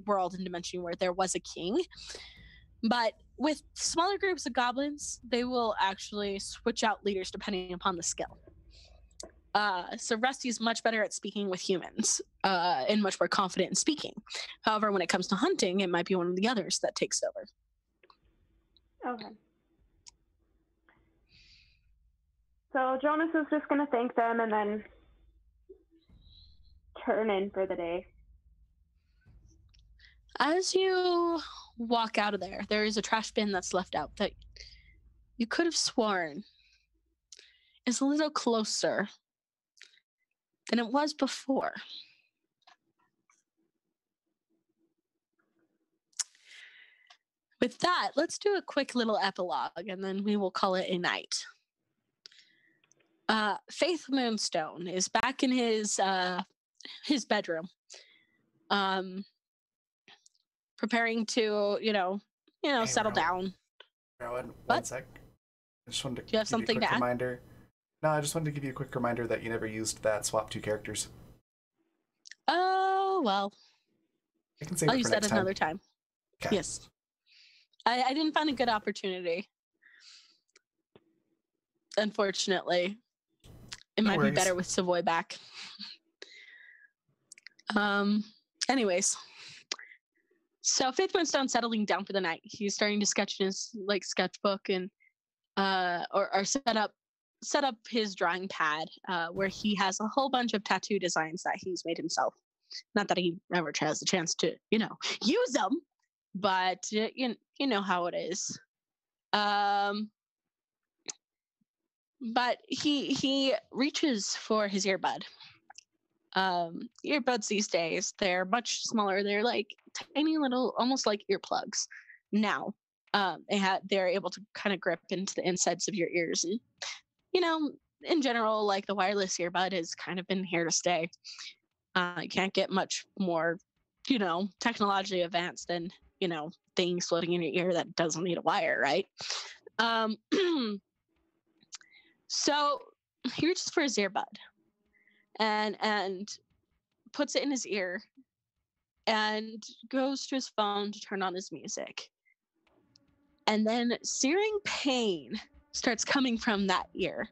world and dimension where there was a king, but with smaller groups of goblins, they will actually switch out leaders depending upon the skill. So Rusty's much better at speaking with humans and much more confident in speaking. However, when it comes to hunting, it might be one of the others that takes over. Okay. So Jonas is just gonna thank them and then turn in for the day. As you walk out of there is a trash bin that's left out that you could have sworn is a little closer than it was before. With that, let's do a quick little epilogue and then we will call it a night. Faith Moonstone is back in his bedroom, preparing to, Hey, settle Rowan. down. Rowan, one What? sec. I just wanted to Do you have give you something a quick to add? reminder. No, I just wanted to give you a quick reminder that you never used that swap two characters. Oh, well, I can save I'll it use for that next another time. time. Okay. Yes. I didn't find a good opportunity. Unfortunately. It No might worries. be better with Savoy back. Anyways. So Faith Moonstone settling down for the night. He's starting to sketch in his sketchbook and or set up his drawing pad where he has a whole bunch of tattoo designs that he's made himself. Not that he ever has the chance to, use them, but you know how it is. But he reaches for his earbud. Earbuds these days, they're much smaller. They're like tiny little, almost like earplugs. Now, they're able to kind of grip into the insides of your ears, and in general, like the wireless earbud has kind of been here to stay. You can't get much more, technologically advanced than things floating in your ear that doesn't need a wire, right? So he reaches for his earbud and puts it in his ear and goes to his phone to turn on his music. And then searing pain starts coming from that ear.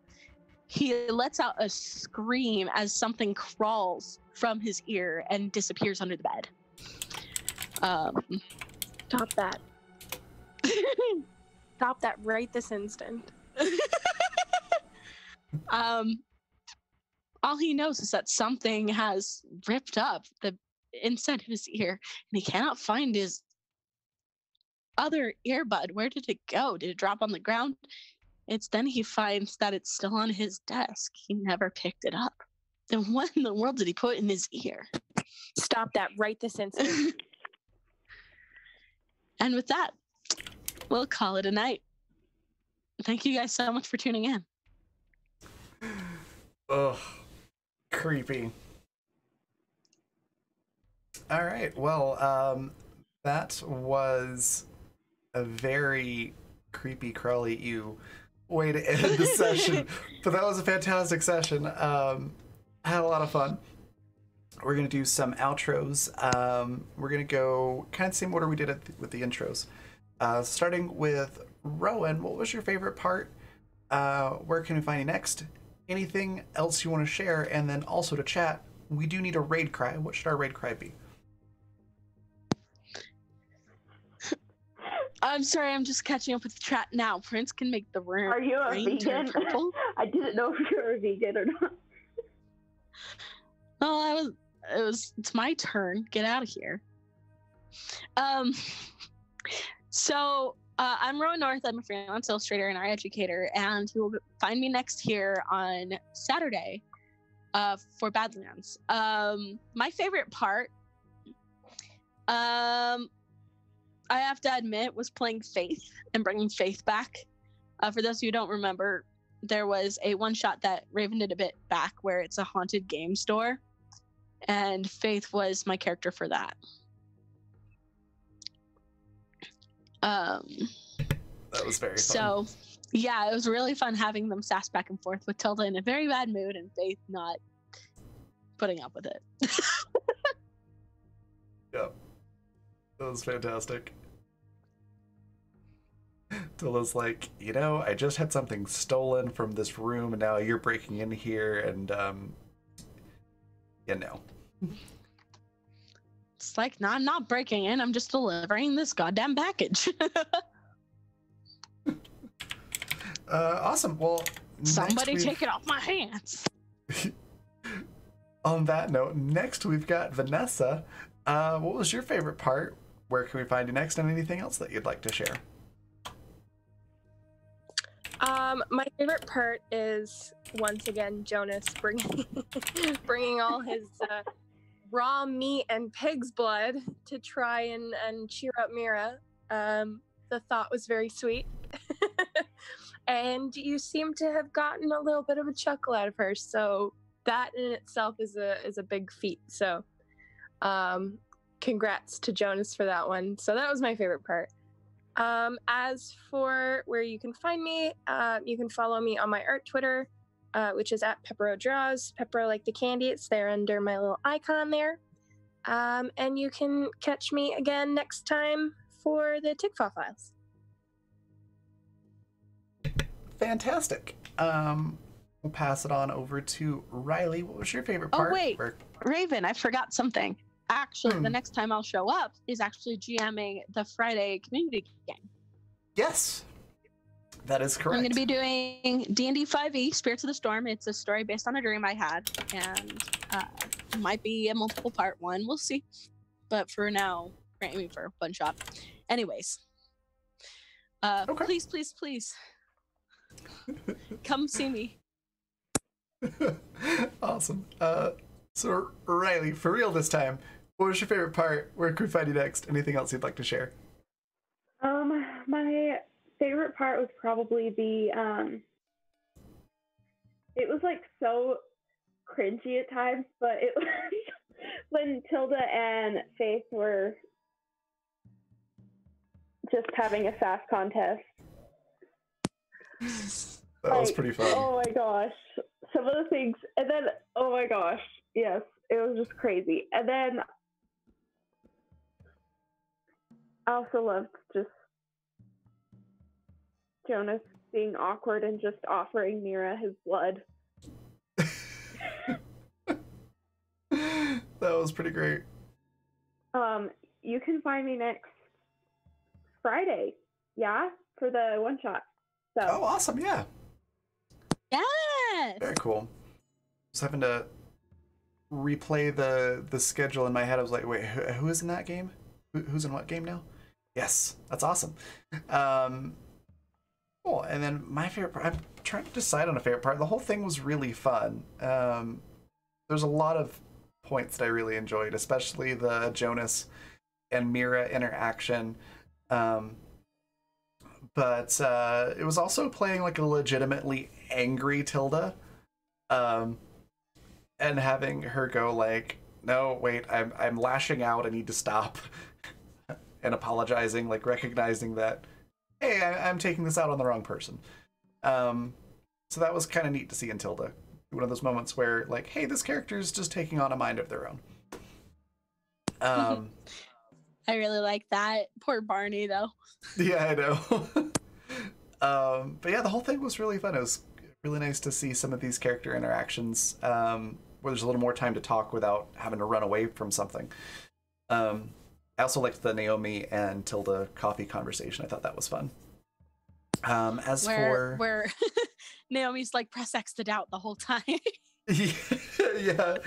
He lets out a scream as something crawls from his ear and disappears under the bed. Stop that. Stop that right this instant. All he knows is that something has ripped up the inside of his ear, and he cannot find his other earbud. Where did it go? Did it drop on the ground? It's then he finds that it's still on his desk. He never picked it up. Then what in the world did he put in his ear? Stop that right this instant. And with that, we'll call it a night. Thank you guys so much for tuning in. Ugh. Creepy. All right. Well, that was a very creepy, crawly way to end the session. But that was a fantastic session. I had a lot of fun. We're going to do some outros. We're going to go kind of the same order we did with the intros. Starting with Rowan, what was your favorite part? Where can we find you next? Anything else you want to share? And then also to chat, we do need a raid cry. What should our raid cry be? I'm sorry, I'm just catching up with the chat now. Prince can make the room. Are you a turn vegan? purple. I didn't know if you were a vegan or not. Oh, it's my turn. Get out of here. So I'm Rowan North. I'm a freelance illustrator and art educator, and you will find me next here on Saturday for Badlands. My favorite part, I have to admit, was playing Faith and bringing Faith back. For those of you who don't remember, there was a one-shot that Raven did a bit back where it's a haunted game store, and Faith was my character for that. That was very fun. So, yeah, it was really fun having them sass back and forth with Tilda in a very bad mood and Faith not putting up with it. Yep. That was fantastic. Tilda's like, I just had something stolen from this room and now you're breaking in here and, It's like, no, I'm not breaking in. I'm just delivering this goddamn package. Awesome. Well, Somebody take it off my hands. On that note, next we've got Vanessa. What was your favorite part? Where can we find you next, and anything else that you'd like to share? My favorite part is once again Jonas bringing all his raw meat and pig's blood to try and cheer up Mira. The thought was very sweet, and you seem to have gotten a little bit of a chuckle out of her. So that in itself is a big feat. So, congrats to Jonas for that one. So that was my favorite part. As for where you can find me, you can follow me on my art Twitter, which is at Peppero Draws. Peppero like the candy. It's there under my little icon there. And you can catch me again next time for the Tickfaw files. Fantastic. We'll pass it on over to Riley. What was your favorite part? Oh, wait. Raven, I forgot something. Actually, the next time I'll show up is actually GMing the Friday community game. Yes, that is correct. I'm going to be doing D&D 5e, Spirits of the Storm. It's a story based on a dream I had, and might be a multiple part one. We'll see. But for now, we're aiming for one shot. Anyways, Okay. please, come see me. Awesome. So Riley, for real this time, what was your favorite part? Where can we find you next? Anything else you'd like to share? My favorite part was probably it was like so cringy at times, but it was when Tilda and Faith were just having a sass contest. That was pretty fun. Oh my gosh. Some of the things, and then, oh my gosh, yes, it was just crazy. And then I also loved just Jonas being awkward and just offering Mira his blood. That was pretty great. You can find me next Friday, yeah, for the one shot. So. Oh, awesome! Yeah. Yes. Very cool. Just having to replay the schedule in my head. I was like, wait, who is in that game? Who's in what game now? Yes, that's awesome. Cool. And then my favorite part, I'm trying to decide on a favorite part. The whole thing was really fun. There's a lot of points that I really enjoyed, especially the Jonas and Mira interaction. But it was also playing like a legitimately angry Tilda, and having her go like, no, wait, I'm lashing out, I need to stop, and apologizing, like recognizing that, hey, I'm taking this out on the wrong person. So that was kind of neat to see in Tilda. one of those moments where, like, hey, this character is just taking on a mind of their own. I really like that. Poor Barney, though. Yeah, I know. But yeah, the whole thing was really fun. It was really nice to see some of these character interactions where there's a little more time to talk without having to run away from something. I also liked the Naomi and Tilda coffee conversation. I thought that was fun. Where Naomi's like, press X to doubt the whole time. Yeah.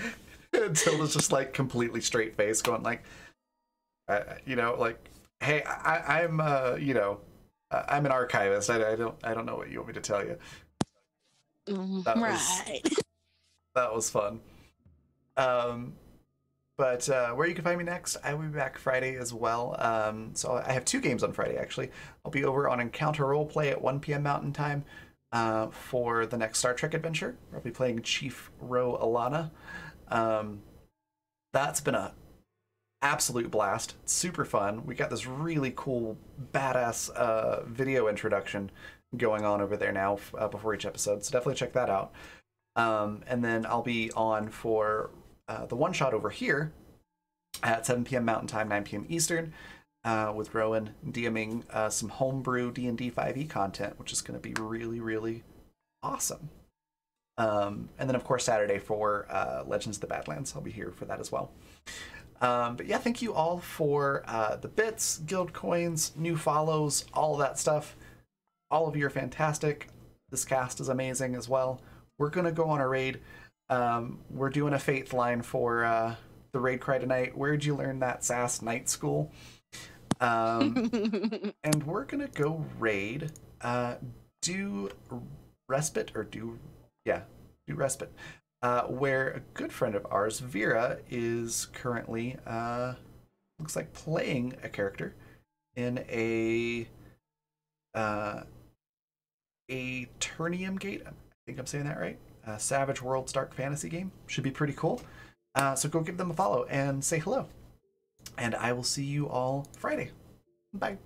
And Tilda's just like completely straight face going like, you know, like, hey, I'm you know, I'm an archivist. I don't know what you want me to tell you. That was fun. But where you can find me next, I will be back Friday as well. So I have 2 games on Friday, actually. I'll be over on Encounter Roleplay at 1 p.m. Mountain Time for the next Star Trek adventure. I'll be playing Chief Ro Alana. That's been a absolute blast. It's super fun. We got this really cool, badass video introduction going on over there now before each episode, so definitely check that out. And then I'll be on for the one shot over here at 7 p.m. Mountain Time, 9 p.m. Eastern, with Rowan DMing some homebrew D&D 5e content, which is going to be really, really awesome. And then, of course, Saturday for Legends of the Badlands. I'll be here for that as well. But yeah, thank you all for the bits, guild coins, new follows, all of that stuff. All of you are fantastic. This cast is amazing as well. We're going to go on a raid. We're doing a Faith line for the raid cry tonight. Where'd you learn that sass, night school? And we're going to go raid. Do respite. Where a good friend of ours, Vera, is currently looks like playing a character in a Turnium Gate. I think I'm saying that right. Savage Worlds Dark Fantasy game. Should be pretty cool. So go give them a follow and say hello. And I will see you all Friday. Bye.